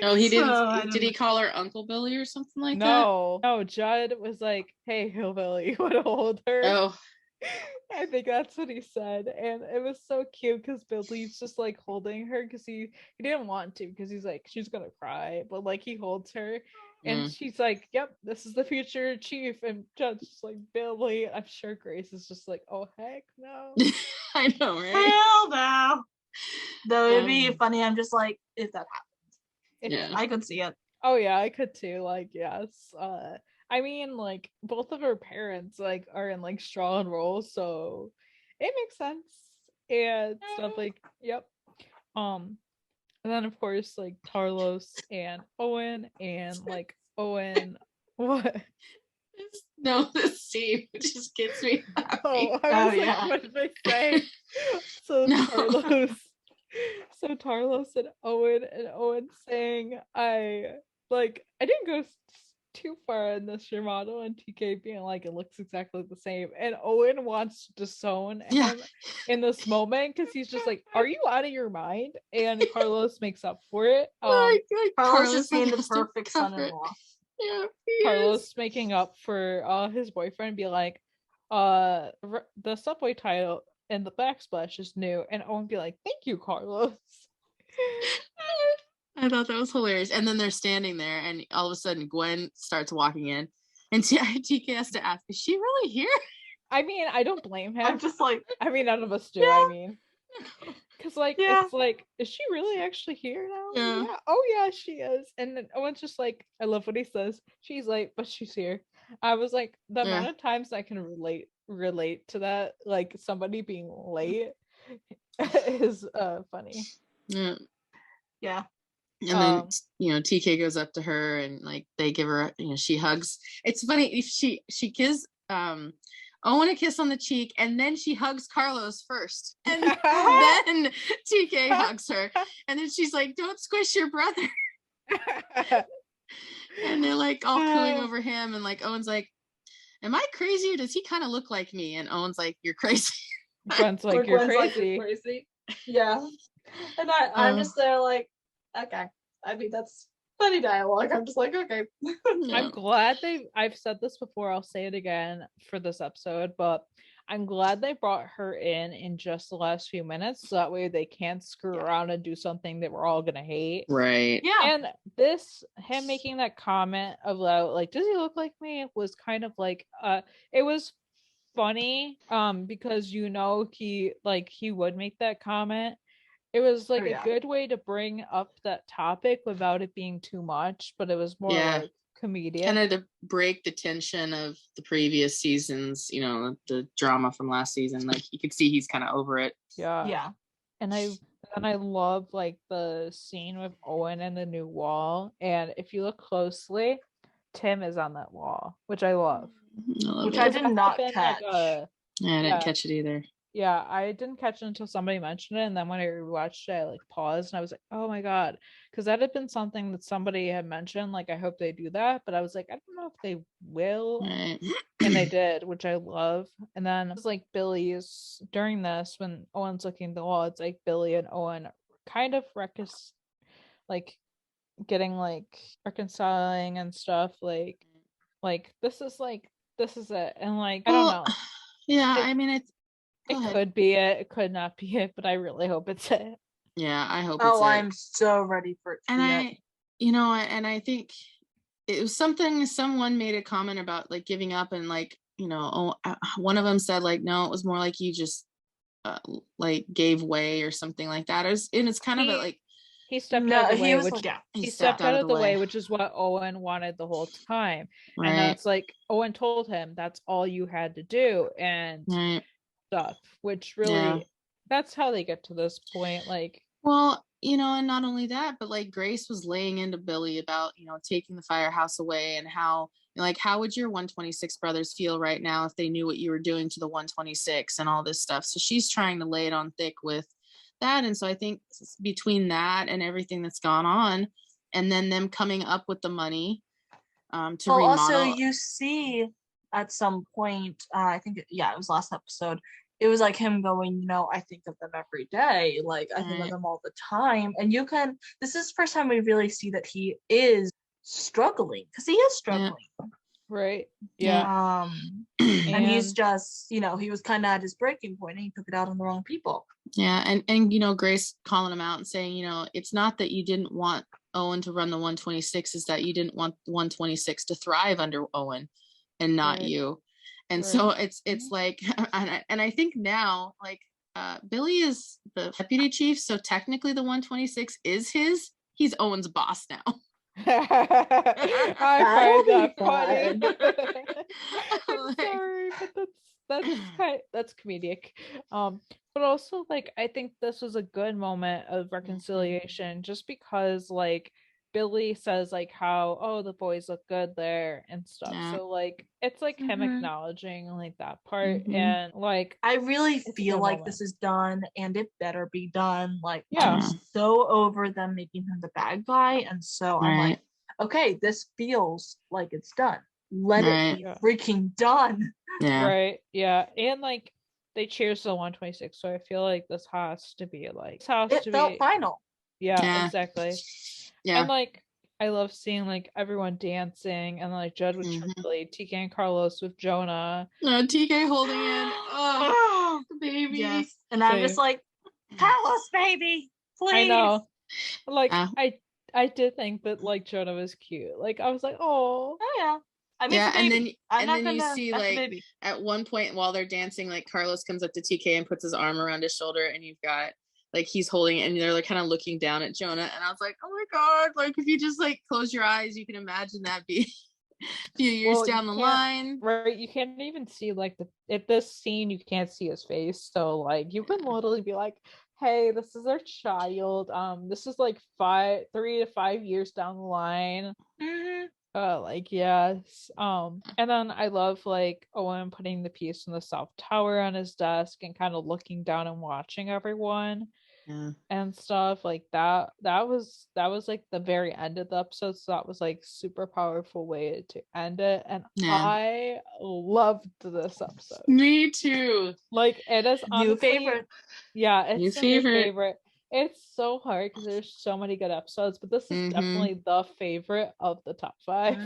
No, he didn't. Did he call her Uncle Billy or something like that? No, Judd was like, hey, hillbilly, you want to hold her? Oh, I think that's what he said, and it was so cute because Billy's just like holding her because he didn't want to because he's like she's gonna cry, but like he holds her and she's like, yep, this is the future chief, and Judd's just like, Billy. I'm sure Grace is just like, oh heck no. I know, right? Hell no. Though it'd be funny. I'm just like, if that happens, I could see it. Oh yeah, I could too. Like, yes. I mean, like both of her parents like are in like strong roles, so it makes sense and stuff. Like, yep. And then of course like Carlos and Owen and like Owen. What? No, the scene just gets me happy. What did I say? So Carlos and Owen saying, I didn't go too far in this remodel, and TK being like, it looks exactly the same, and Owen wants to disown him in this moment because he's just like, are you out of your mind? And Carlos makes up for it. Carlos is being the perfect son-in-law. Yeah, Carlos making up for his boyfriend, be like, the subway title and the backsplash is new, and Owen be like, thank you, Carlos. I thought that was hilarious. And then they're standing there, and all of a sudden Gwen starts walking in, and TK has to ask, is she really here? I mean, I don't blame him. I'm just like, I mean, none of us do. I mean, because like it's like, is she really actually here now? Yeah. Oh yeah, she is. And then Owen's just like, I love what he says. She's late, but she's here. I was like, the amount of times I can relate to that, like somebody being late, is funny. Yeah. And then TK goes up to her and like they give her, she hugs. It's funny if she gives Owen a kiss on the cheek, and then she hugs Carlos first, and then TK hugs her, and then she's like, don't squish your brother. And they're like all cooing over him, and like Owen's like, am I crazy or does he kind of look like me? And Owen's like, you're crazy. Gwen's like, Or you're Gwen's like, crazy. you're crazy. Yeah. And I'm just there like, okay. I mean, that's funny dialogue. I'm just like, okay. I'm glad I've said this before, I'll say it again for this episode, but I'm glad they brought her in just the last few minutes so that way they can't screw around and do something that we're all gonna hate. Right. Yeah. And him making that comment about like, does he look like me, was kind of like it was funny because he would make that comment. It was like a good way to bring up that topic without it being too much, but it was more like comedic. Kind of to break the tension of the previous seasons, the drama from last season. Like you could see he's kind of over it. Yeah. And I love like the scene with Owen and the new wall. And if you look closely, Tim is on that wall, which I love. Which I did not catch. I didn't catch it either. Yeah, I didn't catch it until somebody mentioned it, and then when I rewatched it, I like paused and I was like, "Oh my god," because that had been something that somebody had mentioned. Like, I hope they do that, but I was like, I don't know if they will, Right. and they did, which I love. And then it's like Billy's during this when Owen's looking at the wall. It's like Billy and Owen kind of getting like reconciling and stuff. Like this is it, and like I don't know. Yeah, I mean it could be it could not be it, but I really hope it's it. Yeah, I hope it's it. I'm so ready for it to be it. I think it was something someone made a comment about like giving up, and like one of them said like no, it was more like you just like gave way or something like that. It's kind of like he stepped out of the way, he stepped out of the way, which is what Owen wanted the whole time. Right. And that's like Owen told him that's all you had to do, and stuff, which really that's how they get to this point. Like, well, and not only that, but like Grace was laying into Billy about taking the firehouse away, and how how would your 126 brothers feel right now if they knew what you were doing to the 126 and all this stuff. So she's trying to lay it on thick with that. And so I think between that and everything that's gone on, and then them coming up with the money to remodel. Also, you see at some point, I think it was last episode, it was like him going, I think of them every day, like I think of them all the time. And this is the first time we really see that he is struggling, because he is struggling. Right. And he's just, he was kind of at his breaking point, and he took it out on the wrong people. And Grace calling him out and saying, it's not that you didn't want Owen to run the 126, is that you didn't want 126 to thrive under Owen and not you. And so it's like, and I think now, like, Billy is the deputy chief, so technically the 126 is he's Owen's boss now. I find that funny. I'm sorry, but that's comedic. But also, like, I think this was a good moment of reconciliation, just because like Billy says like how the boys look good there and stuff. So like it's like him acknowledging like that part, and like I really feel like this is done, and it better be done. Like I'm so over them making him the bad guy, and so I'm like, okay, this feels like it's done. Let it be freaking done. Right. Yeah. And like they cheers to the 126, so I feel like this has to be like it felt final. Yeah, exactly. Yeah. And like I love seeing like everyone dancing, and like Judd with Charlie, TK and Carlos with Jonah. TK holding in. Oh, baby. Yes. And I'm just like, Carlos, baby, please. I know. Like I did think that like Jonah was cute. Like I was like, oh yeah. I mean, and then you see like at one point while they're dancing, like Carlos comes up to TK and puts his arm around his shoulder, and you've got like he's holding it, and they're like kind of looking down at Jonah, and I was like, oh my god, like if you just like close your eyes, you can imagine that be a few years down the line. Right, you can't even see like this scene, you can't see his face, so like you can literally be like, hey, this is our child, this is like 3 to 5 years down the line. Like yes. And then I love like Owen putting the piece in the South Tower on his desk and kind of looking down and watching everyone. and stuff like that. That was like the very end of the episode, so that was like super powerful way to end it, and I loved this episode. Me too. Like, it is honestly, new favorite. Yeah, it's New a new favorite. favorite. It's so hard because there's so many good episodes, but this is definitely the favorite of the top 5.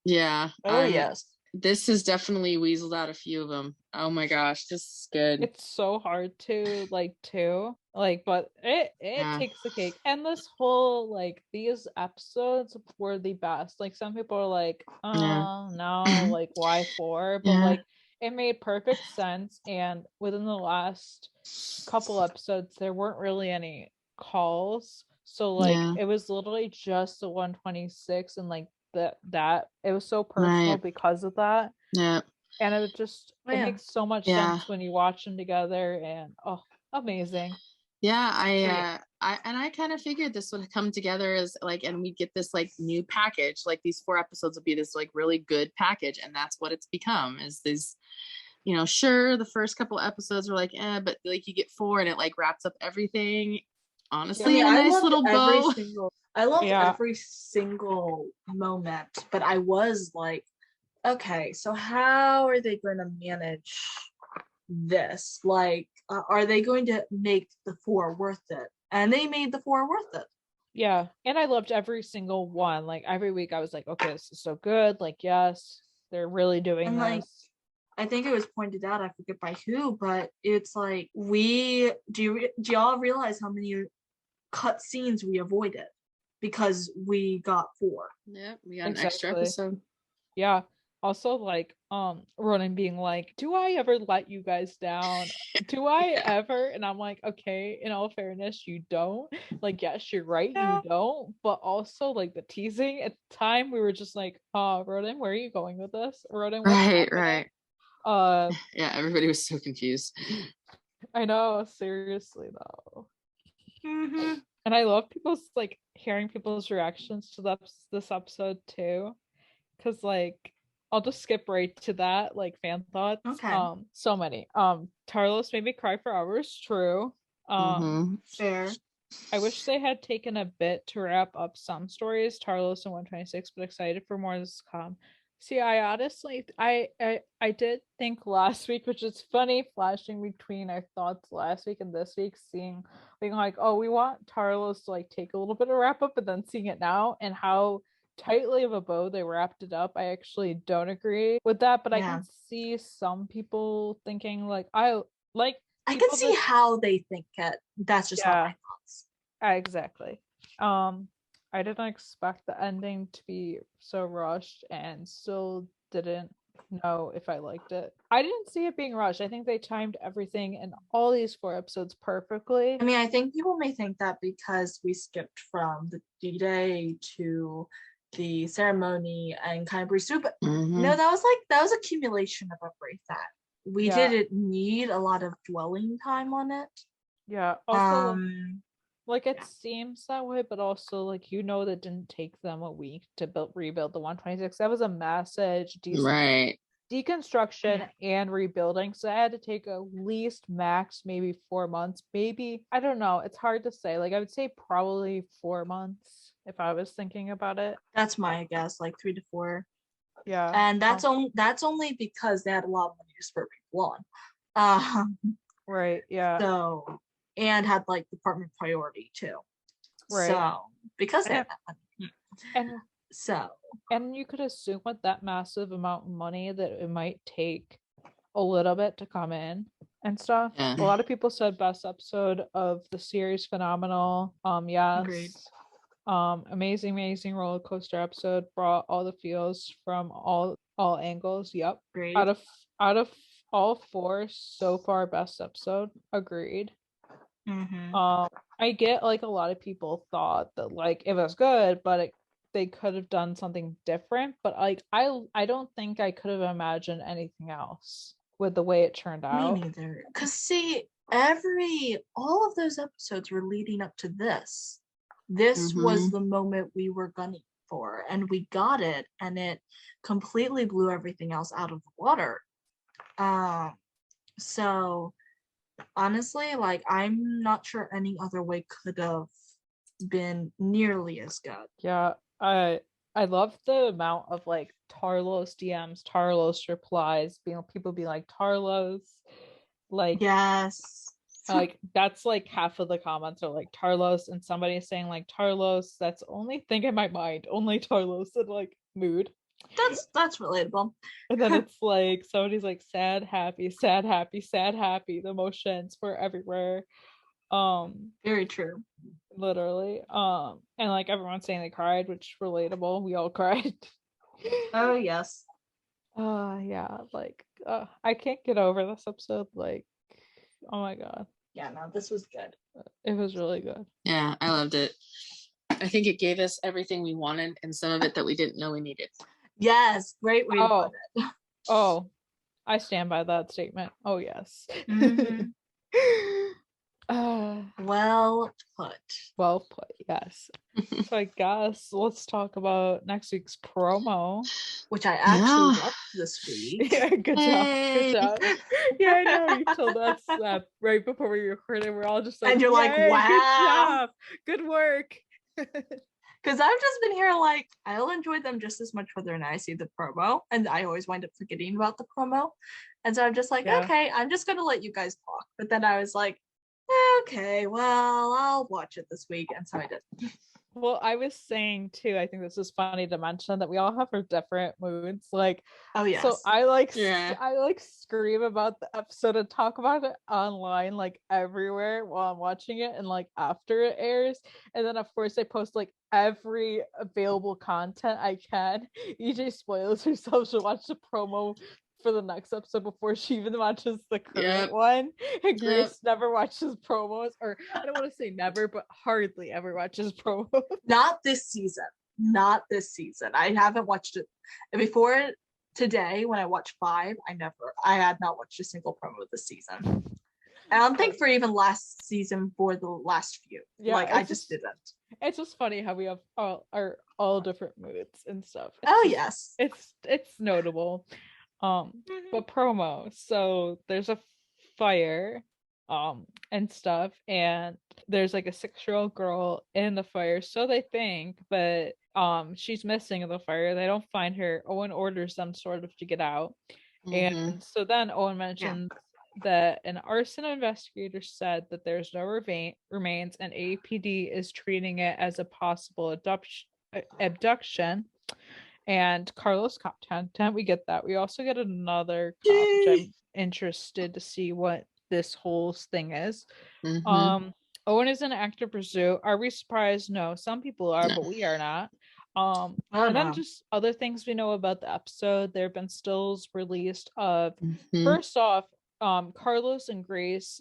Yeah. Oh yes. This has definitely weaseled out a few of them. Oh my gosh, this is good. It's so hard to but it takes the cake. And this whole like these episodes were the best. Like, some people are like, oh no, like why 4? But like, it made perfect sense. And within the last couple episodes, there weren't really any calls. So like it was literally just the 126, and like that it was so personal because of that. And it just it makes so much sense when you watch them together, and amazing. I kind of figured this would come together as like, and we get this like new package, like these 4 episodes would be this like really good package, and that's what it's become, is these, you know, sure, the first couple episodes were like, but like you get 4 and it like wraps up everything. Honestly, a nice little bow. I loved every single moment, but I was like, okay, so how are they going to manage this? Like, are they going to make the 4 worth it? And they made the 4 worth it. Yeah, and I loved every single one. Like, every week I was like, okay, this is so good. Like, yes, they're really doing and this. Like, I think it was pointed out, I forget by who, but it's like, do y'all realize how many cut scenes we avoided because we got 4? Yeah, we got an extra episode. Yeah. Also, like, Ronan being like, do I ever let you guys down? Do I ever? And I'm like, okay, in all fairness, you don't. Like, yes, you're right, you don't. But also, like, the teasing at the time, we were just like, Ronan, where are you going with this? Ronan, what's happening? Yeah, everybody was so confused. I know, seriously though. And I love hearing people's reactions to this episode too, because like, I'll just skip right to that, like, fan thoughts. Okay. So many. Tarlos made me cry for hours. True. Fair. I wish they had taken a bit to wrap up some stories, Tarlos and 126, but excited for more to come. See, I honestly, I did think last week, which is funny, flashing between our thoughts last week and this week, being like, oh, we want Tarlos to like take a little bit of wrap up, but then seeing it now and how tightly of a bow they wrapped it up, I actually don't agree with that, but I can see some people thinking like, I can see how they think it. That's just not my thoughts. Exactly. I didn't expect the ending to be so rushed, and still didn't know if I liked it. I didn't see it being rushed. I think they timed everything in all these 4 episodes perfectly. I mean, I think people may think that because we skipped from the D-Day to the ceremony and kind of breezed through, but no, that was accumulation of everything. We didn't need a lot of dwelling time on it. Yeah. Also, like, it seems that way, but also, like, that didn't take them a week to rebuild the 126. That was a massive deconstruction and rebuilding, so I had to take at least max maybe 4 months, maybe, I don't know, it's hard to say. Like, I would say probably 4 months if I was thinking about it. That's my guess, like 3 to 4. Yeah. And that's only because they had a lot of money to spur people on. Right. Yeah. So, and had like department priority too. Right. So because they had that money. And you could assume with that massive amount of money that it might take a little bit to come in and stuff. A lot of people said best episode of the series, phenomenal. Yes. Agreed. Amazing roller coaster episode, brought all the feels from all angles. Yep. Great. Out of all 4 so far, best episode. Agreed. I get like a lot of people thought that like it was good, but they could have done something different, but like I don't think I could have imagined anything else with the way it turned out. Me neither. Because see, all of those episodes were leading up to this. This was the moment we were gunning for, and we got it, and it completely blew everything else out of the water. So honestly, like, I'm not sure any other way could have been nearly as good. Yeah, I love the amount of like Tarlos DMs, Tarlos replies, people being like Tarlos, like Yes. like that's like half of the comments are like Tarlos, and somebody is saying like Tarlos. That's the only thing in my mind, only Tarlos and like mood. That's relatable. And then it's like somebody's like sad, happy, sad, happy, sad, happy. The emotions were everywhere. Very true. Literally. And like everyone's saying they cried, which relatable. We all cried. Oh yes. Yeah, like I can't get over this episode. Like, oh my god. Yeah, no, this was good. It was really good. Yeah, I loved it. I think it gave us everything we wanted and some of it that we didn't know we needed. Yes, great way to put it. Oh, I stand by that statement. Oh yes. Mhm. Well put. Well put, yes. So I guess let's talk about next week's promo. Which I actually loved this week. Yeah, good job. Good job. Yeah, I know you told us that right before we recorded. We're all just like, And you're like, "Yay, wow. good job. Good work." Because I've just been here like, I'll enjoy them just as much whether or not I see the promo. And I always wind up forgetting about the promo. And so I'm just like, Yeah. okay, I'm just going to let you guys talk. But then I was like, okay, well, I'll watch it this week. And so I did. Well, I was saying too, I think this is funny to mention that we all have our different moods. Like, Oh, yes. so I like Yeah. I like scream about the episode and talk about it online, like everywhere while I'm watching it and like after it airs. And then of course I post like every available content I can. EJ spoils herself to watch the promo for the next episode before she even watches the current Yep. one. And Yep. Grace never watches promos, or I don't want to say never, but hardly ever watches promos. Not this season. Not this season. I haven't watched it. Before today, when I watched 5, I had not watched a single promo this season. And I don't think for even last season for the last few. Yeah, like, I just didn't. It's just funny how we have all different moods and stuff. Oh, yes. It's notable. But promo. So there's a fire, and stuff, and there's like a 6-year-old girl in the fire, so they think, but she's missing in the fire. They don't find her. Owen orders them sort of to get out. Mhm. And so then Owen mentions that an arson investigator said that there's no remains and APD is treating it as a possible abduction. And Carlos content, we get that. We also get another cop, which I'm interested to see what this whole thing is. Mhm. Owen is in active pursuit. Are we surprised? No. Some people are, No. but we are not. Oh, And then no. just other things we know about the episode. There have been stills released of Mhm. first off, Carlos and Grace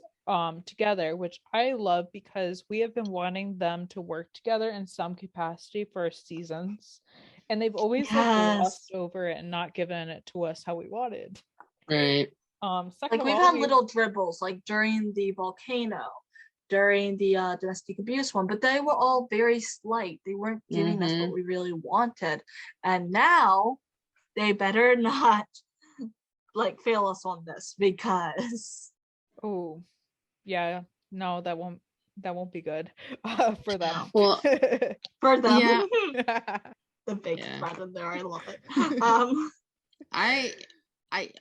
together, which I love because we have been wanting them to work together in some capacity for seasons, and they've always like Yes. glossed over it and not given it to us how we wanted. Right. Second Like, of we've all, had little dribbles, like during the volcano, during the domestic abuse one, but they were all very slight. They weren't giving us what we really wanted. And now they better not like fail us on this, because oh yeah, no, that won't be good for them. Well, for them, yeah. the big Yeah. threat in there, I love it.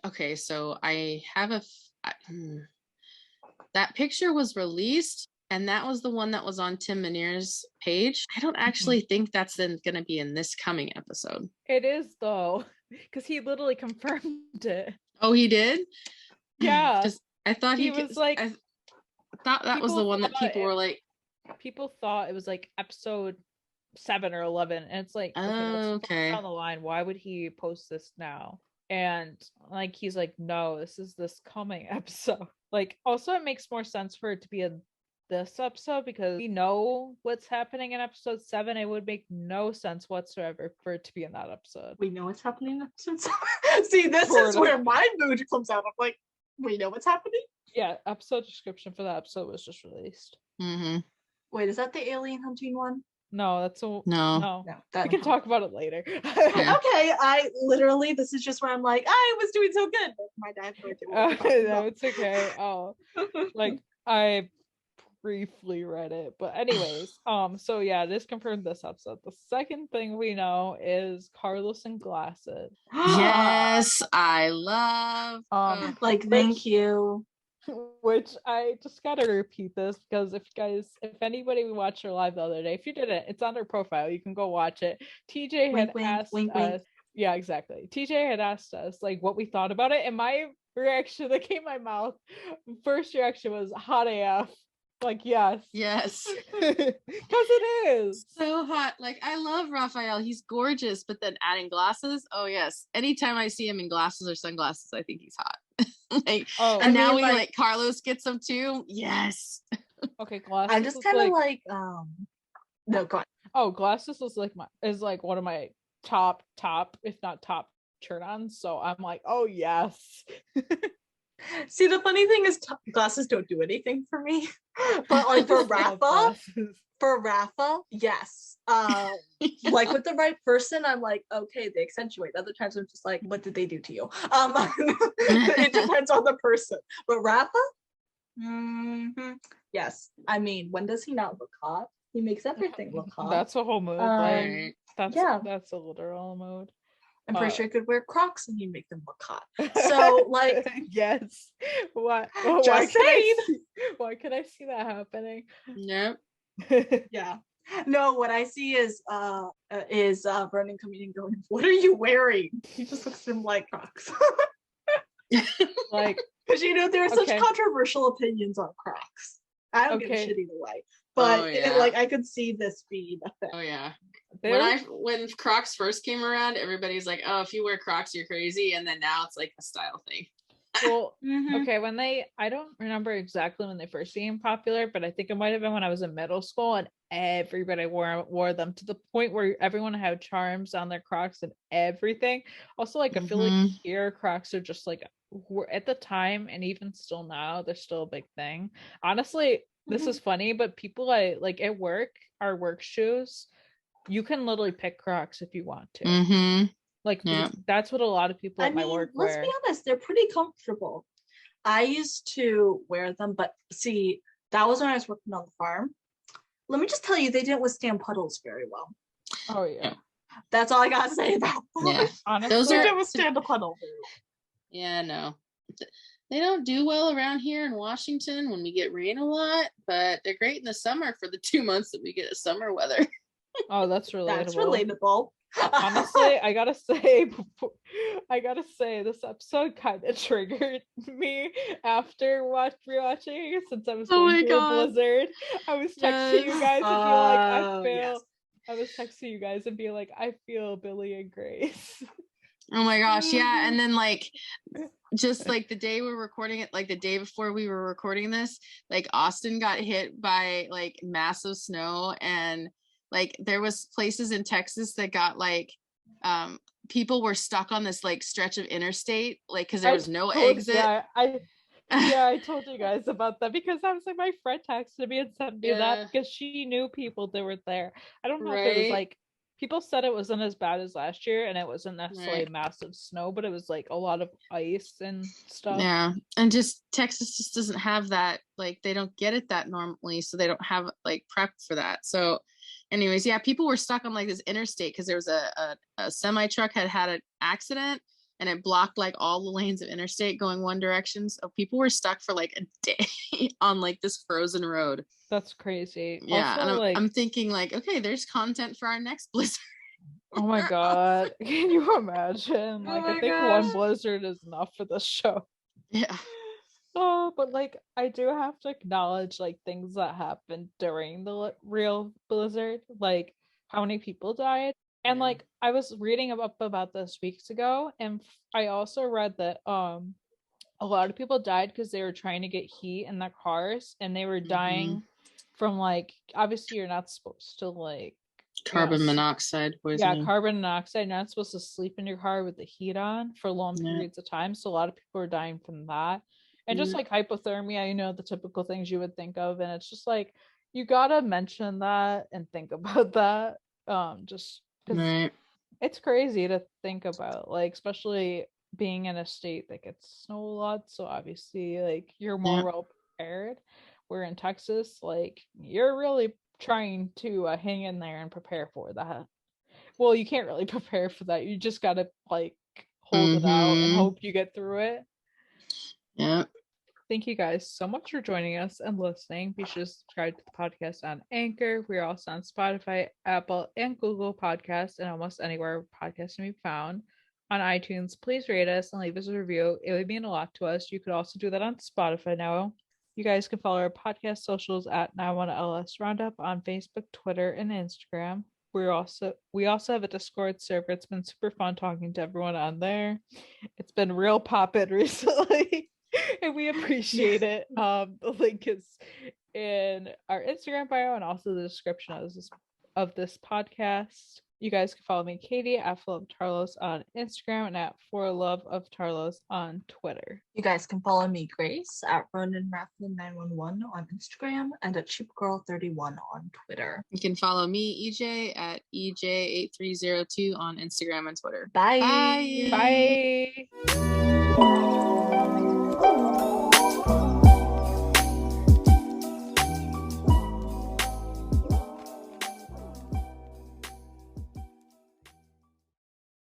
Okay, so I have that picture was released, and that was the one that was on Tim Minear's page. I don't actually think that's going to be in this coming episode. It is though, because he literally confirmed it. Oh, he did? Yeah. I thought he was like, I thought that was the one that people were like, people thought it was like episode 7 or 11, and it's like, okay, down the line, why would he post this now? And like, he's like, no, this is this coming episode. Like, also it makes more sense for it to be in this episode because we know what's happening in episode 7. It would make no sense whatsoever for it to be in that episode. We know what's happening in episode 7. See, this is where my mood comes out. I'm like, we know what's happening? Yeah, episode description for that episode was just released. Mm-hmm. Wait, is that the alien hunting one? No, that's a No. no. No, We can talk about it later. Yeah. Okay, I literally, this is just where I'm like, I was doing so good. But my dad No, it's okay. Oh, like I briefly read it, but anyways, so yeah, this confirmed this episode. The second thing we know is Carlos and glasses. Yes, I love. Like, thank you. Which I just gotta repeat this because if anybody watched her live the other day, if you didn't, it's on her profile. You can go watch it. TJ had asked us, yeah, exactly. TJ had asked us like what we thought about it, and my reaction that came my mouth, first reaction was hot AF. Like, yes. Yes. Because it is. So hot. Like, I love Raphael. He's gorgeous, but then adding glasses, oh yes. Anytime I see him in glasses or sunglasses, I think he's hot. Like, and now we like Carlos gets them too. Yes. Okay, glasses. I'm just kind of like, no, go on. Oh, glasses is like one of my top, if not top turn-ons. So I'm like, oh yes. See, the funny thing is glasses don't do anything for me. But like for Rafa, yes. Like with the right person, I'm like, okay, they accentuate. Other times I'm just like, what did they do to you? It depends on the person. But Rafa, yes. I mean, when does he not look hot? He makes everything look hot. That's a whole mood. Like, that's a literal mood. I'm pretty sure he could wear Crocs and he'd make them look hot. So, like, yes. Why can I see that happening? Yep. Yeah. No, what I see is Vernon coming and going, what are you wearing? He just looks at him like Crocs. Like, because there are such controversial opinions on Crocs. I don't give a shit either way. But like I could see this being a thing. Oh yeah. When Crocs first came around, everybody's like, oh, if you wear Crocs, you're crazy. And then now it's like a style thing. Well, okay, I don't remember exactly when they first became popular, but I think it might have been when I was in middle school and everybody wore them to the point where everyone had charms on their Crocs and everything. Also, like, I feel like here Crocs are just like, at the time and even still now, they're still a big thing. Honestly, this is funny, but people like at work, our work shoes, you can literally pick Crocs if you want to. Like, that's what a lot of people at my work wear. Let's be honest, they're pretty comfortable. I used to wear them, but see, that was when I was working on the farm. Let me just tell you, they didn't withstand puddles very well. Oh yeah. That's all I gotta say about them. Yeah. Honestly, they didn't withstand a puddle very well. Yeah, no. They don't do well around here in Washington when we get rain a lot, but they're great in the summer for the 2 months that we get summer weather. Oh, that's relatable. That's relatable. Honestly, I gotta say this episode kind of triggered me after rewatching since I was going through a blizzard. I was texting you guys and be like, I was texting you guys and be like, I feel Billy and Grace. Oh my gosh, yeah. And then like just like the day we're recording it, like the day before we were recording this, like Austin got hit by like massive snow, and like there was places in Texas that got like people were stuck on this like stretch of interstate, like because there was no exit. I told you guys about that because I was like, my friend texted me and sent me that because she knew people that were there. I don't know if it was like, people said it wasn't as bad as last year and it wasn't necessarily massive snow, but it was like a lot of ice and stuff. Yeah. And just Texas just doesn't have that, like they don't get it that normally, so they don't have like prep for that. So anyways, yeah, people were stuck on like this interstate because there was a semi truck had an accident and it blocked like all the lanes of interstate going one direction. So people were stuck for like a day on like this frozen road. That's crazy. Yeah, also, and I'm thinking like, okay, there's content for our next blizzard. Oh my god, can you imagine? Like, I think one blizzard is enough for this show. Yeah. Oh, but like, I do have to acknowledge like things that happened during the real blizzard, like how many people died. And like, I was reading about this weeks ago, and I also read that a lot of people died because they were trying to get heat in their cars, and they were dying from like, obviously you're not supposed to like carbon monoxide poisoning. Yeah, carbon monoxide. You're not supposed to sleep in your car with the heat on for long periods of time. So a lot of people are dying from that. And just like hypothermia, the typical things you would think of. And it's just like, you gotta mention that and think about that. Just because Right. it's crazy to think about, like, especially being in a state that gets snow a lot. So obviously, like, you're more Yeah. well prepared. We're in Texas, like, you're really trying to hang in there and prepare for that. Well, you can't really prepare for that. You just gotta like hold it out and Mm-hmm. hope you get through it. Yeah. Thank you guys so much for joining us and listening. Be sure to subscribe to the podcast on Anchor. We're also on Spotify, Apple, and Google Podcasts, and almost anywhere podcasts can be found. On iTunes, please rate us and leave us a review. It would mean a lot to us. You could also do that on Spotify now. You guys can follow our podcast socials at 91LS Roundup on Facebook, Twitter, and Instagram. We also have a Discord server. It's been super fun talking to everyone on there. It's been real poppin' recently. And we appreciate it. The link is in our Instagram bio and also the description of this podcast. You guys can follow me, Katie, at Full of Tarlos on Instagram and at For Love of Tarlos on Twitter. You guys can follow me, Grace, at RonanRathlin911 on Instagram and at CheapGirl31 on Twitter. You can follow me, EJ, at EJ8302 on Instagram and Twitter. Bye. Bye.